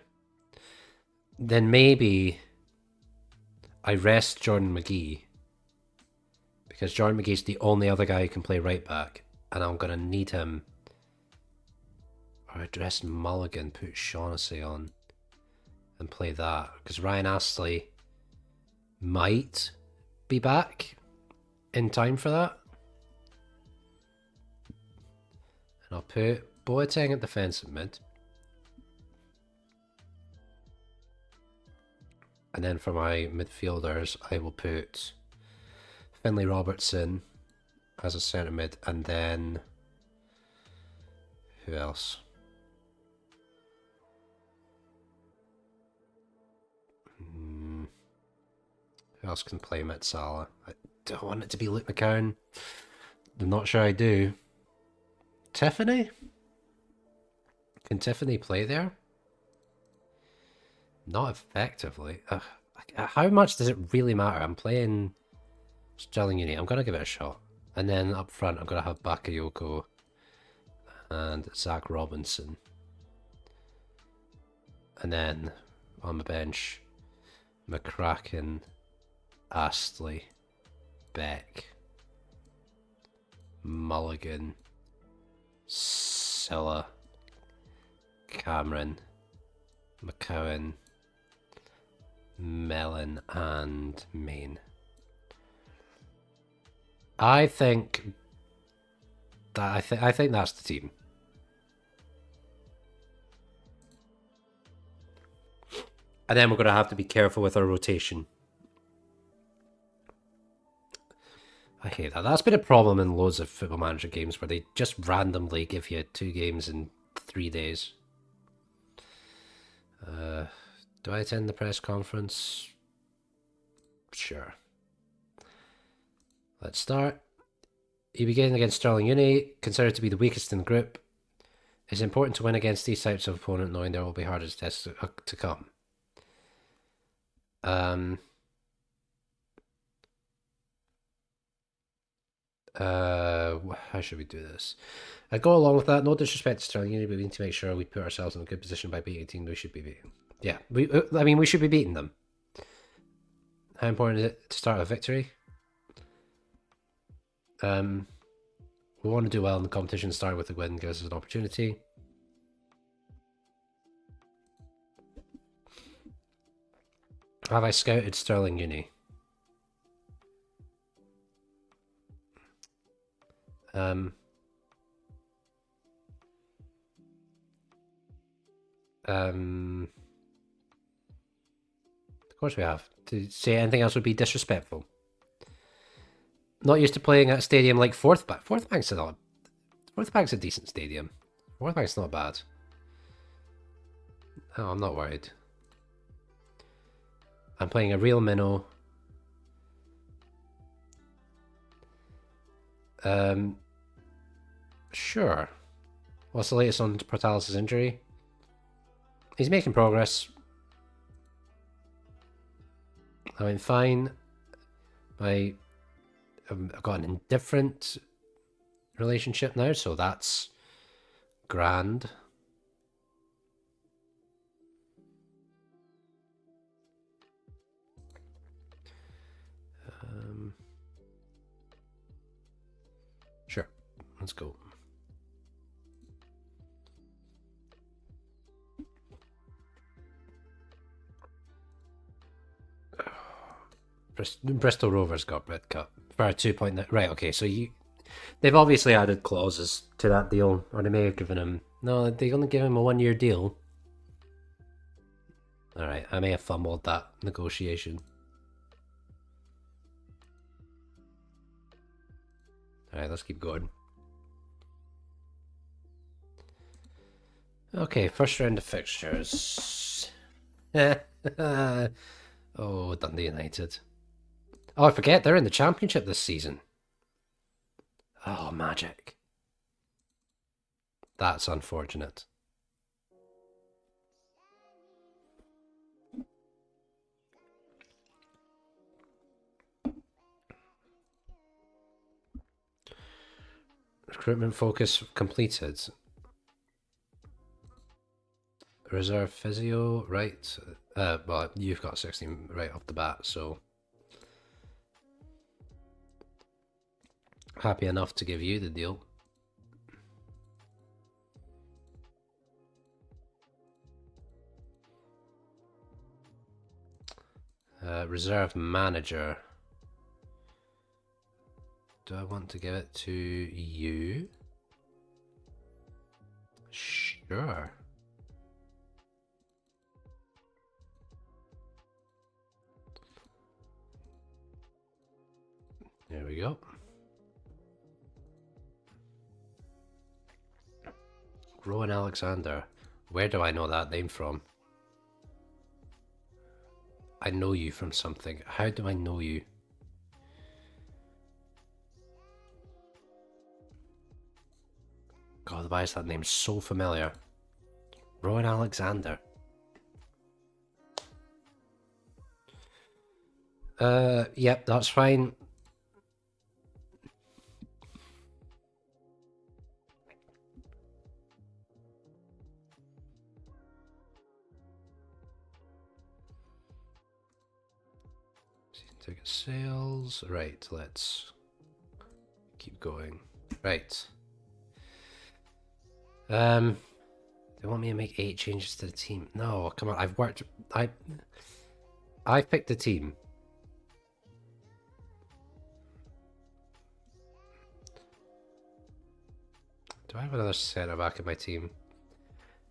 Then maybe I rest Jordan McGee. Because Jordan McGee's the only other guy who can play right back. And I'm gonna need him. Or I rest Mulligan, put Shaughnessy on. And play that. Because Ryan Astley might be back in time for that. And I'll put Boateng at defensive mid. And then for my midfielders, I will put Finlay Robertson as a centre mid. And then who else? Who else can play mid-Salah? I don't want it to be Luke McCowan. I'm not sure I do. Tiffany? Can Tiffany play there? Not effectively. How much does it really matter? I'm playing Sterling Uni. I'm going to give it a shot. And then up front, I'm going to have Bakayoko and Zach Robinson. And then on the bench, McCracken, Astley, Beck, Mulligan, Silla, Cameron, McCowan, Mellon, and Main. I think that I think that's the team. And then we're going to have to be careful with our rotation. I hate that. That's been a problem in loads of Football Manager games where they just randomly give you 2 games in 3 days. Do I attend the press conference? Sure. Let's start. You begin against Sterling Uni, considered to be the weakest in the group. It's important to win against these types of opponent, knowing there will be harder tests to come. How should we do this? I go along with that. No disrespect to Sterling Uni, but we need to make sure we put ourselves in a good position by beating a team we should be beating. Yeah, we should be beating them. How important is it to start with victory? We want to do well in the competition. Start with a win gives us an opportunity. Have I scouted Sterling Uni? Of course we have. To say anything else would be disrespectful. Not used to playing at a stadium like Fourth Bank. Fourth Bank's a decent stadium. Fourth Bank's not bad. Oh, I'm not worried. I'm playing a real minnow. Sure. What's the latest on Portalis' injury? He's making progress. I mean, fine. I've got an indifferent relationship now, so that's grand. Sure, let's go. Bristol Rovers got red cut for a 2.9. Right, okay, so they've obviously added clauses to that deal, or they may have given him. No, they only give him a 1-year deal. Alright, I may have fumbled that negotiation. Alright, let's keep going. Okay, first round of fixtures. Oh, Dundee United. Oh, I forget, they're in the championship this season. Oh, magic. That's unfortunate. Recruitment focus completed. Reserve physio, right? Well, you've got 16 right off the bat, so happy enough to give you the deal. Reserve manager. Do I want to give it to you? Sure. There we go. Rowan Alexander. Where do I know that name from? I know you from something. How do I know you? God, why is that name so familiar? Rowan Alexander. Yep, that's fine. Ticket sales. Right, let's keep going. Right. They want me to make 8 changes to the team. No, come on. I picked the team. Do I have another centre back in my team?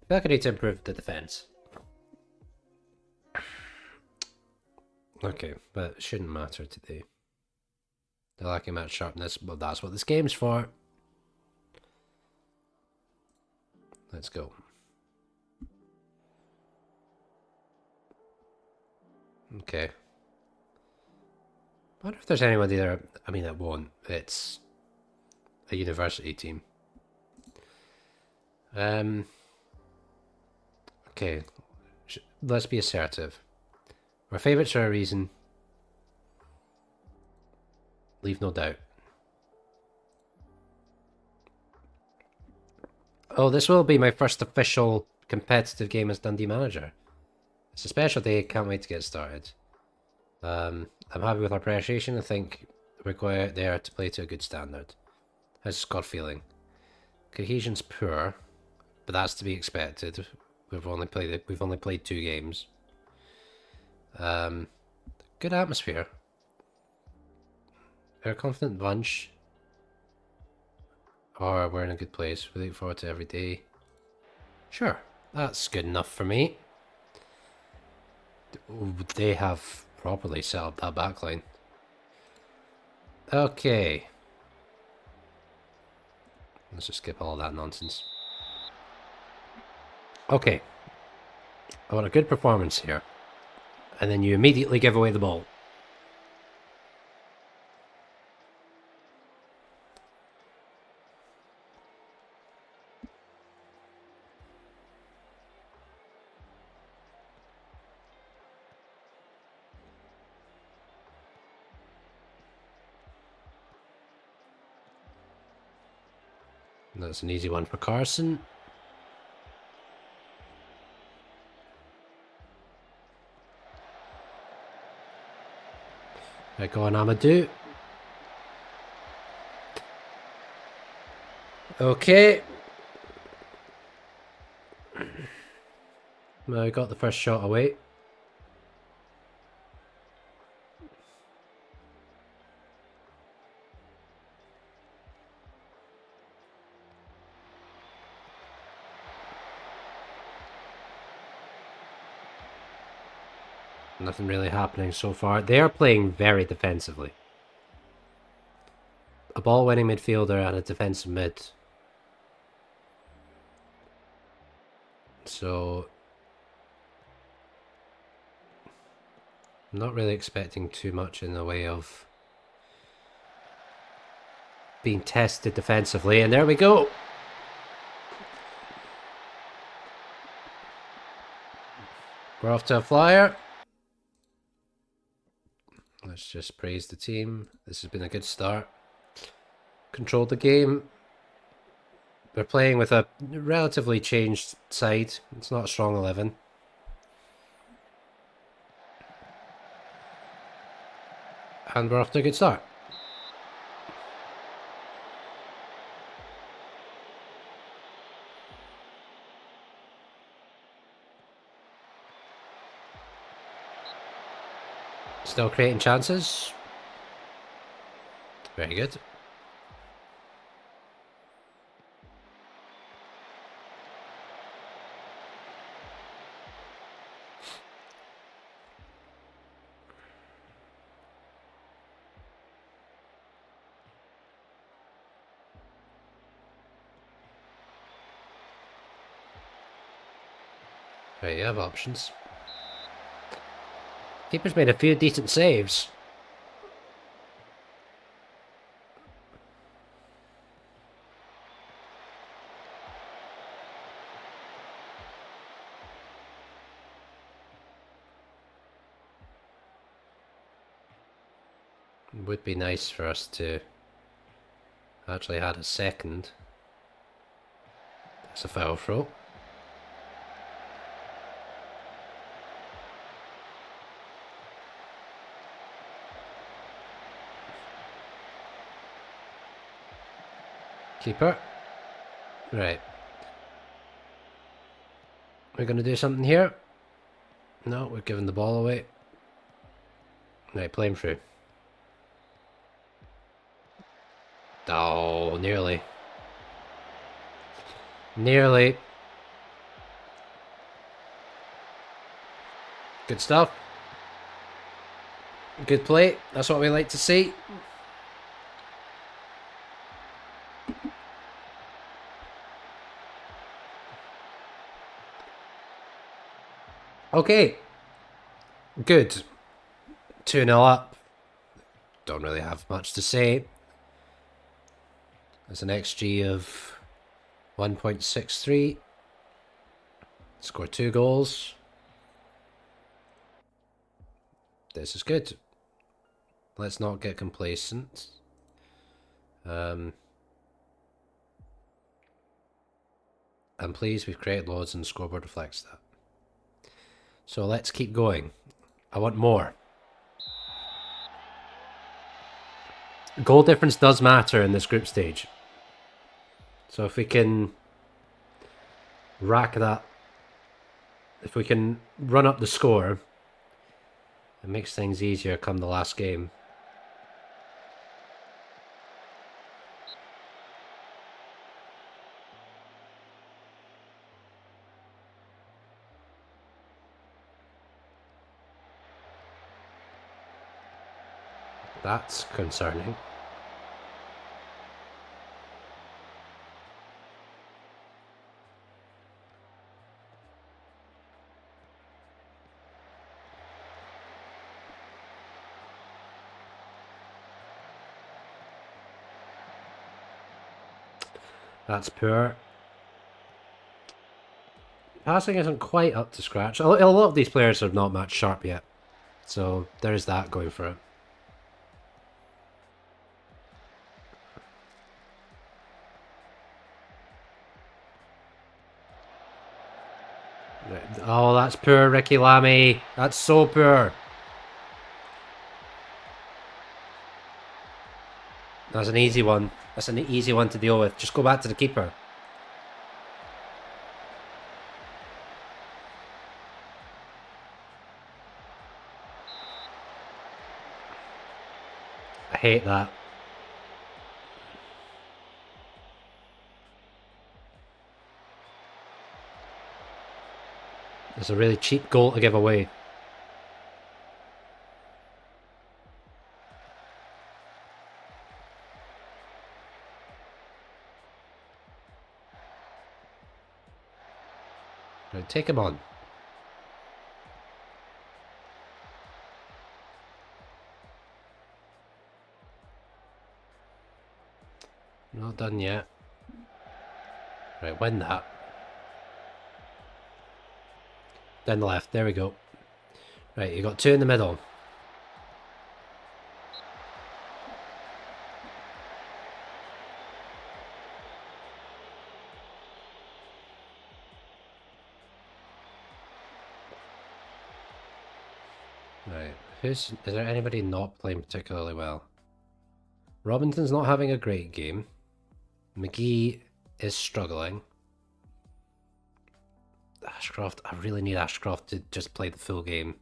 I feel like I need to improve the defence. Okay, but it shouldn't matter today. They're lacking match sharpness, but that's what this game's for. Let's go. Okay. I wonder if there's anybody there. I mean, it won't. It's a university team. Okay. Let's be assertive. Our favourites are a reason. Leave no doubt. Oh, this will be my first official competitive game as Dundee manager. It's a special day. Can't wait to get started. I'm happy with our preparation. I think we're going out there to play to a good standard. How's the squad feeling? Cohesion's poor, but that's to be expected. We've only played 2 games. Good atmosphere. We're a confident bunch. Or we're in a good place. We look forward to every day. Sure, that's good enough for me. They have properly set up that backline. Okay. Let's just skip all that nonsense. Okay. I want a good performance here. And then you immediately give away the ball. That's an easy one for Carson. Right, go on, Amadou. Okay. Well, we got the first shot away. Nothing really happening so far. They are playing very defensively. A ball-winning midfielder and a defensive mid. So I'm not really expecting too much in the way of being tested defensively, and there we go. We're off to a flyer. Let's just praise the team. This has been a good start. Controlled the game. We're playing with a relatively changed side. It's not a strong 11. And we're off to a good start. Still creating chances. Very good. Right, you have options. Keeper's made a few decent saves. It would be nice for us to actually had a second. That's a foul throw. Keeper. Right. We're going to do something here. No, we're giving the ball away. Right, play him through. Oh, nearly. Nearly. Good stuff. Good play. That's what we like to see. Okay. Good. 2-0 up. Don't really have much to say. There's an XG of 1.63. Score 2 goals. This is good. Let's not get complacent. I'm pleased we've created loads and the scoreboard reflects that. So let's keep going. I want more. Goal difference does matter in this group stage. So if we can rack that, if we can run up the score, it makes things easier come the last game. That's concerning. That's poor. Passing isn't quite up to scratch. A lot of these players are not match sharp yet. So there's that going for it. Oh, that's poor, Ricky Lammy. That's so poor. That's an easy one. That's an easy one to deal with. Just go back to the keeper. I hate that. It's a really cheap goal to give away. Right, take him on. Not done yet. Right, win that. Down the left, there we go. Right, you got two in the middle. Right, is there anybody not playing particularly well? Robinson's not having a great game. McGee is struggling. Ashcroft, I really need Ashcroft to just play the full game.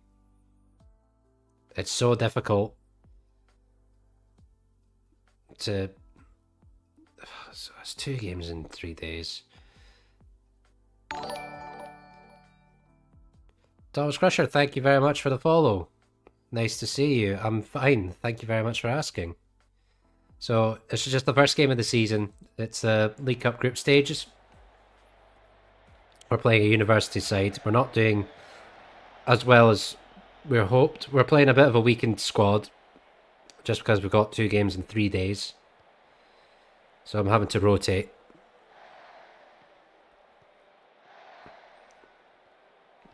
It's so difficult to... It's 2 games in 3 days. Thomas Crusher, thank you very much for the follow. Nice to see you. I'm fine. Thank you very much for asking. So, this is just the first game of the season. It's the League Cup group stages. We're playing a university side. We're not doing as well as we hoped. We're playing a bit of a weakened squad. Just because we've got 2 games in 3 days. So I'm having to rotate.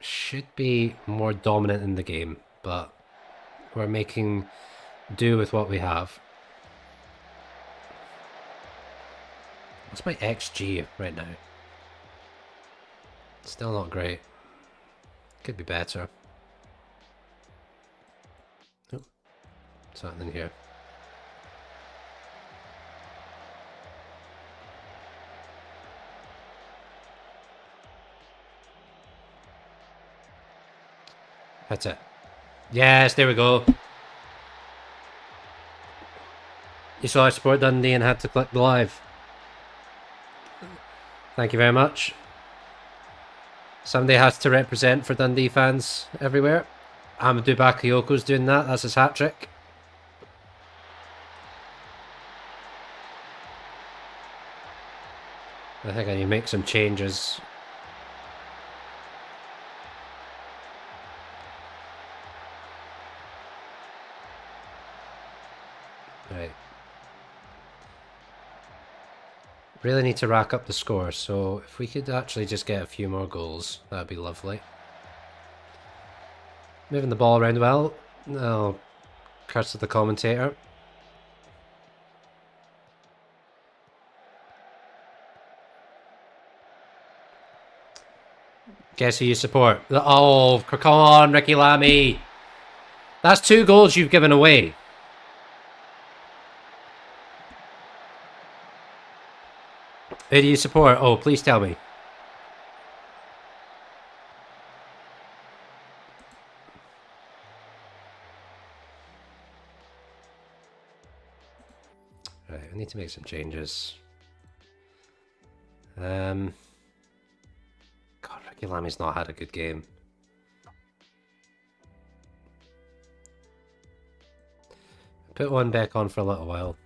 Should be more dominant in the game, but we're making do with what we have. What's my XG right now? Still not great. Could be better. Oh, something in here. That's it. Yes, there we go. You saw I support Dundee and had to click the live. Thank you very much. Somebody has to represent for Dundee fans everywhere. Amadou Bakayoko's doing that. That's his hat-trick. I think I need to make some changes. Right. Really need to rack up the score, so if we could actually just get a few more goals, that'd be lovely. Moving the ball around well. Oh, curse of the commentator. Guess who you support? Oh, come on, Ricky Lamy. That's 2 goals you've given away. Who do you support? Oh, please tell me. Right, I need to make some changes. God, Ricky Lamy's not had a good game. Put one back on for a little while.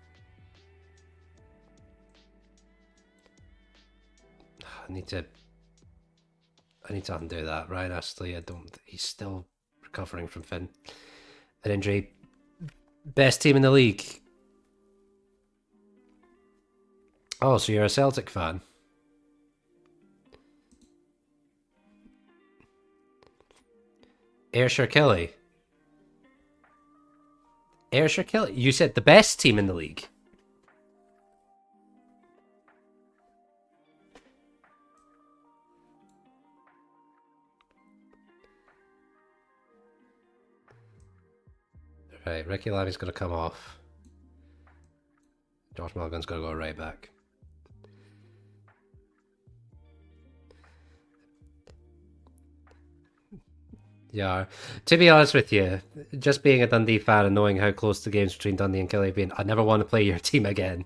I need to undo that. Ryan Astley, he's still recovering from an injury. Best team in the league. Oh, so you're a Celtic fan? Ayrshire Kelly. Ayrshire Kelly? You said the best team in the league. Right, Ricky Lamy's going to come off. Josh Mulligan's going to go right back. Yeah, to be honest with you, just being a Dundee fan and knowing how close the games between Dundee and Killie have been, I never want to play your team again.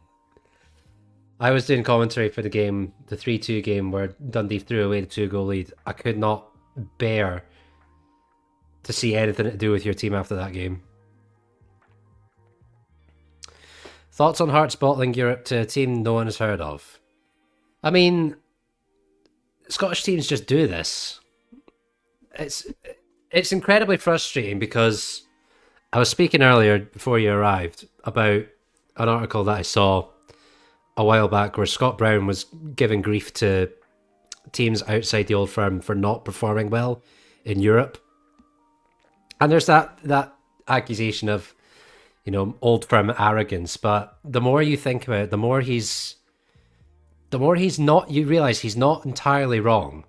I was doing commentary for the game, the 3-2 game where Dundee threw away the 2-goal lead. I could not bear to see anything to do with your team after that game. Thoughts on Hearts bottling Europe to a team no one has heard of? I mean, Scottish teams just do this. It's incredibly frustrating because I was speaking earlier before you arrived about an article that I saw a while back where Scott Brown was giving grief to teams outside the Old Firm for not performing well in Europe. And there's that accusation of, Old Firm arrogance. But the more you think about it, the more he's not, you realize he's not entirely wrong.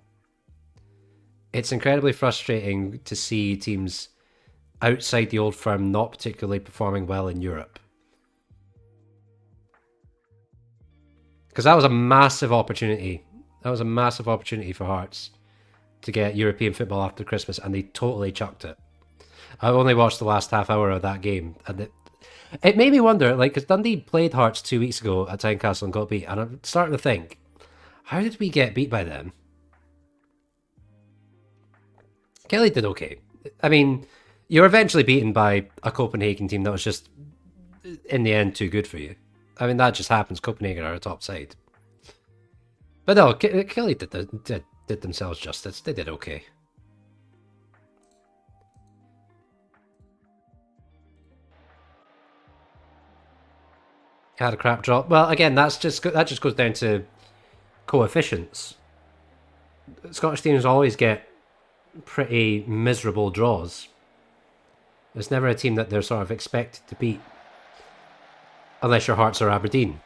It's incredibly frustrating to see teams outside the Old Firm not particularly performing well in Europe. Because that was a massive opportunity. That was a massive opportunity for Hearts to get European football after Christmas, and they totally chucked it. I only watched the last half hour of that game, and it made me wonder, because Dundee played Hearts 2 weeks ago at Tynecastle and got beat, and I'm starting to think, how did we get beat by them? Kelly did okay. I mean, you were eventually beaten by a Copenhagen team that was just, in the end, too good for you. I mean, that just happens. Copenhagen are a top side. But no, Kelly did themselves justice. They did okay. Had a crap drop. Well, again, that just goes down to coefficients. Scottish teams always get pretty miserable draws. It's never a team that they're sort of expected to beat. Unless your Hearts are Aberdeen.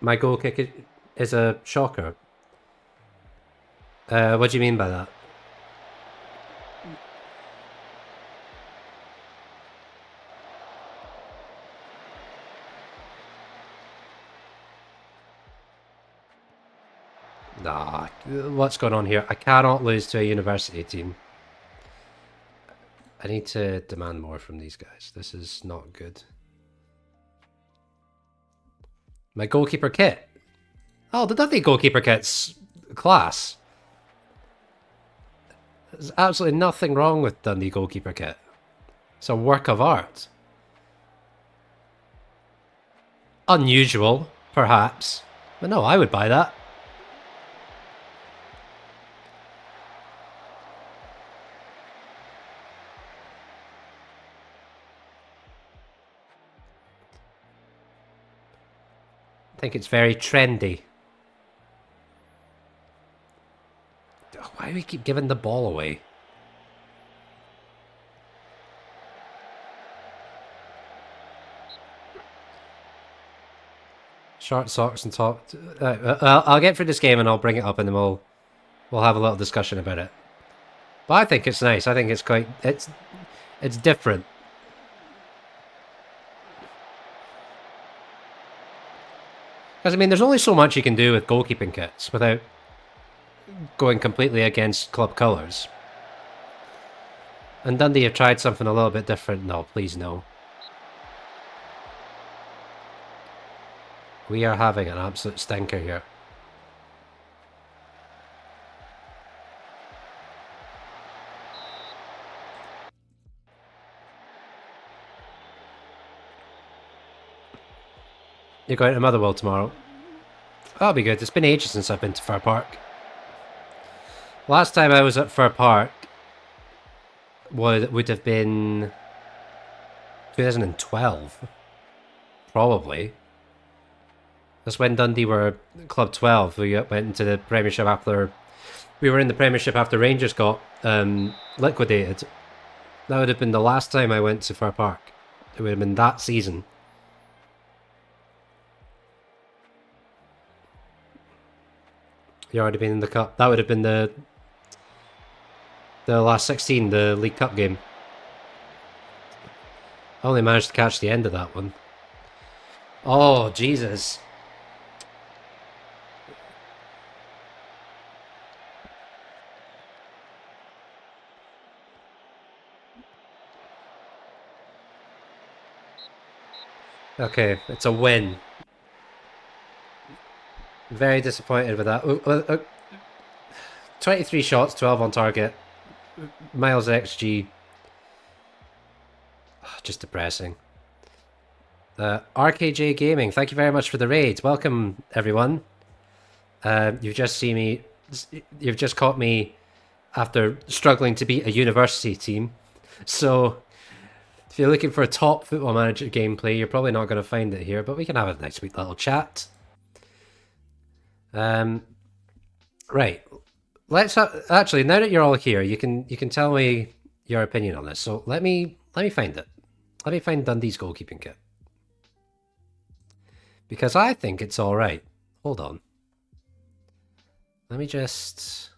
My goal kick is a shocker. What do you mean by that? Nah, what's going on here? I cannot lose to a university team. I need to demand more from these guys. This is not good. My goalkeeper kit. Oh, the Dundee goalkeeper kit's class. There's absolutely nothing wrong with Dundee goalkeeper kit. It's a work of art. Unusual, perhaps. But no, I would buy that. I think it's very trendy. Why do we keep giving the ball away? Short socks and top. I'll get through this game and I'll bring it up, and then we'll have a little discussion about it. But I think it's nice. I think it's quite. It's different. Because, I mean, there's only so much you can do with goalkeeping kits without going completely against club colours. And Dundee have tried something a little bit different. No, please no. We are having an absolute stinker here. You're going to Motherwell tomorrow. That'll be good. It's been ages since I've been to Fir Park. Last time I was at Fir Park would have been 2012. Probably. That's when Dundee were Club 12. We went into the Premiership after... We were in the Premiership after Rangers got liquidated. That would have been the last time I went to Fir Park. It would have been that season. You already been in the cup. That would have been the last 16, the League Cup game. I only managed to catch the end of that one. Oh, Jesus. Okay, it's a win. Very disappointed with that. 23 shots, 12 on target. Miles XG. Just depressing. RKJ Gaming, thank you very much for the raid. Welcome, everyone. You've just caught me after struggling to beat a university team. So if you're looking for a top Football Manager gameplay, you're probably not going to find it here, but we can have a nice sweet little chat. Right. Actually, now that you're all here, you can tell me your opinion on this. So let me find it. Let me find Dundee's goalkeeping kit. Because I think it's all right. Hold on. Let me just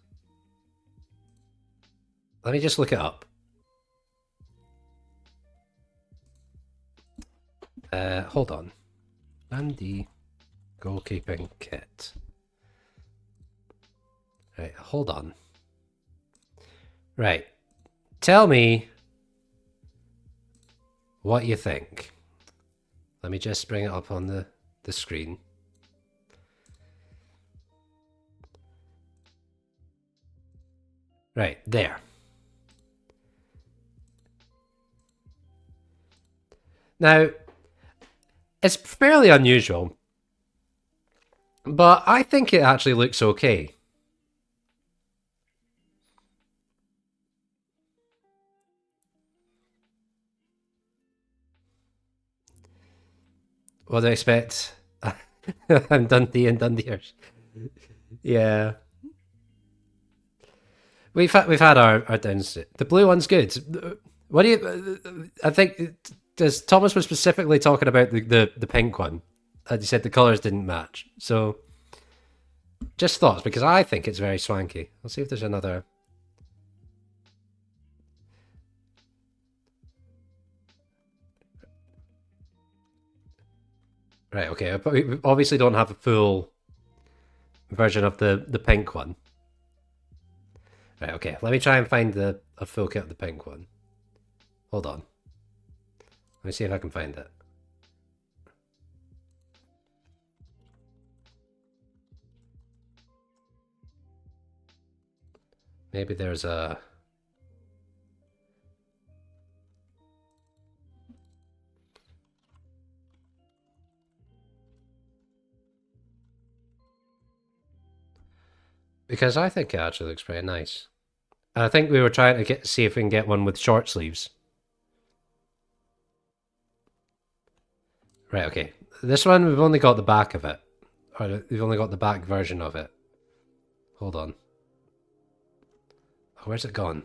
look it up. Hold on. Dundee goalkeeping kit. Right, hold on. Right. Tell me what you think. Let me just bring it up on the screen. Right, there. Now, it's fairly unusual, but I think it actually looks okay. What do I expect? I'm Dundee and Dundeeers. Yeah. We've had our downs. The blue one's good. What do you? I think Thomas was specifically talking about the pink one. As you said, the colours didn't match. So, just thoughts, because I think it's very swanky. Let's see if there's another. Right. Okay. We obviously don't have a full version of the pink one. Right, okay. Let me try and find a full kit of the pink one. Hold on. Let me see if I can find it. Maybe there's a... Because I think it actually looks pretty nice. And I think we were trying to see if we can get one with short sleeves. Right, okay. This one, we've only got the back of it. Or we've only got the back version of it. Hold on. Oh, where's it gone?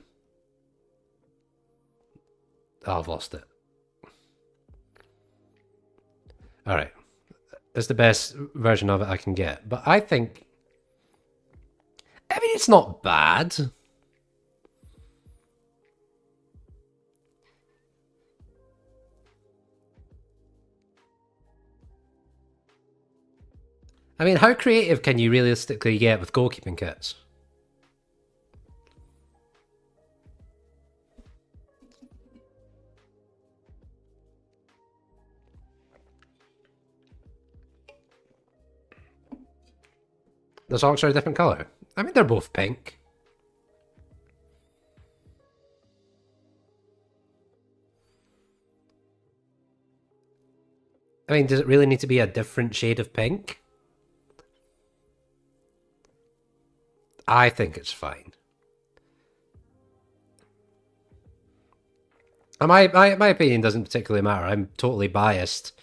Oh, I've lost it. Alright. It's the best version of it I can get. But I think... I mean, it's not bad. I mean, how creative can you realistically get with goalkeeping kits? The socks are a different colour. I mean, they're both pink. I mean, does it really need to be a different shade of pink? I think it's fine. And my opinion doesn't particularly matter. I'm totally biased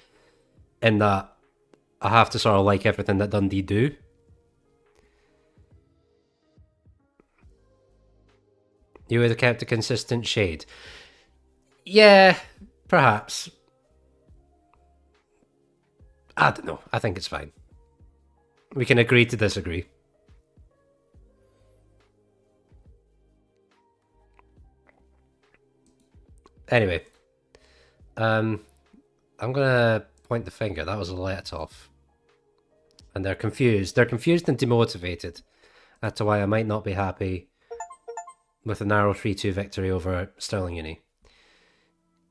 in that I have to sort of like everything that Dundee do. You would have kept a consistent shade. Yeah, perhaps. I don't know. I think it's fine. We can agree to disagree. Anyway. I'm gonna point the finger. That was a let off. And they're confused. They're confused and demotivated. That's why I might not be happy with a narrow 3-2 victory over Stirling Uni.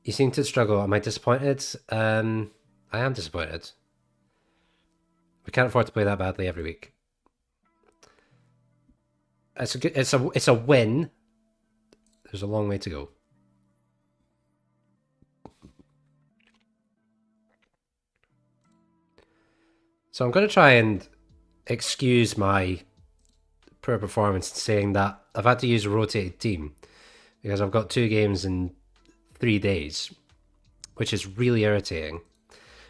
You seem to struggle. Am I disappointed? I am disappointed. We can't afford to play that badly every week. It's a win. There's a long way to go. So I'm going to try and excuse my poor performance saying that I've had to use a rotated team because I've got 2 games in 3 days, which is really irritating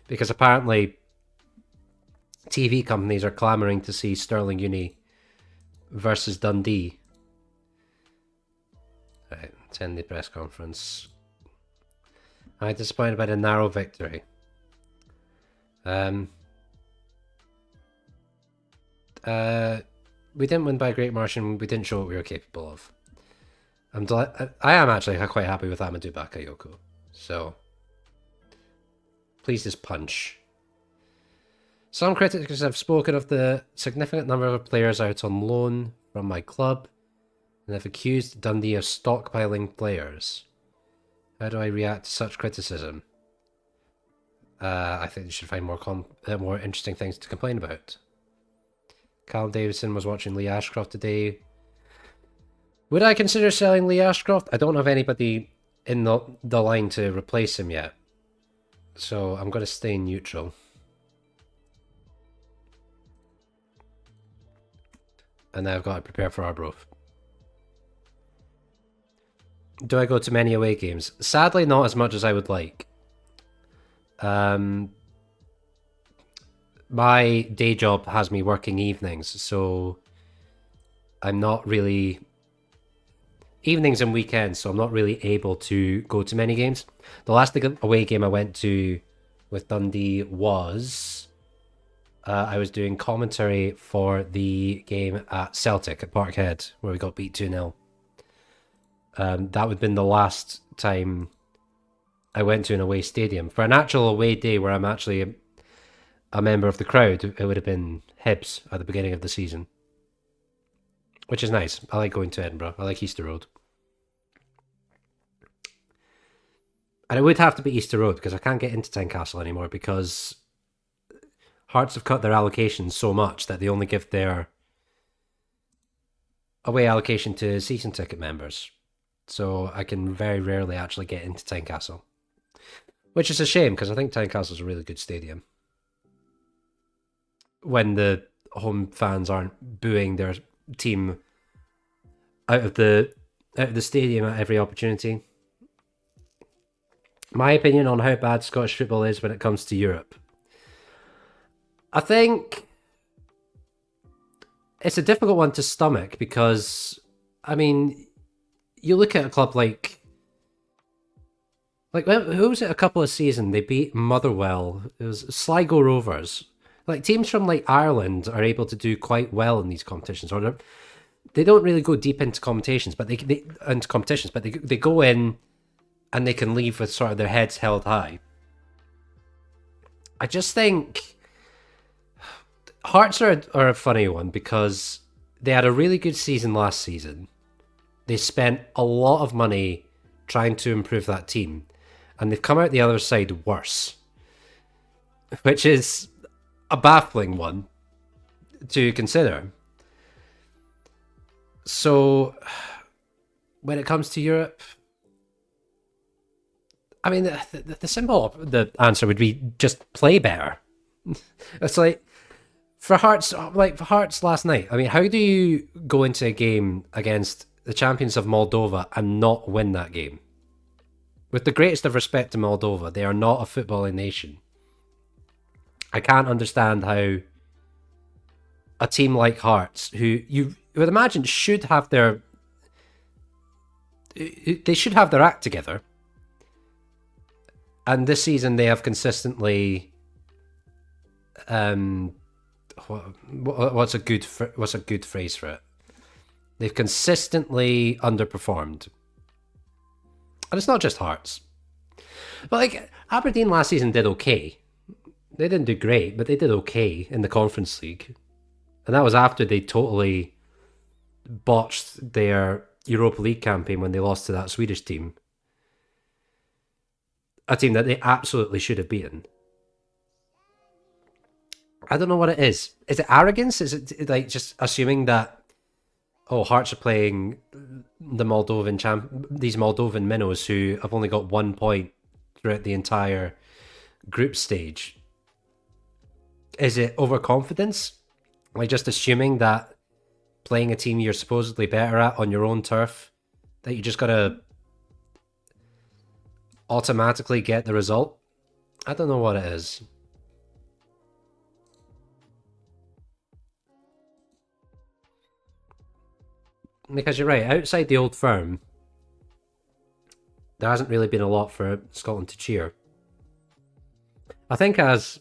because apparently TV companies are clamoring to see Stirling Uni versus Dundee. Right, attend the press conference. I'm disappointed by the narrow victory. We didn't win by a great margin. We didn't show what we were capable of. I am actually quite happy with Amadou Bakayoko. So, please just punch. Some critics have spoken of the significant number of players out on loan from my club and have accused Dundee of stockpiling players. How do I react to such criticism? I think you should find more interesting things to complain about. Callum Davidson was watching Lee Ashcroft today. Would I consider selling Lee Ashcroft? I don't have anybody in the line to replace him yet. So I'm going to stay neutral. And now I've got to prepare for Arbroath. Do I go to many away games? Sadly, not as much as I would like. My day job has me working evenings, so I'm not really... Evenings and weekends, so I'm not really able to go to many games. The last away game I went to with Dundee was... I was doing commentary for the game at Celtic at Parkhead, where we got beat 2-0. That would have been the last time I went to an away stadium. For an actual away day where I'm actually a member of the crowd, it would have been Hibs at the beginning of the season. Which is nice. I like going to Edinburgh. I like Easter Road. And it would have to be Easter Road because I can't get into Tynecastle anymore because Hearts have cut their allocations so much that they only give their away allocation to season ticket members. So I can very rarely actually get into Tynecastle. Which is a shame because I think Tynecastle is a really good stadium. When the home fans aren't booing their team out of the stadium at every opportunity. My opinion on how bad Scottish football is when it comes to Europe. I think it's a difficult one to stomach because, I mean, you look at a club like who was it a couple of seasons? They beat Motherwell. It was Sligo Rovers. Like teams from like Ireland are able to do quite well in these competitions, or they don't really go deep into competitions, but they go in and they can leave with sort of their heads held high. I just think Hearts are a funny one because they had a really good season last season. They spent a lot of money trying to improve that team, and they've come out the other side worse, which is a baffling one to consider. So, when it comes to Europe, I mean, the simple answer would be just play better. It's like for Hearts last night. I mean, how do you go into a game against the champions of Moldova and not win that game? With the greatest of respect to Moldova, they are not a footballing nation. I can't understand how a team like Hearts, who you would imagine should have their act together, and this season they have consistently, what's a good phrase for it? They've consistently underperformed, and it's not just Hearts. But like Aberdeen last season did okay. They didn't do great, but they did okay in the Conference League. And that was after they totally botched their Europa League campaign when they lost to that Swedish team. A team that they absolutely should have beaten. I don't know what it is. Is it arrogance? Is it like just assuming that, Hearts are playing the these Moldovan minnows who have only got 1 point throughout the entire group stage? Is it overconfidence? Like just assuming that playing a team you're supposedly better at on your own turf, that you just gotta automatically get the result. I don't know what it is. Because you're right, outside the old firm, there hasn't really been a lot for Scotland to cheer. I think, as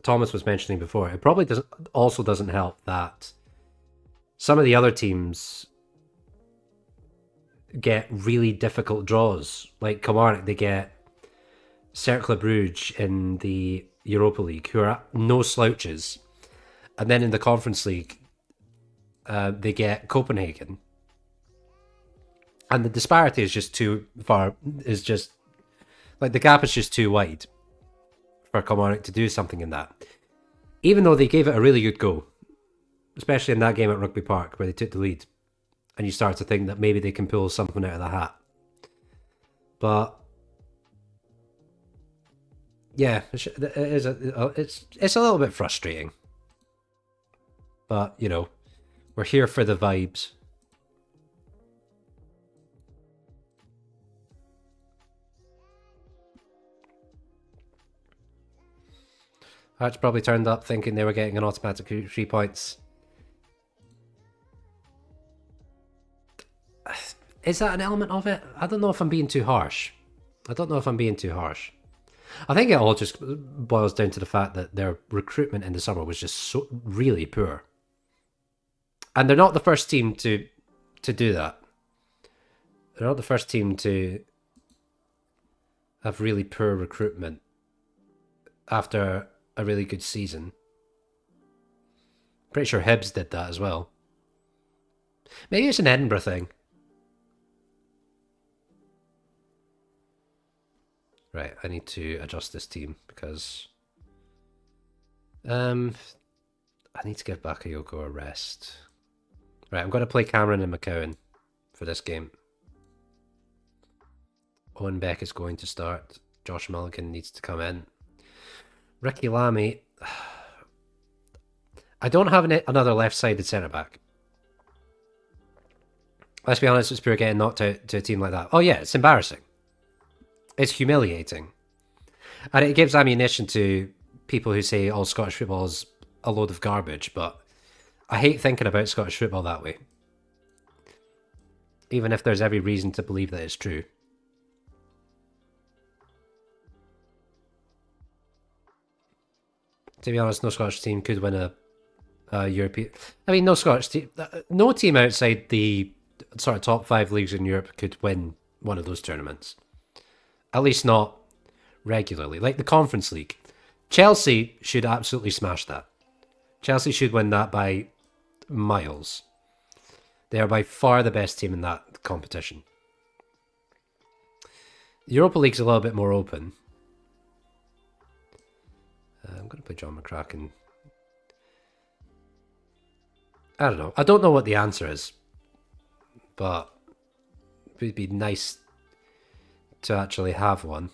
Thomas was mentioning before, it probably doesn't help that some of the other teams get really difficult draws. Like Kilmarnock, they get Cercle Bruges in the Europa League, who are no slouches, and then in the Conference League, they get Copenhagen, and the disparity is just too far. Is just like the gap is just too wide for Kilmarnock to do something in that. Even though they gave it a really good go, especially in that game at Rugby Park where they took the lead, and you start to think that maybe they can pull something out of the hat. But yeah, it's a little bit frustrating. But you know, we're here for the vibes. Hatch probably turned up thinking they were getting an automatic 3 points. Is that an element of it? I don't know if I'm being too harsh. I think it all just boils down to the fact that their recruitment in the summer was just so really poor. And they're not the first team to do that. They're not the first team to have really poor recruitment after a really good season. Pretty sure Hibs did that as well. Maybe it's an Edinburgh thing. Right, I need to adjust this team because I need to give Bakayoko a rest. Right, I'm going to play Cameron and McCowan for this game. Owen Beck is going to start. Josh Mulligan needs to come in. Ricky Lamy. I don't have another left-sided centre-back. Let's be honest, it's pure getting knocked out to a team like that. Oh yeah, it's embarrassing. It's humiliating. And it gives ammunition to people who say all Scottish football is a load of garbage, but I hate thinking about Scottish football that way. Even if there's every reason to believe that it's true. To be honest, no Scottish team could win a European... I mean, no Scottish team... No team outside the sort of top 5 leagues in Europe could win one of those tournaments. At least not regularly. Like the Conference League. Chelsea should absolutely smash that. Chelsea should win that by miles. They are by far the best team in that competition. The Europa League's a little bit more open. I'm going to play John McCracken. I don't know. I don't know what the answer is. But it would be nice to actually have one.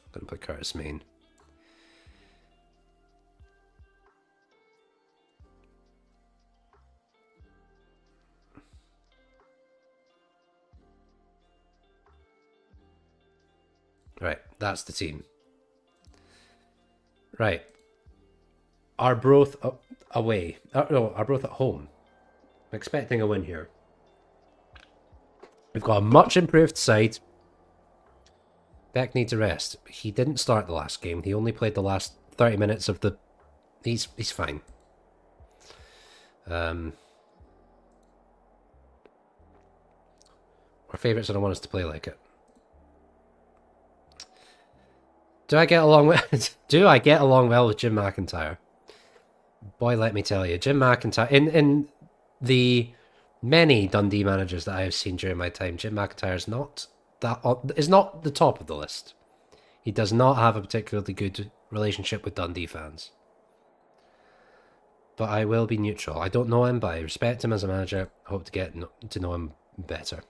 I'm going to play Curtis Main. Right, that's the team. Right. Arbroath away. No, Arbroath at home. I'm expecting a win here. We've got a much improved side. Beck needs a rest. He didn't start the last game. He only played the last 30 minutes of the... He's fine. Our favourites don't want us to play like it. Do I get along well with Jim McIntyre? Boy, let me tell you, Jim McIntyre in the many Dundee managers that I have seen during my time, Jim McIntyre is not the top of the list. He does not have a particularly good relationship with Dundee fans. But I will be neutral. I don't know him, but I respect him as a manager. I hope to get to know him better.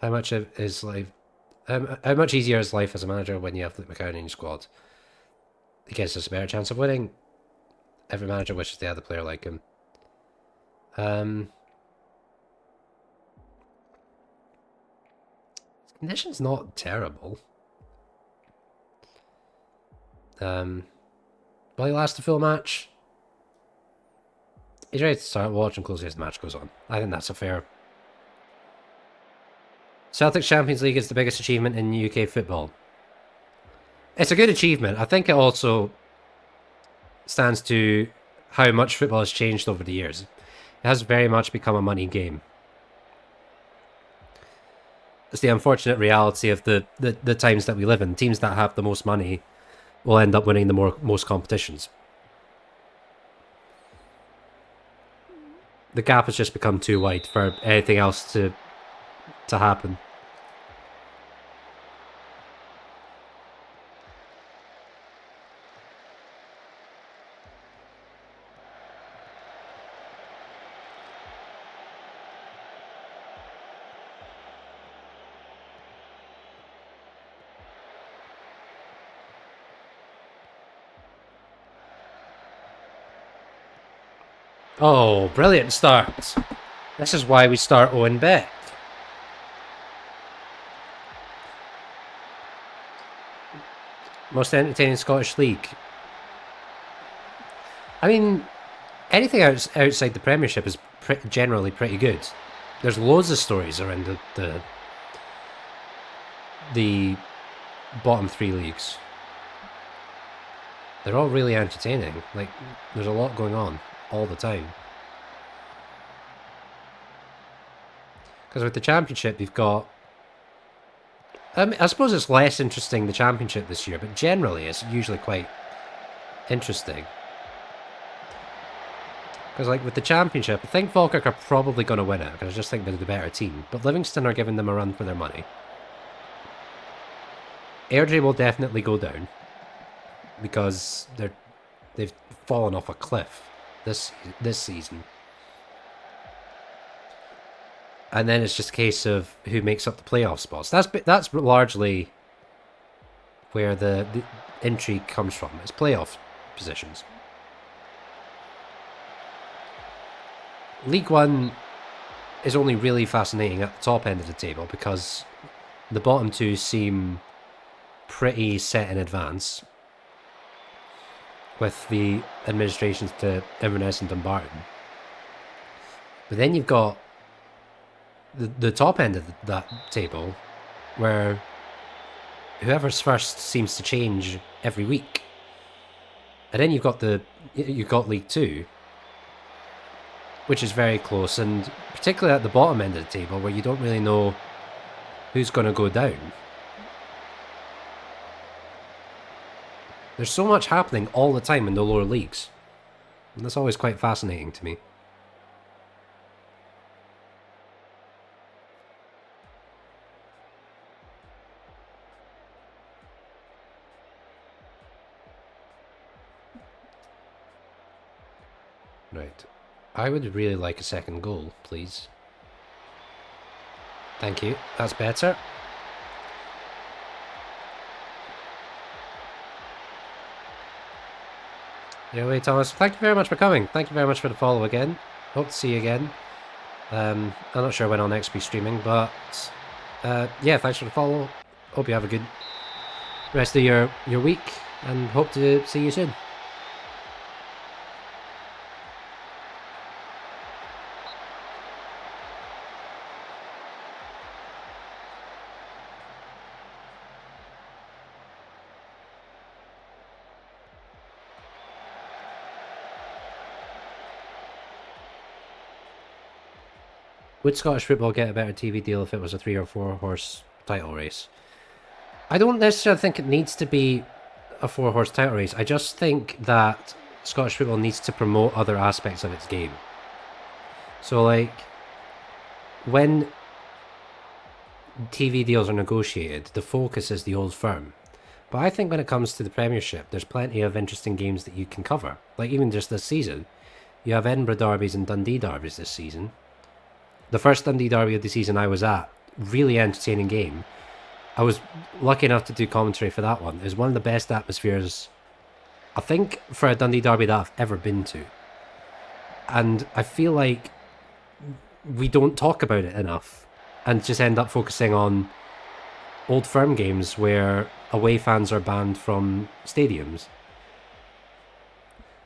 How much of his life? How much easier is life as a manager when you have Luke McCowan in your squad? He gives us a better chance of winning. Every manager wishes they had a player like him. Condition's not terrible. Will he last the full match? He's ready to start watching closely as the match goes on. I think that's a fair... Celtic's Champions League is the biggest achievement in UK football. It's a good achievement. I think it also stands to how much football has changed over the years. It has very much become a money game. It's the unfortunate reality of the times that we live in. Teams that have the most money will end up winning the most competitions. The gap has just become too wide for anything else to happen. Oh, brilliant start. This is why we start Owen Beck. Most entertaining Scottish League. I mean, anything outside the Premiership is generally pretty good. There's loads of stories around the bottom three leagues. They're all really entertaining. Like, there's a lot going on all the time. Because with the Championship, you've got... I suppose it's less interesting, the Championship this year, but generally it's usually quite interesting. Because like with the Championship, I think Falkirk are probably going to win it, because I just think they're the better team. But Livingston are giving them a run for their money. Airdrie will definitely go down, because they've fallen off a cliff this season. And then it's just a case of who makes up the playoff spots. That's largely where the intrigue comes from. It's playoff positions. League One is only really fascinating at the top end of the table because the bottom two seem pretty set in advance, with the administrations to Inverness and Dumbarton. But then you've got the top end of that table, where whoever's first seems to change every week. And then you've got League Two, which is very close, and particularly at the bottom end of the table, where you don't really know who's going to go down. There's so much happening all the time in the lower leagues, and that's always quite fascinating to me. Right. I would really like a second goal, please. Thank you. That's better. Anyway, Thomas, thank you very much for coming. Thank you very much for the follow again. Hope to see you again. I'm not sure when I'll next be streaming, but yeah, thanks for the follow. Hope you have a good rest of your week, and hope to see you soon. Would Scottish football get a better TV deal if it was a 3 or 4 horse title race? I don't necessarily think it needs to be a 4 horse title race. I just think that Scottish football needs to promote other aspects of its game. So, like, when TV deals are negotiated, the focus is the Old Firm. But I think when it comes to the Premiership, there's plenty of interesting games that you can cover. Like, even just this season, you have Edinburgh derbies and Dundee derbies this season. The first Dundee derby of the season I was at, really entertaining game. I was lucky enough to do commentary for that one. It was one of the best atmospheres, I think, for a Dundee derby that I've ever been to. And I feel like we don't talk about it enough and just end up focusing on Old Firm games where away fans are banned from stadiums.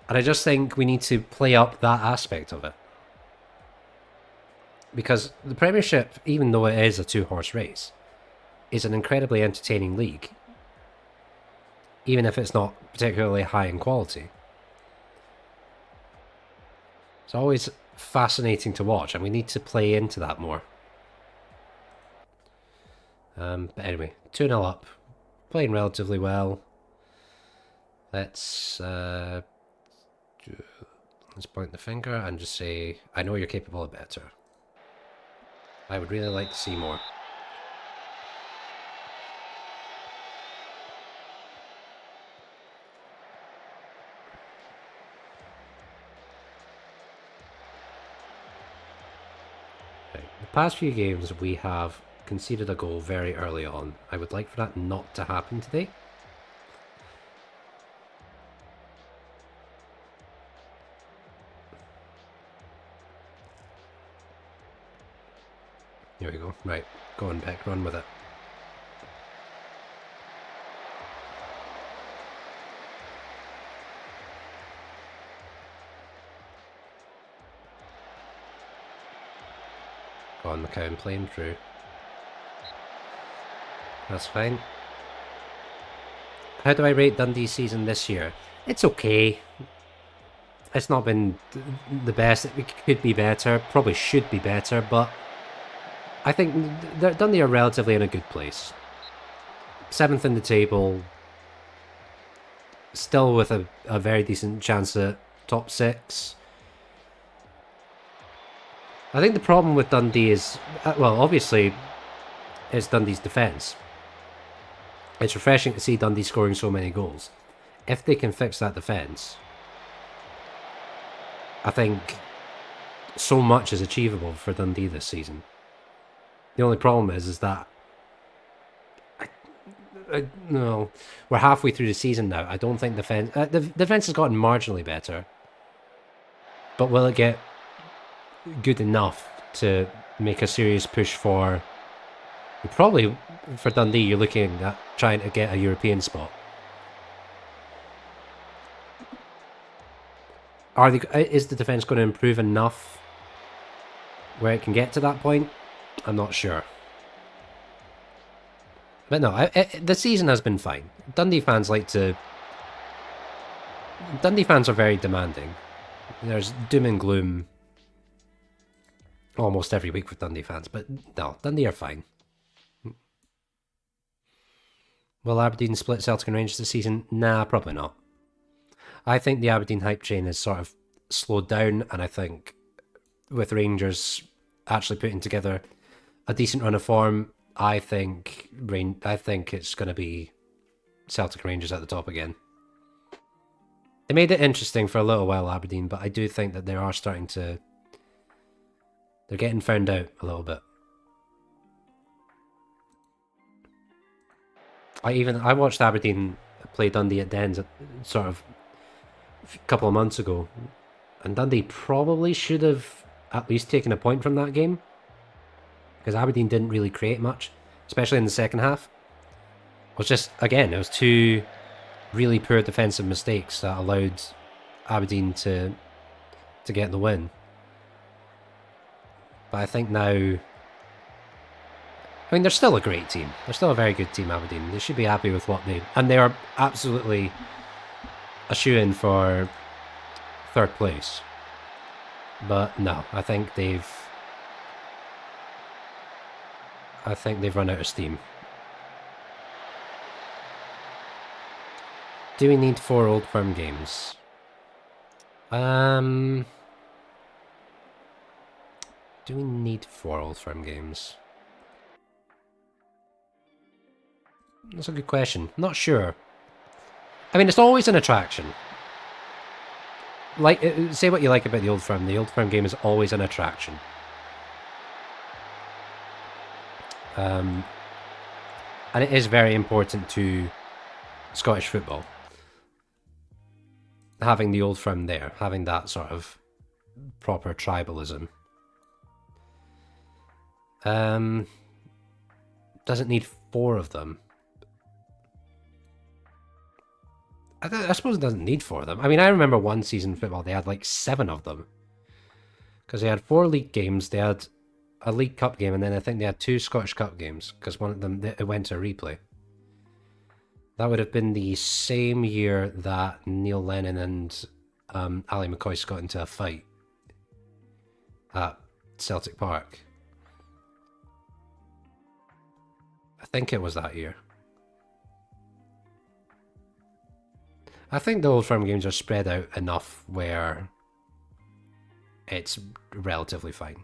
And I just think we need to play up that aspect of it. Because the Premiership, even though it is a two-horse race, is an incredibly entertaining league. Even if it's not particularly high in quality. It's always fascinating to watch, and we need to play into that more. But anyway, 2-0 up. Playing relatively well. Let's point the finger and just say, I know you're capable of better. I would really like to see more. Right. The past few games we have conceded a goal very early on. I would like for that not to happen today. Here we go. Right. Go on, Beck. Run with it. Go on, McCown. Playing through. That's fine. How do I rate Dundee's season this year? It's okay. It's not been the best. It could be better. Probably should be better, but I think Dundee are relatively in a good place. 7th in the table. Still with a very decent chance at top 6. I think the problem with Dundee is, well, obviously, it's Dundee's defence. It's refreshing to see Dundee scoring so many goals. If they can fix that defence, I think so much is achievable for Dundee this season. The only problem is that no, we're halfway through the season now. I don't think the defense has gotten marginally better, but will it get good enough to make a serious push for? Probably for Dundee, you're looking at trying to get a European spot. Is the defense going to improve enough where it can get to that point? I'm not sure. But no, the season has been fine. Dundee fans are very demanding. There's doom and gloom almost every week with Dundee fans, but no, Dundee are fine. Will Aberdeen split Celtic and Rangers this season? Nah, probably not. I think the Aberdeen hype train has sort of slowed down, and I think with Rangers actually putting together a decent run of form, I think it's going to be Celtic and Rangers at the top again. They made it interesting for a little while, Aberdeen, but I do think that they are starting to... They're getting found out a little bit. I watched Aberdeen play Dundee at Dens sort of a couple of months ago, and Dundee probably should have at least taken a point from that game, because Aberdeen didn't really create much, especially in the second half. It was just, again, it was two really poor defensive mistakes that allowed Aberdeen to get the win. But I think now... I mean, they're still a great team. They're still a very good team, Aberdeen. They should be happy with what they... And they are absolutely a shoo-in for 3rd place. But no, I think they've run out of steam. Do we need 4 Old Firm games? Do we need 4 Old Firm games? That's a good question. Not sure. I mean, it's always an attraction. Like, say what you like about the Old Firm. The Old Firm game is always an attraction. And it is very important to Scottish football. Having the Old Firm there, having that sort of proper tribalism. Doesn't need 4 of them. I suppose it doesn't need 4 of them. I mean, I remember one season of football, they had like 7 of them. Because they had 4 league games, they had a League Cup game, and then I think they had 2 Scottish Cup games, because one of them, it went to replay. That would have been the same year that Neil Lennon and Ali McCoist got into a fight at Celtic Park. I think it was that year. I think the Old Firm games are spread out enough where it's relatively fine.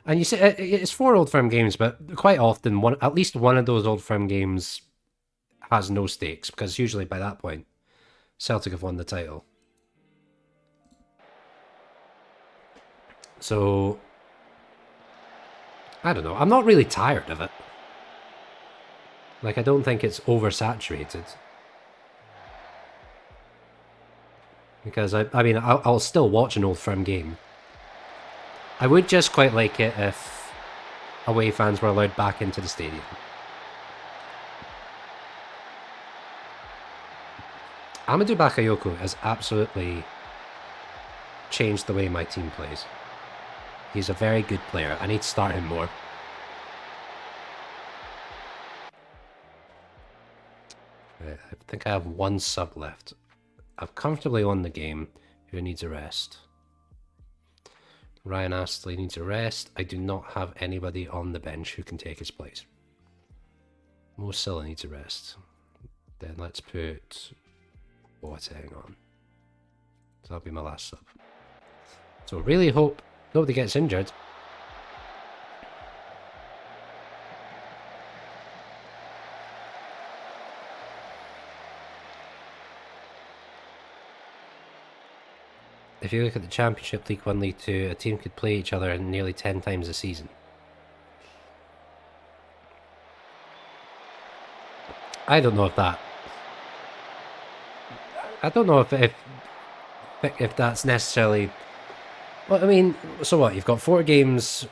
And you see, it's 4 Old Firm games, but quite often, at least one of those Old Firm games has no stakes, because usually by that point, Celtic have won the title. So, I don't know. I'm not really tired of it. Like, I don't think it's oversaturated. Because, I mean, I'll still watch an Old Firm game. I would just quite like it if away fans were allowed back into the stadium. Amadou Bakayoko has absolutely changed the way my team plays. He's a very good player. I need to start him more. Right, I think I have 1 sub left. I've comfortably won the game. Who needs a rest? Ryan Astley needs a rest. I do not have anybody on the bench who can take his place. Mo Silla needs a rest. Then let's put Boateng on. So that'll be my last sub. So really hope nobody gets injured. If you look at the Championship, League 1, League 2, a team could play each other nearly 10 times a season. I don't know if that... I don't know if that's necessarily... Well, I mean, so what? You've got 4 games,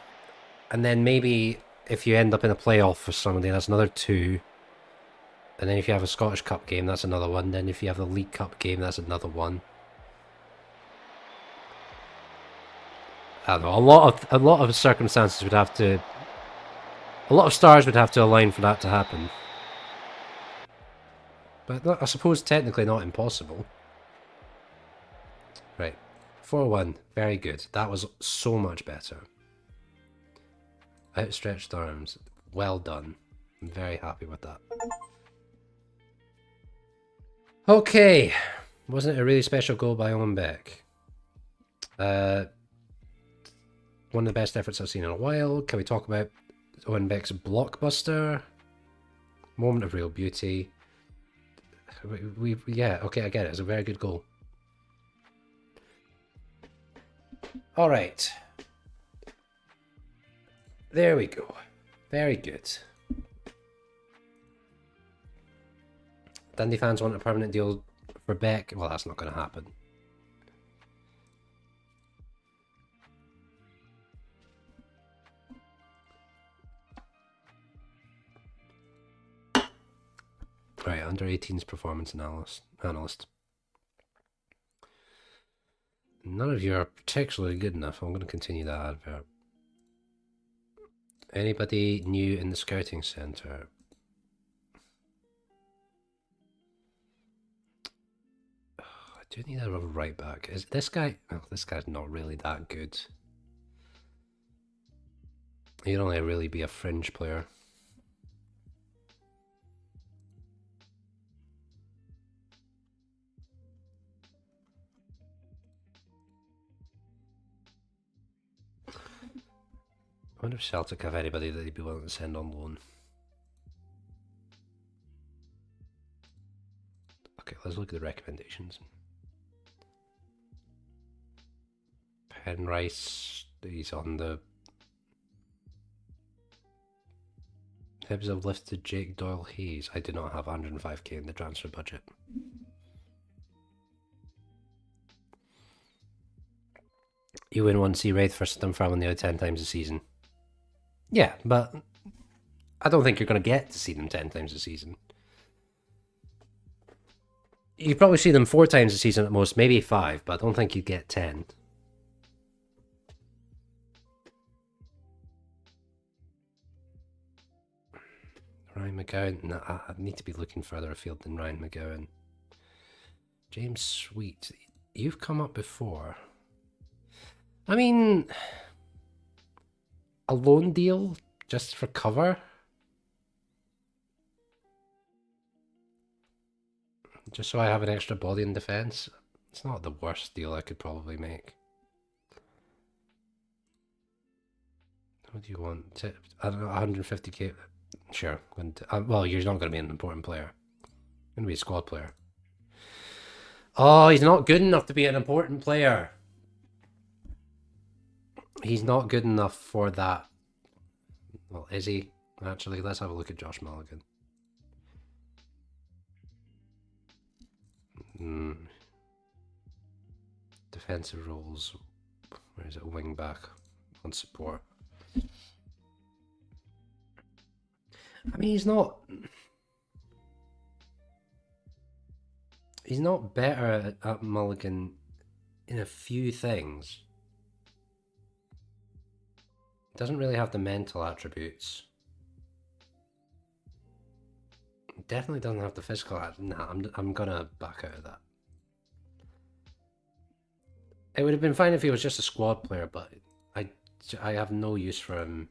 and then maybe if you end up in a playoff for somebody, that's another 2. And then if you have a Scottish Cup game, that's another 1. Then if you have the League Cup game, that's another 1. I don't know, a lot of circumstances would have to... A lot of stars would have to align for that to happen. But I suppose technically not impossible. Right. 4-1. Very good. That was so much better. Outstretched arms. Well done. I'm very happy with that. Okay. Wasn't it a really special goal by Owen Beck? One of the best efforts I've seen in a while. Can we talk about Owen Beck's blockbuster? Moment of real beauty. Yeah, okay, I get it. It's a very good goal. Alright. There we go. Very good. Dundee fans want a permanent deal for Beck. Well, that's not going to happen. Right, under 18's performance analyst. None of you are particularly good enough. I'm going to continue that advert. Anybody new in the scouting centre? Oh, I do need a right back. Is this guy? Oh, this guy's not really that good. He'd only really be a fringe player. I wonder if Celtic have anybody that they'd be willing to send on loan. Okay, let's look at the recommendations. Penrice, he's on the... Hibs have lifted Jake Doyle-Hayes. I do not have 105k in the transfer budget. You win one, see Wraith versus Dunfermline the other 10 times a season. Yeah, but I don't think you're going to get to see them 10 times a season. You probably see them 4 times a season at most, maybe 5, but I don't think you'd get 10. Ryan McGowan. No, I need to be looking further afield than Ryan McGowan. James Sweet. You've come up before. I mean, a loan deal just for cover? Just so I have an extra body in defense? It's not the worst deal I could probably make. What do you want? I don't know, 150k? Sure. Well, you're not going to be an important player. You're going to be a squad player. Oh, he's not good enough to be an important player. He's not good enough for that. Well, is he? Actually, let's have a look at Josh Mulligan. Defensive roles. Where is it? Wing back on support. I mean, he's not better at Mulligan in a few things. Doesn't really have the mental attributes. Definitely doesn't have the physical. Nah, I'm gonna back out of that. It would have been fine if he was just a squad player, but I have no use for him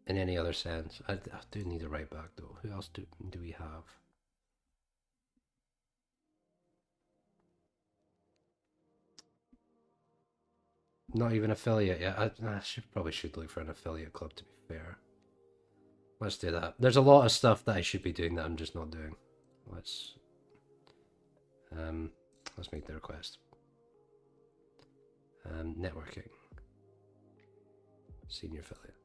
in any other sense. I do need a right back though. Who else do we have? Not even affiliate yet. I probably should look for an affiliate club, to be fair. Let's do that. There's a lot of stuff that I should be doing that I'm just not doing. Let's make the request. Networking. Senior affiliate.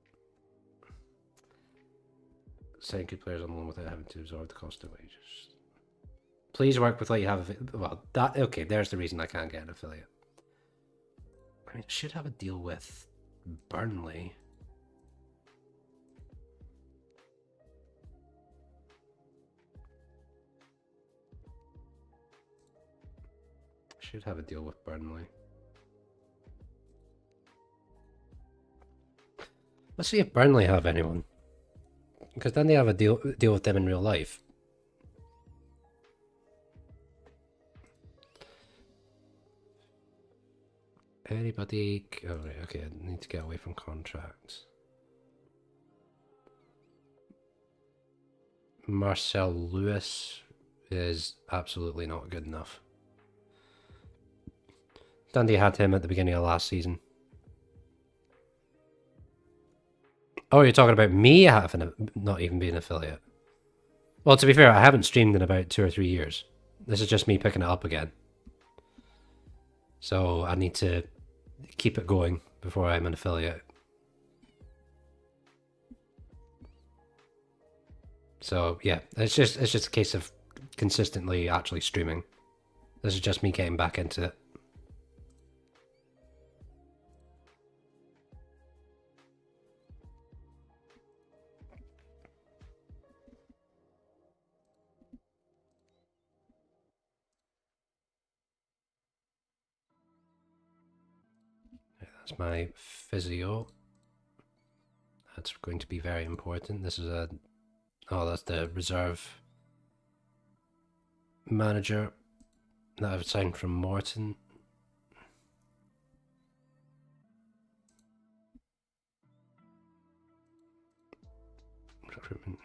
Sign good players on loan without having to absorb the cost of wages. Please work with what you have. Well, okay, there's the reason I can't get an affiliate. I mean, I should have a deal with Burnley. Should have a deal with Burnley. Let's see if Burnley have anyone. Because then they have a deal with them in real life. Anybody? Oh, right, okay, I need to get away from contracts. Marcel Lewis is absolutely not good enough. Dundee had him at the beginning of last season. Oh, you're talking about me having not even being an affiliate? Well, to be fair, I haven't streamed in about 2 or 3 years. This is just me picking it up again. So I need to keep it going before I'm an affiliate. So yeah, it's just a case of consistently actually streaming. This is just me getting back into it. That's my physio. That's going to be very important. This is that's the reserve manager that I've signed from Morton. Recruitment.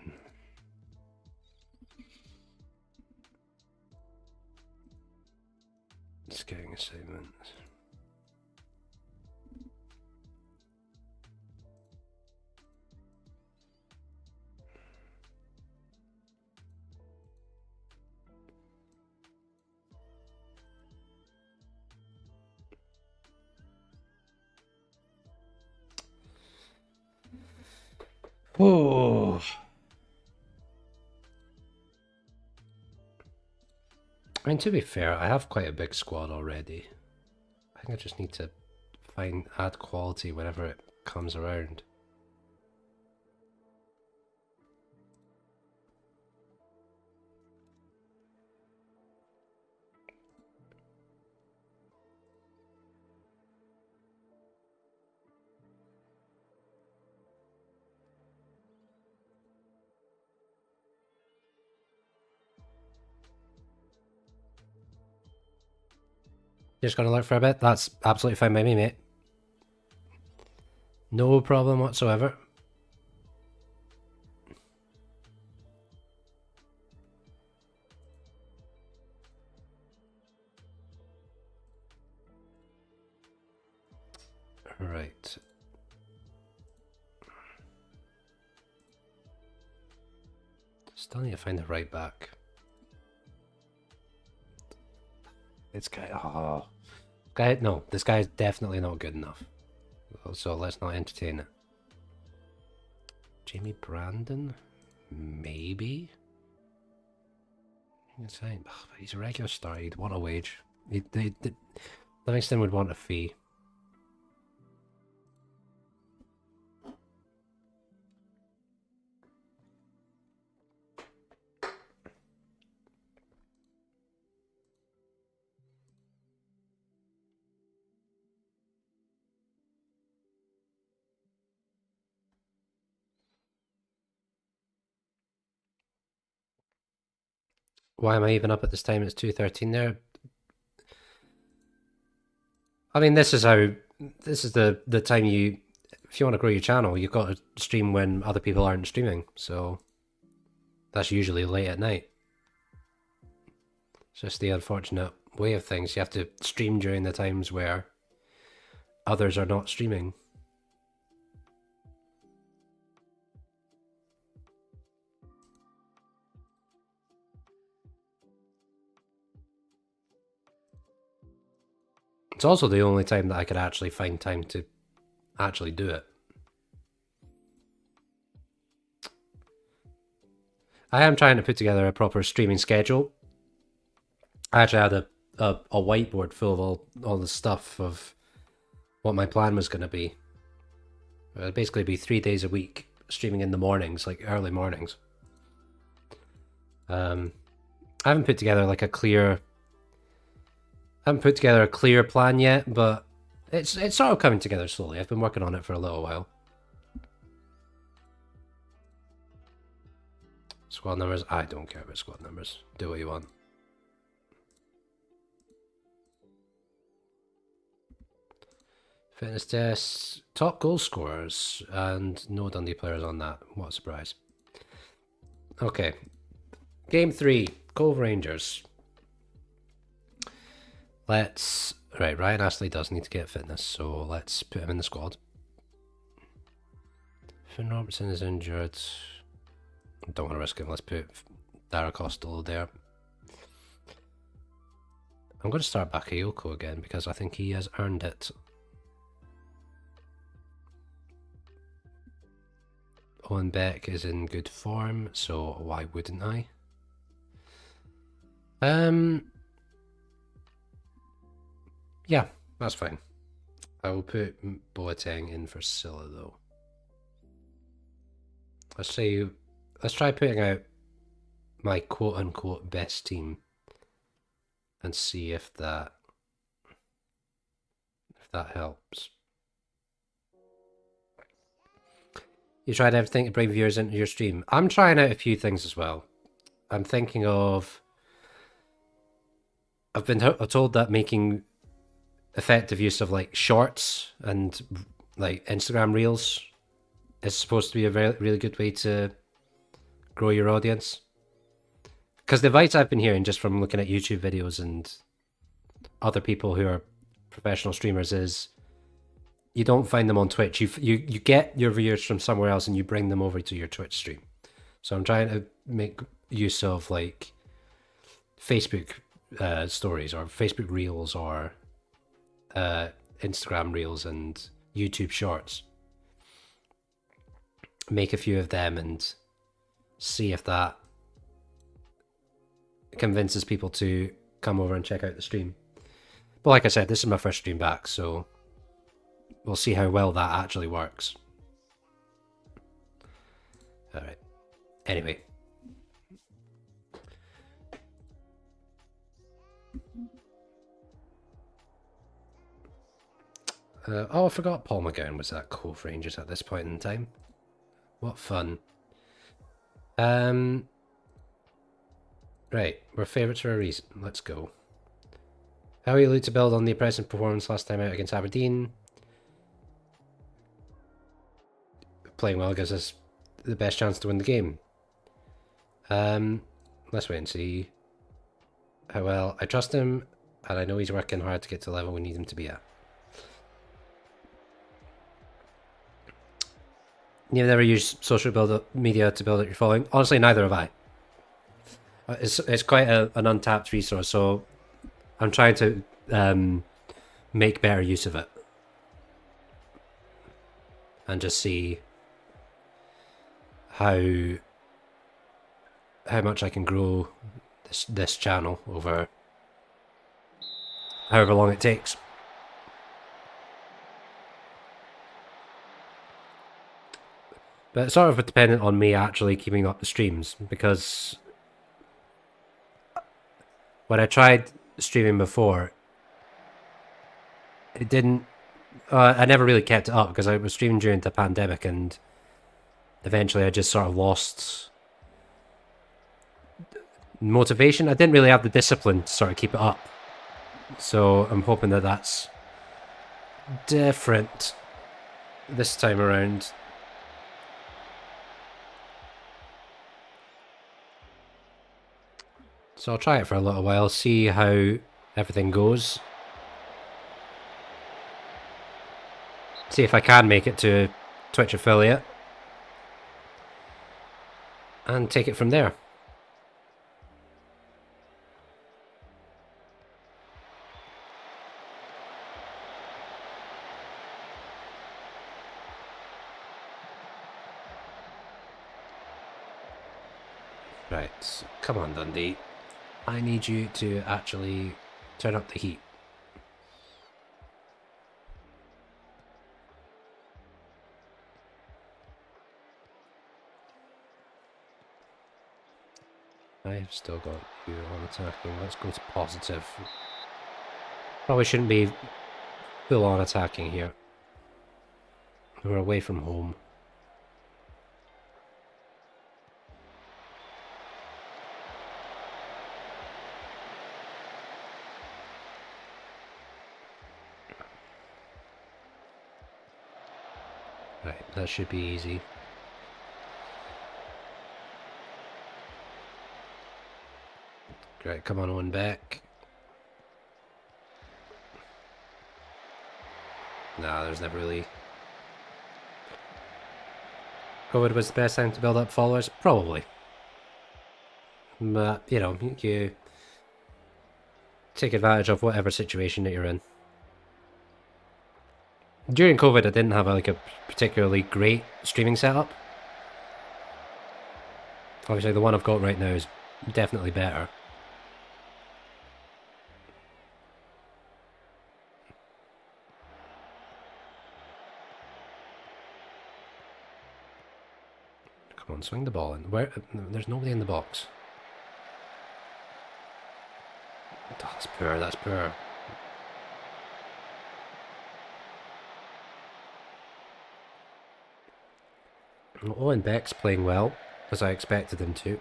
Scouting assignments. Oh. I mean, to be fair, I have quite a big squad already. I think I just need to add quality whenever it comes around. Just gonna lurk for a bit? That's absolutely fine by me, mate. No problem whatsoever. Right. Still need to find the right back. This guy, no, this guy is definitely not good enough. So let's not entertain it. Jamie Brandon? Maybe? He's a regular star, he'd want a wage. Livingston would want a fee. Why am I even up at this time? It's 2:13 there. I mean, this is the time if you want to grow your channel, you've got to stream when other people aren't streaming. So that's usually late at night. It's just the unfortunate way of things. You have to stream during the times where others are not streaming. It's also the only time that I could actually find time to actually do it. I am trying to put together a proper streaming schedule. I actually had a whiteboard full of all the stuff of what my plan was going to be. It would basically be 3 days a week, streaming in the mornings, like early mornings. I haven't put together like a clear plan yet, but it's sort of coming together slowly. I've been working on it for a little while. Squad numbers? I don't care about squad numbers. Do what you want. Fitness tests, top goal scorers, and no Dundee players on that. What a surprise. Okay. Game 3, Cove Rangers. Right, Ryan Astley does need to get fitness, so let's put him in the squad. Finn Robertson is injured. Don't want to risk him. Let's put Dara Costello there. I'm going to start Bakayoko again because I think he has earned it. Owen Beck is in good form, so why wouldn't I? Yeah, that's fine. I will put Boateng in for Silla though. Let's try putting out my quote-unquote best team and see if that helps. You tried everything to bring viewers into your stream. I'm trying out a few things as well. I'm thinking of... I've been told that making effective use of like shorts and like Instagram reels is supposed to be a really good way to grow your audience. Because the advice I've been hearing just from looking at YouTube videos and other people who are professional streamers is you don't find them on Twitch. You get your viewers from somewhere else and you bring them over to your Twitch stream. So I'm trying to make use of like Facebook stories or Facebook reels or Instagram reels and YouTube shorts. Make a few of them and see if that convinces people to come over and check out the stream. But like I said, this is my first stream back, so we'll see how well that actually works. Alright. Anyway. Oh, I forgot Paul McGowan was at Cove Rangers at this point in time. What fun. Right, we're favourites for a reason. Let's go. How you look to build on the impressive performance last time out against Aberdeen. Playing well gives us the best chance to win the game. Let's wait and see how well. I trust him, and I know he's working hard to get to the level we need him to be at. You've never used social media to build up your following? Honestly, neither have I. It's quite an untapped resource, so I'm trying to make better use of it. And just see how much I can grow this channel over however long it takes. But it's sort of dependent on me actually keeping up the streams, because when I tried streaming before, it didn't... I never really kept it up because I was streaming during the pandemic, and eventually I just sort of lost motivation. I didn't really have the discipline to sort of keep it up. So I'm hoping that that's different this time around. So I'll try it for a little while, see how everything goes. See if I can make it to Twitch affiliate. And take it from there. Right, come on Dundee. I need you to actually turn up the heat. I've still got you on attacking. Let's go to positive. Probably shouldn't be full on attacking here. We're away from home. Right, that should be easy. Great, come on, Owen back. Nah, there's never really... COVID was the best time to build up followers? Probably. But, you know, you take advantage of whatever situation that you're in. During COVID, I didn't have like a particularly great streaming setup. Obviously, the one I've got right now is definitely better. Come on, swing the ball in. Where? There's nobody in the box. Oh, that's poor, that's poor. Owen Beck's playing well, as I expected him to.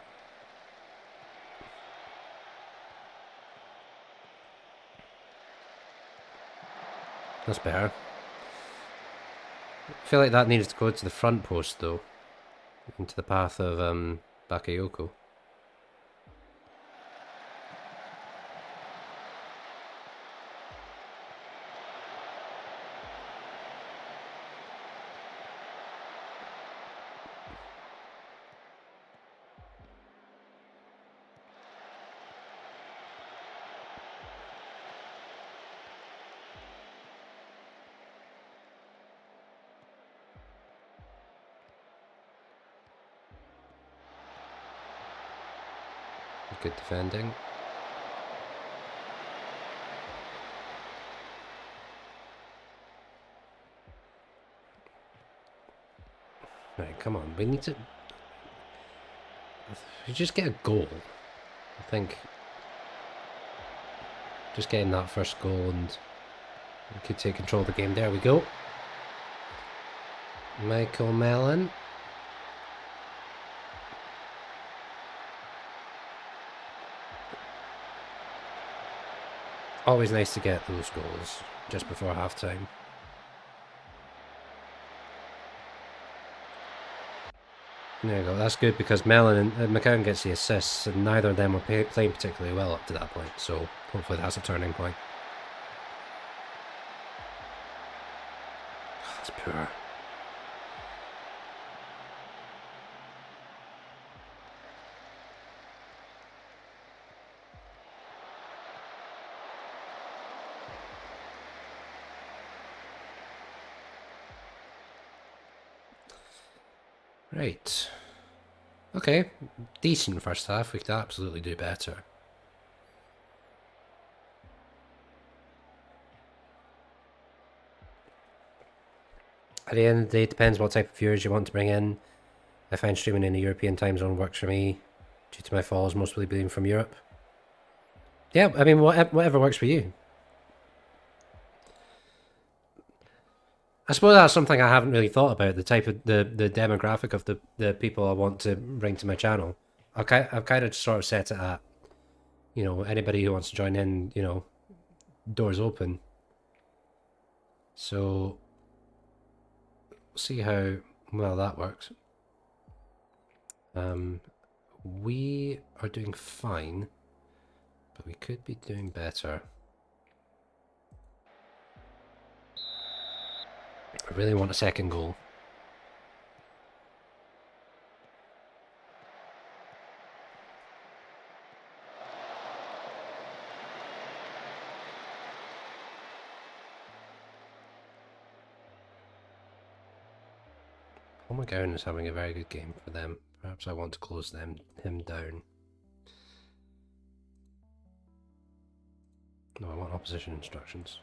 That's better. I feel like that needs to go to the front post, though. Into the path of Bakayoko. Good defending. Right, come on. We need to... We just get a goal. I think... Just getting that first goal and... We could take control of the game. There we go. Michael Mellon. Always nice to get those goals just before half time. There you go, that's good because Mellon and McCann gets the assists, and neither of them were playing particularly well up to that point, so hopefully that's a turning point. That's poor. Right. Okay, decent first half. We could absolutely do better. At the end of the day, it depends what type of viewers you want to bring in. I find streaming in the European time zone works for me, due to my followers mostly being from Europe. Yeah, I mean, whatever works for you. I suppose that's something I haven't really thought about, the type of the demographic of the people I want to bring to my channel. I've kind of sort of set it at, you know, anybody who wants to join in, you know, doors open. So we'll see how well that works. We are doing fine, but we could be doing better. I really want a second goal. Paul McGowan is having a very good game for them. Perhaps I want to close him down. No, I want opposition instructions.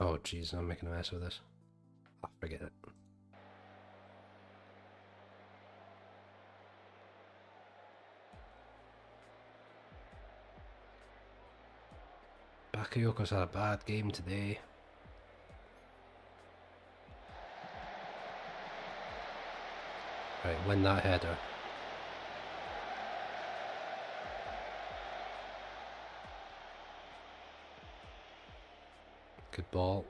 Oh jeez, I'm making a mess of this. Oh, forget it. Bakayoko's had a bad game today. Right, win that header. Good ball.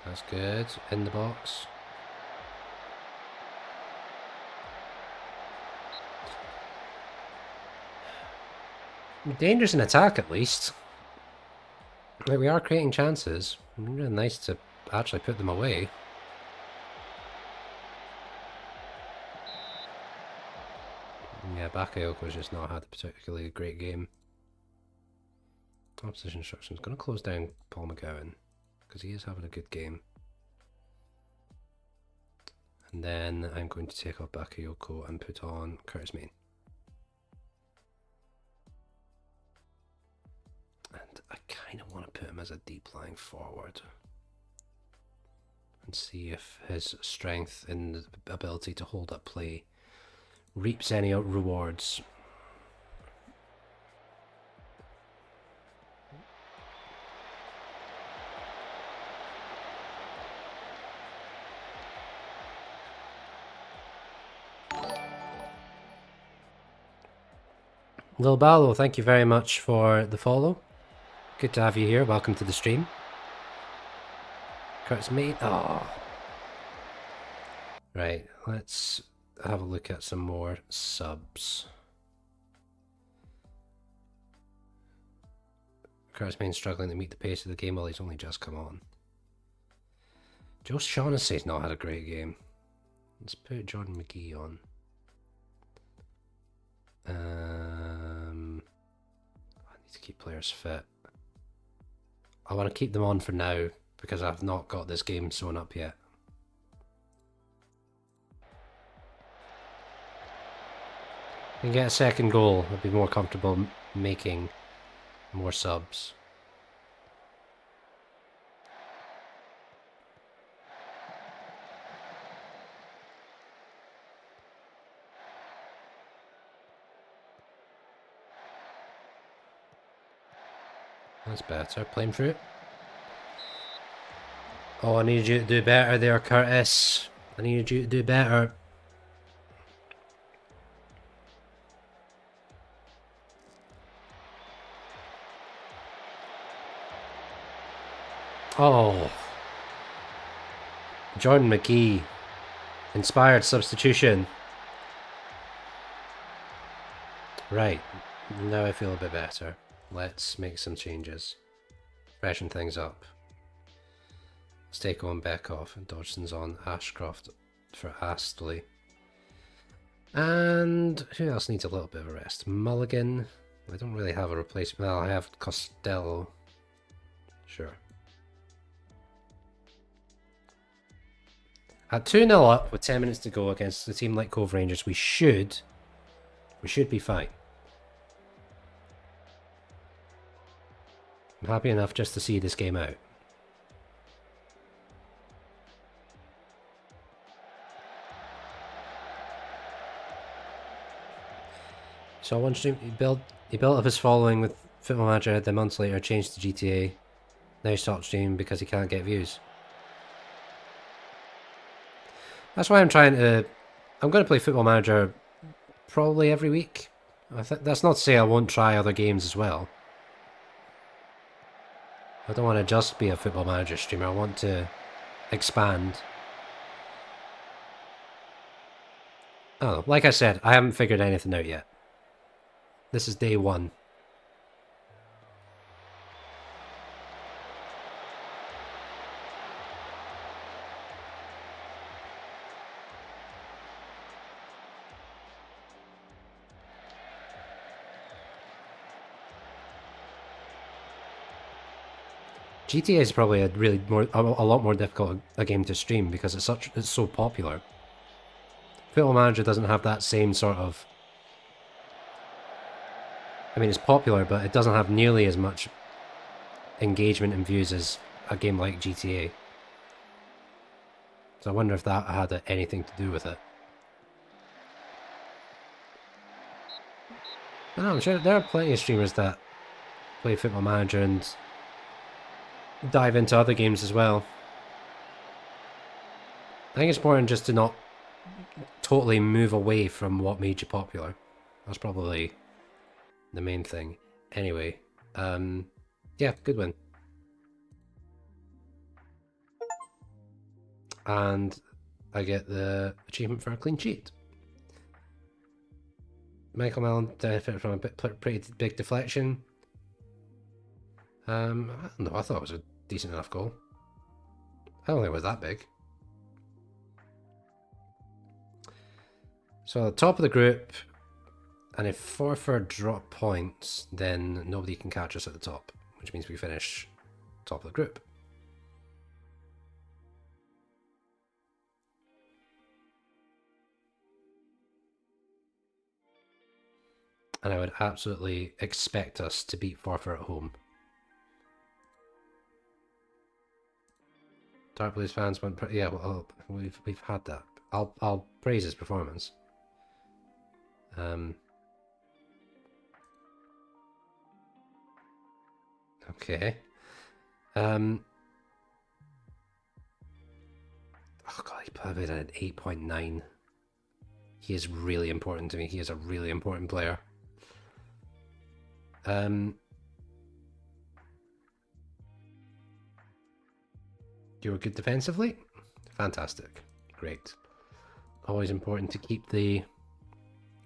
That's good. In the box. Dangerous in attack, at least. Like, we are creating chances. Really nice to actually put them away. Yeah, Bakayoko's just not had a particularly great game. Opposition instructions. Going to close down Paul McGowan, because he is having a good game. And then I'm going to take off Bakayoko and put on Curtis Main. And I kind of want to put him as a deep lying forward. And see if his strength and the ability to hold up play reaps any rewards. Lil Ballo, thank you very much for the follow. Good to have you here. Welcome to the stream. Curtis Main. Oh. Right, let's have a look at some more subs. Curtis Main struggling to meet the pace of the game while he's only just come on. Joe Shaughnessy's not had a great game. Let's put Jordan McGee on. I need to keep players fit. I want to keep them on for now because I've not got this game sewn up yet. If I can get a second goal, I'd be more comfortable making more subs. That's better. Playing through it. Oh, I needed you to do better there, Curtis. I needed you to do better. Oh. Jordan McGee. Inspired substitution. Right. Now I feel a bit better. Let's make some changes. Freshen things up. Let's take on Beckoff and Dodgson's on Ashcroft for Astley. And who else needs a little bit of a rest? Mulligan. I don't really have a replacement. Well, I have Costello. Sure. At 2-0 up with 10 minutes to go against a team like Cove Rangers, we should be fine. I'm happy enough just to see this game out. So one stream he built up his following with Football Manager, then months later changed to GTA. Now he stopped streaming because he can't get views. That's why I'm going to play Football Manager probably every week. That's not to say I won't try other games as well. I don't want to just be a Football Manager streamer, I want to expand. Oh, like I said, I haven't figured anything out yet. This is day one. GTA is probably a lot more difficult a game to stream because it's so popular. Football Manager doesn't have that same sort of. I mean, it's popular, but it doesn't have nearly as much engagement and views as a game like GTA. So I wonder if that had anything to do with it. I don't know, I'm sure there are plenty of streamers that play Football Manager and dive into other games as well. I think it's important just to not totally move away from what made you popular. That's probably the main thing. Anyway, yeah, good win. And I get the achievement for a clean sheet. Michael Mellon benefited from a pretty big deflection. I don't know, I thought it was a decent enough goal. I don't think it was that big. So, top of the group, and if Forfar drop points, then nobody can catch us at the top, which means we finish top of the group. And I would absolutely expect us to beat Forfar at home. Dark Blues fans went, yeah, well, we've had that. I'll praise his performance. Okay. Oh god, he played at an 8.9. He is really important to me. He is a really important player. You were good defensively? Fantastic. Great. Always important to keep the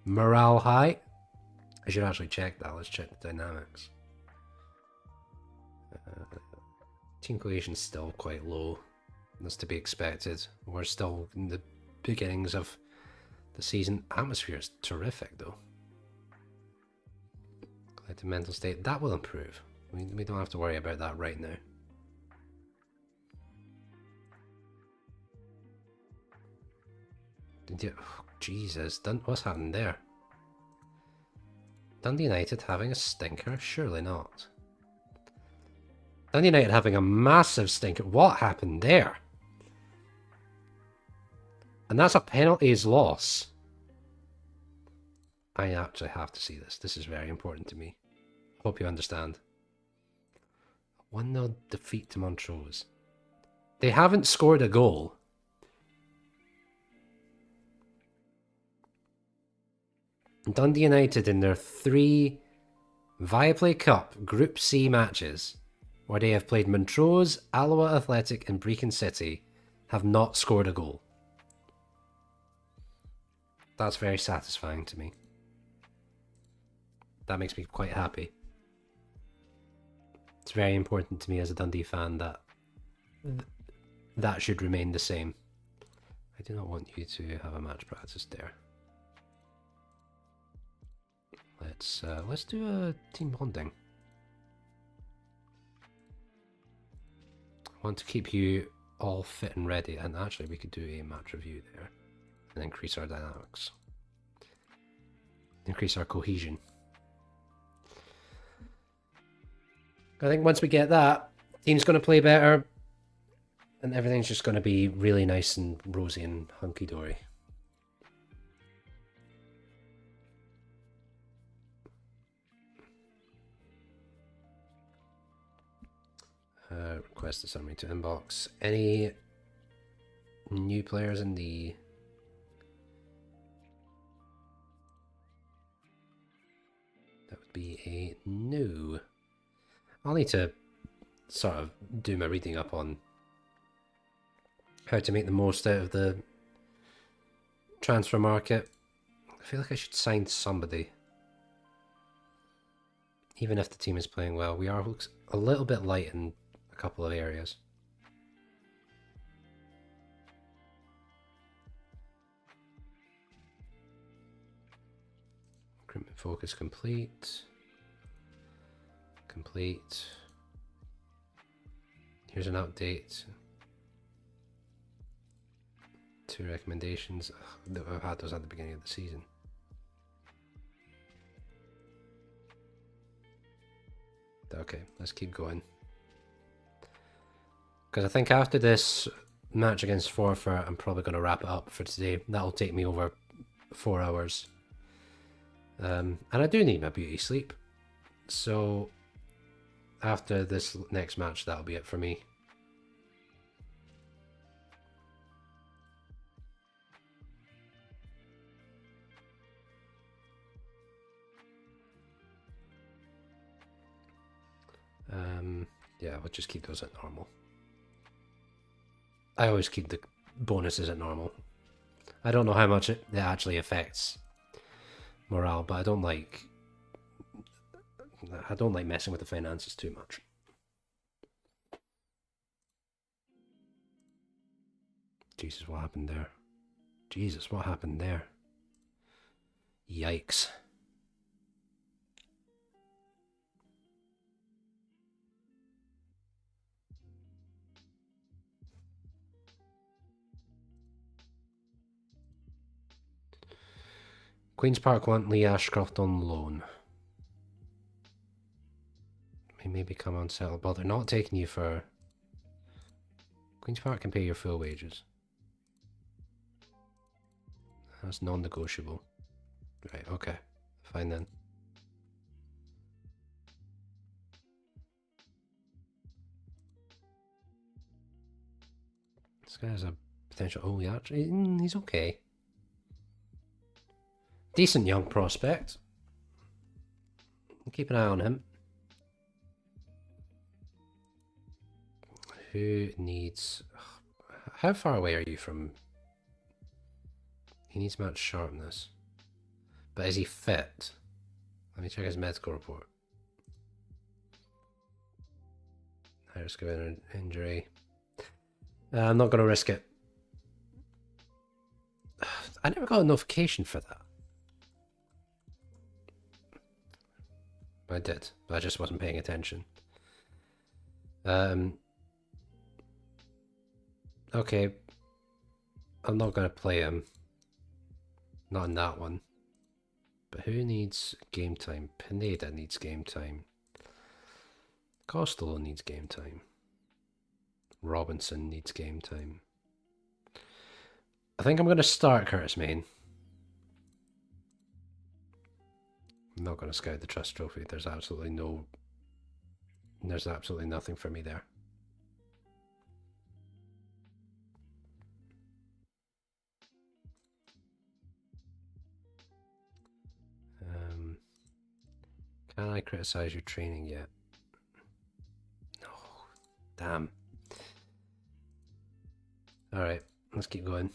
morale high. I should actually check that. Let's check the dynamics. Team cohesion's still quite low. That's to be expected. We're still in the beginnings of the season. Atmosphere is terrific though. Collective mental state. That will improve. We don't have to worry about that right now. Oh, Jesus, what's happened there? Dundee United having a stinker? Surely not. Dundee United having a massive stinker. What happened there? And that's a penalties loss. I actually have to see this. This is very important to me. Hope you understand. 1-0 defeat to Montrose. They haven't scored a goal. Dundee United in their 3 Viaplay Cup Group C matches, where they have played Montrose, Alloa Athletic and Brecon City, have not scored a goal. That's very satisfying to me. That makes me quite happy. It's very important to me as a Dundee fan that that should remain the same. I do not want you to have a match practice there. Let's do a team bonding. I want to keep you all fit and ready, and actually we could do a match review there and increase our dynamics. Increase our cohesion. I think once we get that, team's going to play better, and everything's just going to be really nice and rosy and hunky-dory. Request a summary to inbox. Any new players in the... That would be a no. I'll need to sort of do my reading up on how to make the most out of the transfer market. I feel like I should sign somebody. Even if the team is playing well, we are a little bit light in a couple of areas. Recruitment focus complete. Complete. Here's an update. 2 recommendations. Ugh, I've had those at the beginning of the season. Okay, let's keep going. Because I think after this match against Forfar, I'm probably going to wrap it up for today. That'll take me over 4 hours. And I do need my beauty sleep. So after this next match, that'll be it for me. Yeah, we'll just keep those at normal. I always keep the bonuses at normal. I don't know how much it actually affects morale, but I don't like messing with the finances too much. Jesus, what happened there? Jesus, what happened there? Yikes. Queen's Park want Lee Ashcroft on loan. He may become unsettled, but they're not taking you for... Queen's Park can pay your full wages. That's non-negotiable. Right, okay. Fine then. This guy has a potential... Oh, yeah, actually, he's okay. Decent young prospect. Keep an eye on him. Who needs... How far away are you from... He needs match sharpness. But is he fit? Let me check his medical report. High risk of injury. I'm not going to risk it. I never got a notification for that. I did, but I just wasn't paying attention. Okay. I'm not going to play him. Not in that one. But who needs game time? Pineda needs game time. Costello needs game time. Robinson needs game time. I think I'm going to start Curtis Main. I'm not going to scout the Trust Trophy. There's absolutely nothing for me there. Can I criticize your training yet? No. Damn. Alright, let's keep going.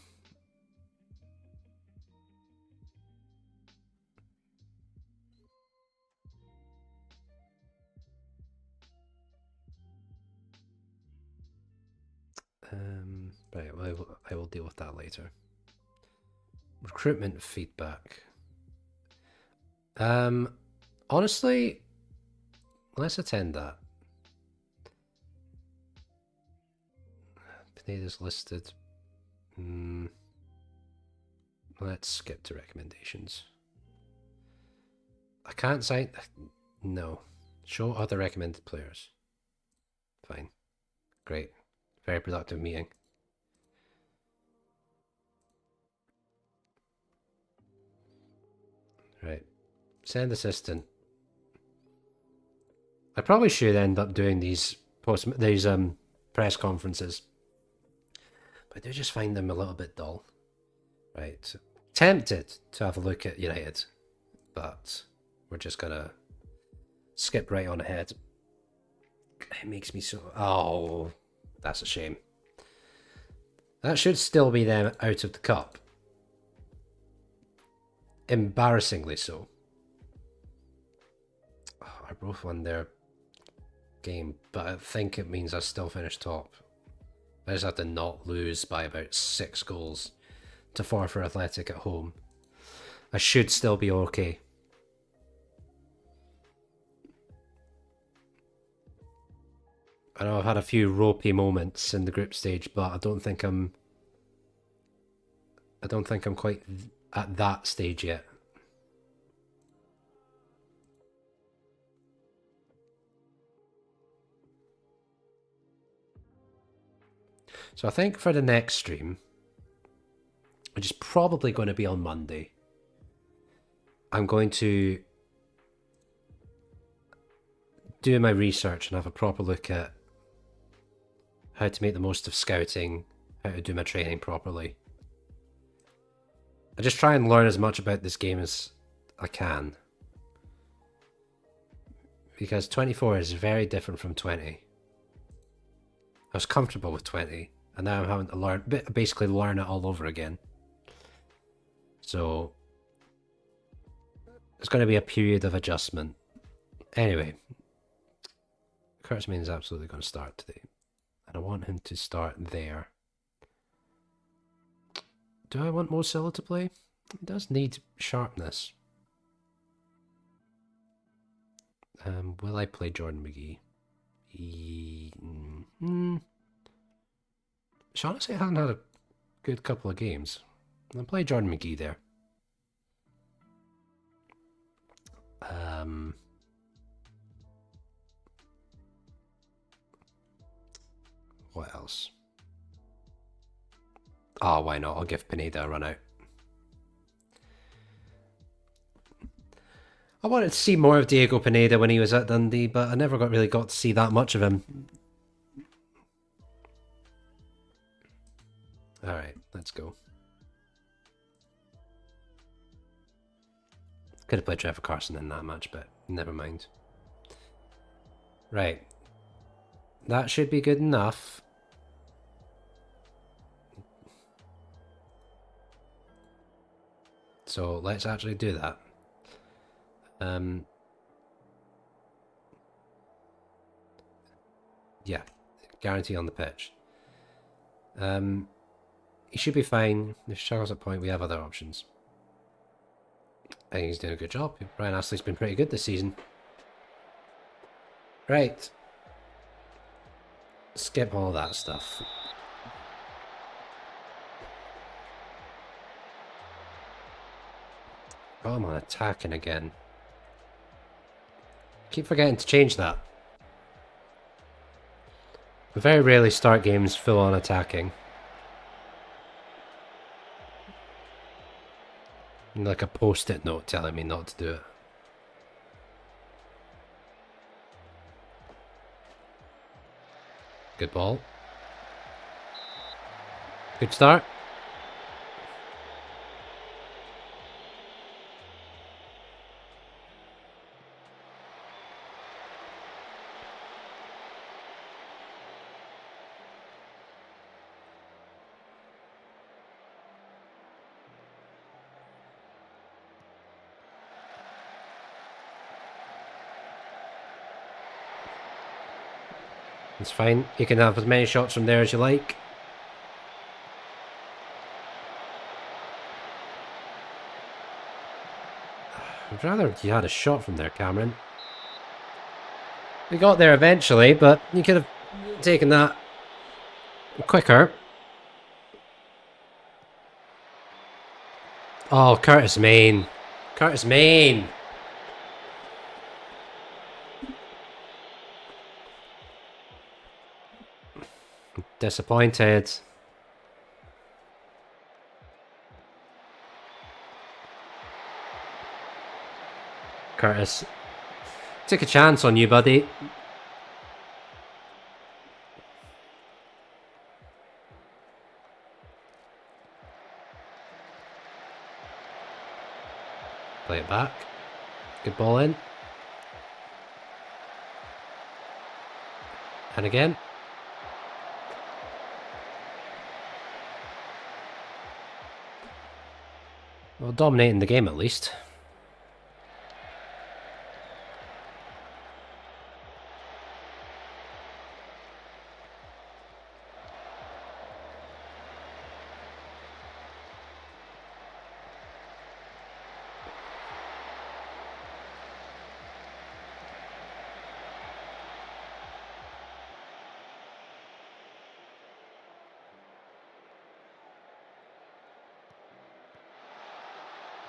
Right, I will deal with that later. Recruitment feedback. Honestly, let's attend that. Pineda's listed. Let's skip to recommendations. I can't sign. No. Show other recommended players. Fine. Great. Very productive meeting. Right. Send assistant. I probably should end up doing these press conferences, but I do just find them a little bit dull. Right. Tempted to have a look at United, but we're just gonna skip right on ahead. It makes me so... Oh, that's a shame. That should still be them out of the cup. Embarrassingly so. Oh, I both won their game, but I think it means I still finish top. I just have to not lose by about 6 goals to 4 for Athletic at home. I should still be okay. I know I've had a few ropey moments in the group stage, but I don't think I'm quite at that stage yet. So I think for the next stream, which is probably going to be on Monday, I'm going to do my research and have a proper look at how to make the most of scouting, how to do my training properly. I just try and learn as much about this game as I can. Because 24 is very different from 20. I was comfortable with 20, and now I'm having to basically learn it all over again. So it's going to be a period of adjustment. Anyway, Kurtzman is absolutely going to start today, and I want him to start there. Do I want Mo Salah to play? He does need sharpness. Will I play Jordan McGee? Shaughnessy hasn't had a good couple of games. I'll play Jordan McGee there. What else? Oh, why not? I'll give Pineda a run out. I wanted to see more of Diego Pineda when he was at Dundee, but I never really got to see that much of him. Alright, let's go. Could have played Trevor Carson in that match, but never mind. Right. That should be good enough. So let's actually do that. Yeah, guarantee on the pitch. He should be fine. If he struggles at point, we have other options. I think he's doing a good job. Ryan Astley's been pretty good this season. Right. Skip all that stuff. Oh, I'm on attacking again. Keep forgetting to change that. We very rarely start games full on attacking. Like a post-it note telling me not to do it. Good ball. Good start. It's fine. You can have as many shots from there as you like. I'd rather you had a shot from there, Cameron. We got there eventually, but you could have taken that quicker. Oh, Curtis Main. Curtis Main. Disappointed. Curtis. Took a chance on you, buddy. Play it back. Good ball in. And again. Well, dominating the game at least.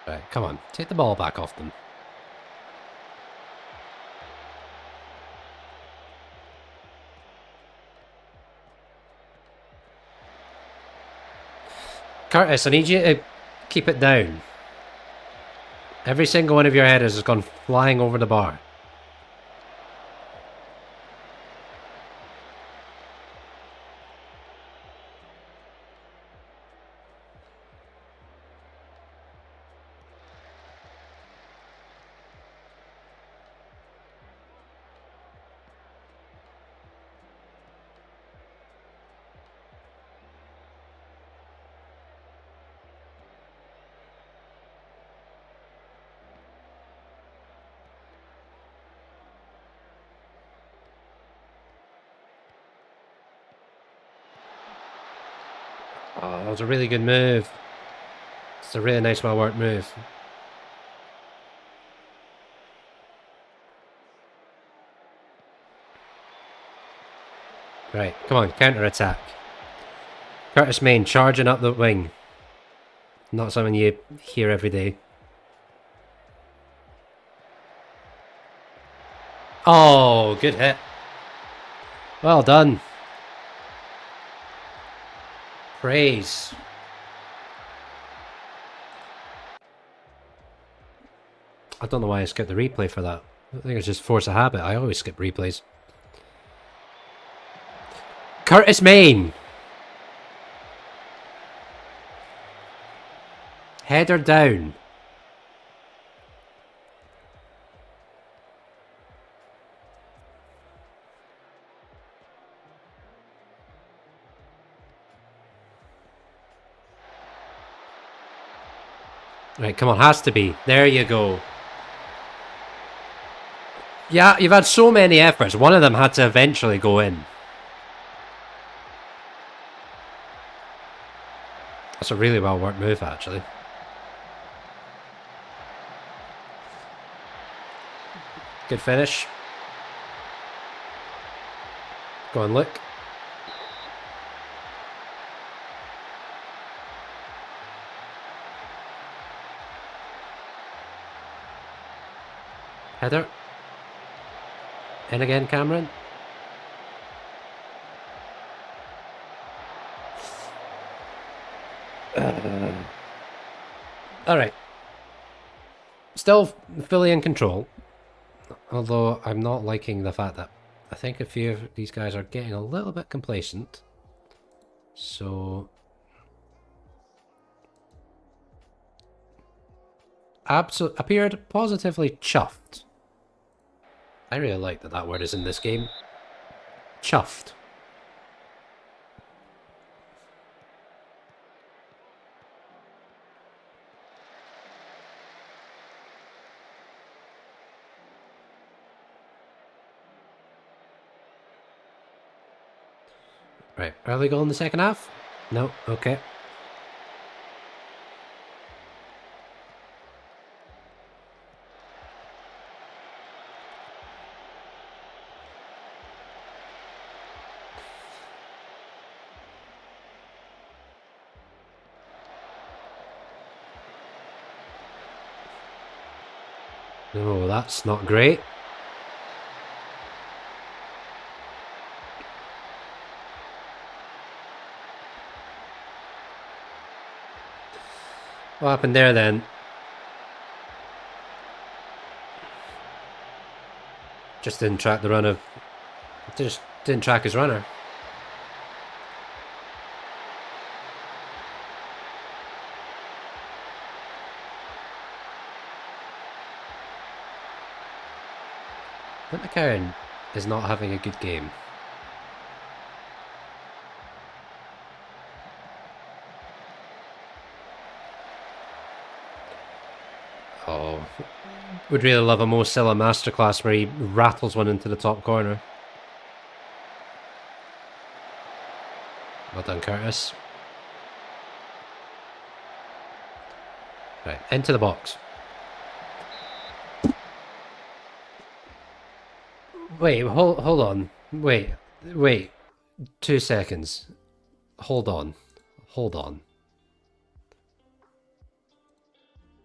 Right, come on. Take the ball back off them. Curtis, I need you to keep it down. Every single one of your headers has gone flying over the bar. Oh, that was a really good move. It's a really nice, well-worked move. Right, come on, counter-attack. Curtis Main charging up the wing. Not something you hear every day. Oh, good hit. Well done. Praise. I don't know why I skipped the replay for that. I think it's just force of habit. I always skip replays. Curtis Main. Header down. Right, come on, has to be. There you go. Yeah, you've had so many efforts. One of them had to eventually go in. That's a really well-worked move, actually. Good finish. Go on, look. Header. In again, Cameron. Alright. Still fully in control. Although I'm not liking the fact that I think a few of these guys are getting a little bit complacent. So... appeared positively chuffed. I really like that word is in this game. Chuffed. Right, early goal in the second half? No, okay. No, that's not great. What happened there then? Just didn't track the run of... Just didn't track his runner. But McCarron is not having a good game. Oh, would really love a Mo Salah masterclass where he rattles one into the top corner. Well done, Curtis. Right, into the box. Wait, hold on. Wait. 2 seconds. Hold on.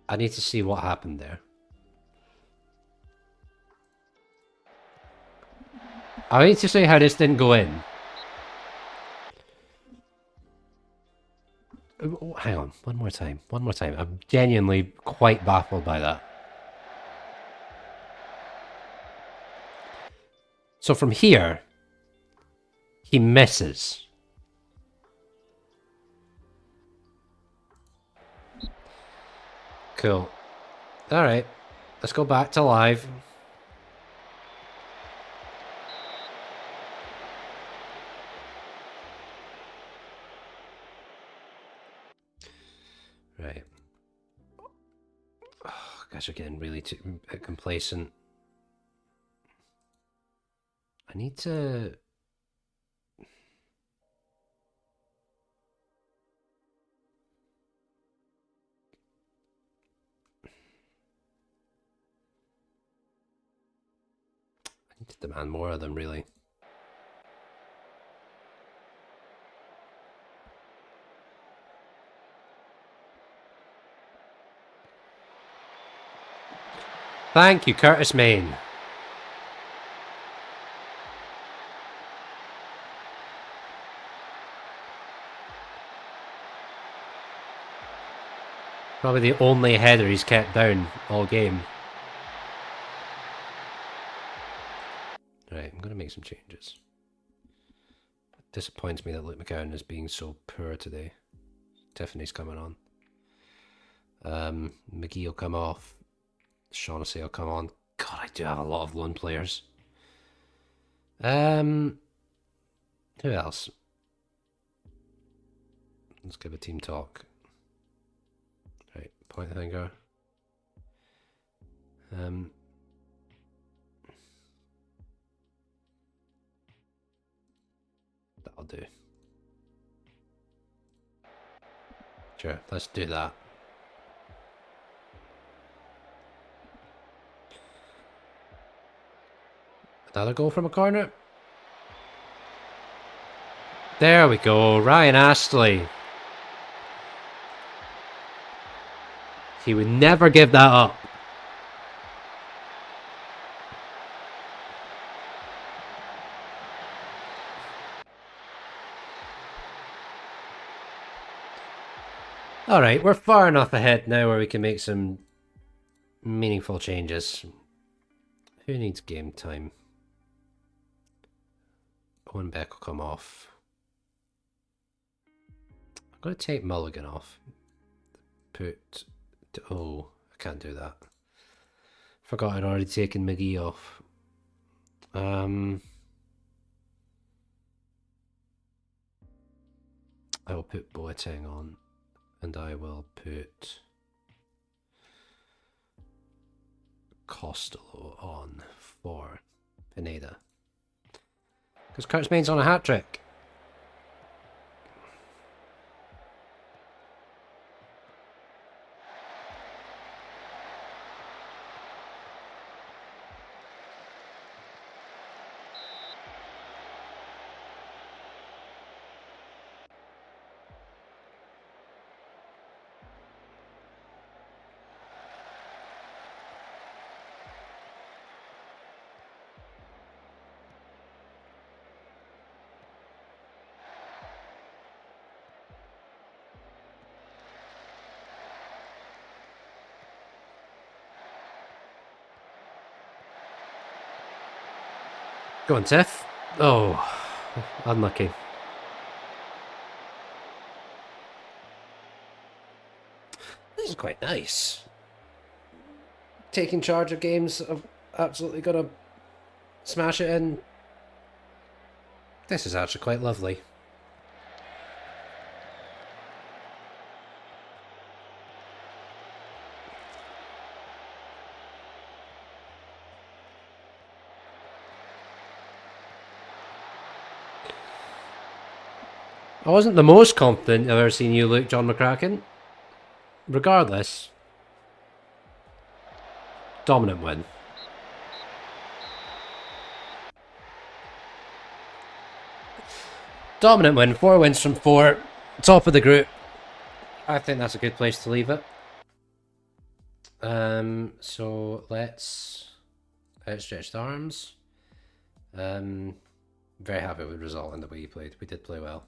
I need to see what happened there. I need to see how this didn't go in. Hang on, one more time. I'm genuinely quite baffled by that. So from here, he misses. Cool. Alright, let's go back to live. Right. Oh, guys are getting really too complacent. I need to... I need to demand more of them, really. Thank you, Curtis Main. Probably the only header he's kept down all game. Right, I'm going to make some changes. It disappoints me that Luke McGowan is being so poor today. Tiffany's coming on. McGee will come off. Shaughnessy will come on. God, I do have a lot of lone players. Who else? Let's give a team talk. Right, point the finger. That'll do. Sure, let's do that. Another goal from a corner. There we go, Ryan Astley. He would never give that up. Alright, we're far enough ahead now where we can make some meaningful changes. Who needs game time? Owen Beck will come off. I'm going to take Mulligan off. Put... Oh, I can't do that. Forgot I'd already taken McGee off. I will put Boateng on. And I will put Costello on for Pineda. Because Curtis Main's on a hat-trick. Go on, Tiff. Oh, unlucky. This is quite nice. Taking charge of games, I'm absolutely gonna smash it in. This is actually quite lovely. I wasn't the most confident I've ever seen you look, John McCracken. Regardless, dominant win. Dominant win, 4 wins from 4, top of the group. I think that's a good place to leave it. So let's outstretch the arms. Very happy with the result and the way you played. We did play well.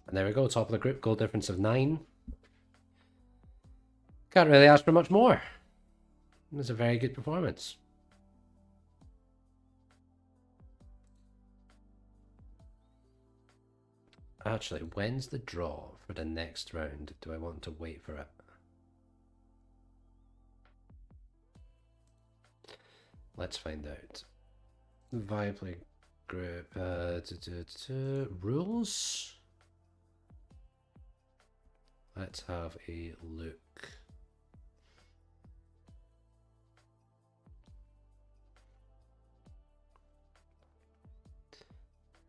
And there we go, top of the group, goal difference of 9. Can't really ask for much more. It was a very good performance. Actually, when's the draw for the next round? Do I want to wait for it? Let's find out. Viaplay group. Rules? Let's have a look.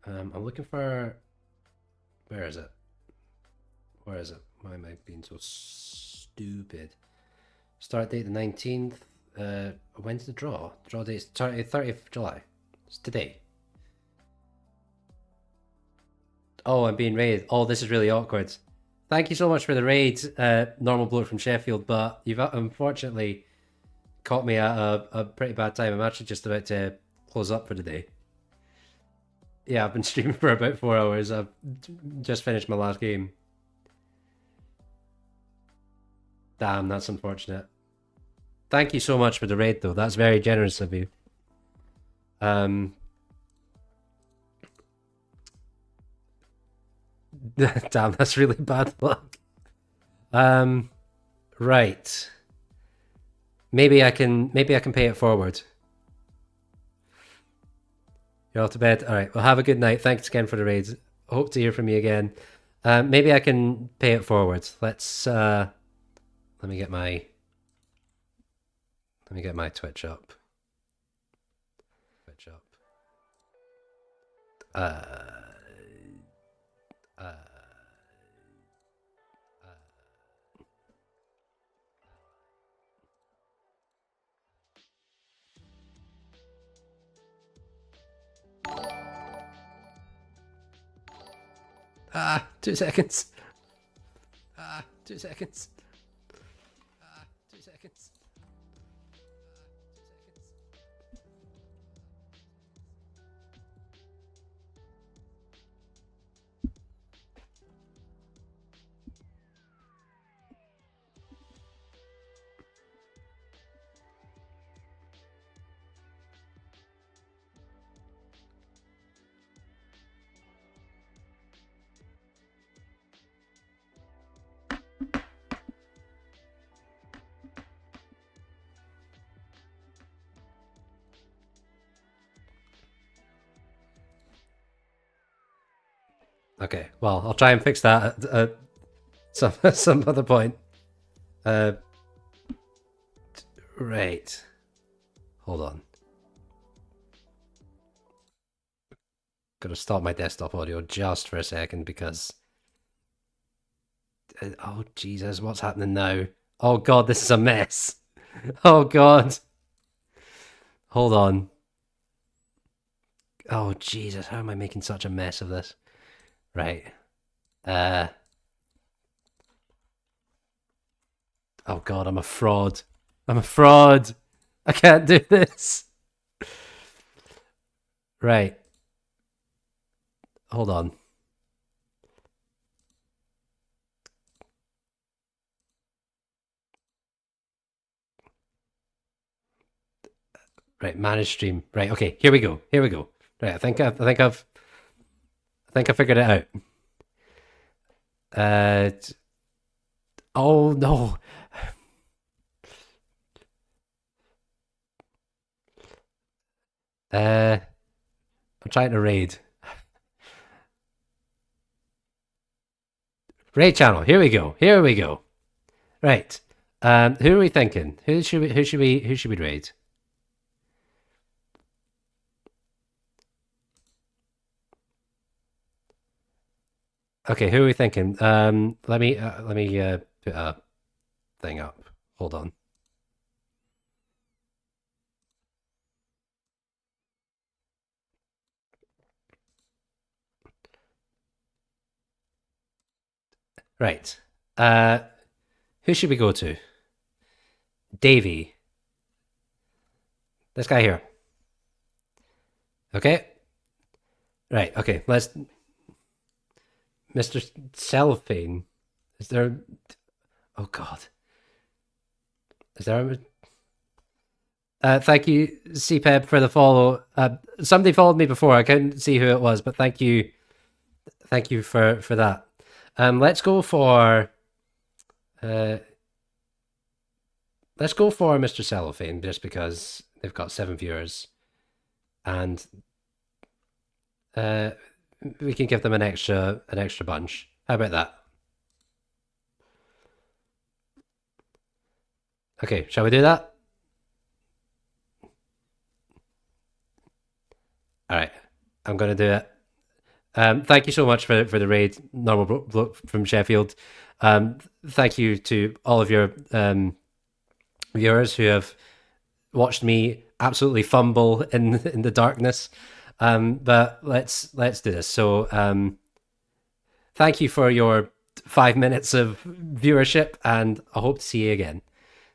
I'm looking for... Where is it? Where is it? Why am I being so stupid? Start date the 19th. When's the draw? Draw date is 30th of July. It's today. Oh, I'm being raided. Oh, this is really awkward. Thank you so much for the raid, Normal Bloke from Sheffield, but you've unfortunately caught me at a pretty bad time. I'm actually just about to close up for the day. Yeah, I've been streaming for about 4 hours. I've just finished my last game. Damn, that's unfortunate. Thank you so much for the raid, though. That's very generous of you. Damn, that's really bad luck. Right. Maybe I can pay it forward. You're off to bed. All right. Well, have a good night. Thanks again for the raids. Hope to hear from you again. Maybe I can pay it forward. Let's let me get my Twitch up. Ah, 2 seconds. 2 seconds. 2 seconds. Okay, well, I'll try and fix that at some other point. Right. Hold on. Gotta stop my desktop audio just for a second because... Oh, Jesus, what's happening now? Oh, God, this is a mess. Oh, God. Hold on. Oh, Jesus, how am I making such a mess of this? Right. Oh, God, I'm a fraud. I'm a fraud. I can't do this. Right. Hold on. Right, manage stream. Right, okay, here we go. Here we go. Right, I think I figured it out. Oh no. Uh, I'm trying to raid. Raid channel. Here we go. Here we go. Right. Who are we thinking? Who should we raid? Okay, who are we thinking? Let me put a thing up. Hold on. Right. Who should we go to? Davy. This guy here. Okay. Right. Okay. Let's. Mr. Cellophane. Is there? Oh God. Is there? Thank you, CPEB, for the follow. Somebody followed me before. I couldn't see who it was, but thank you for that. Let's go for. Uh, let's go for Mr. Cellophane, just because they've got 7 viewers, and uh, we can give them an extra bunch. How about that? Okay, shall we do that? All right, I'm gonna do it. Thank you so much for the raid, normal bloke from Sheffield. Thank you to all of your viewers who have watched me absolutely fumble in the darkness. But let's do this. So thank you for your 5 minutes of viewership, and I hope to see you again.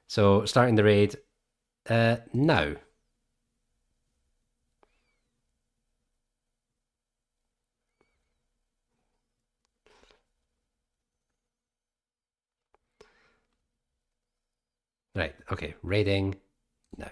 So starting the raid now. Right. Okay. Raiding now.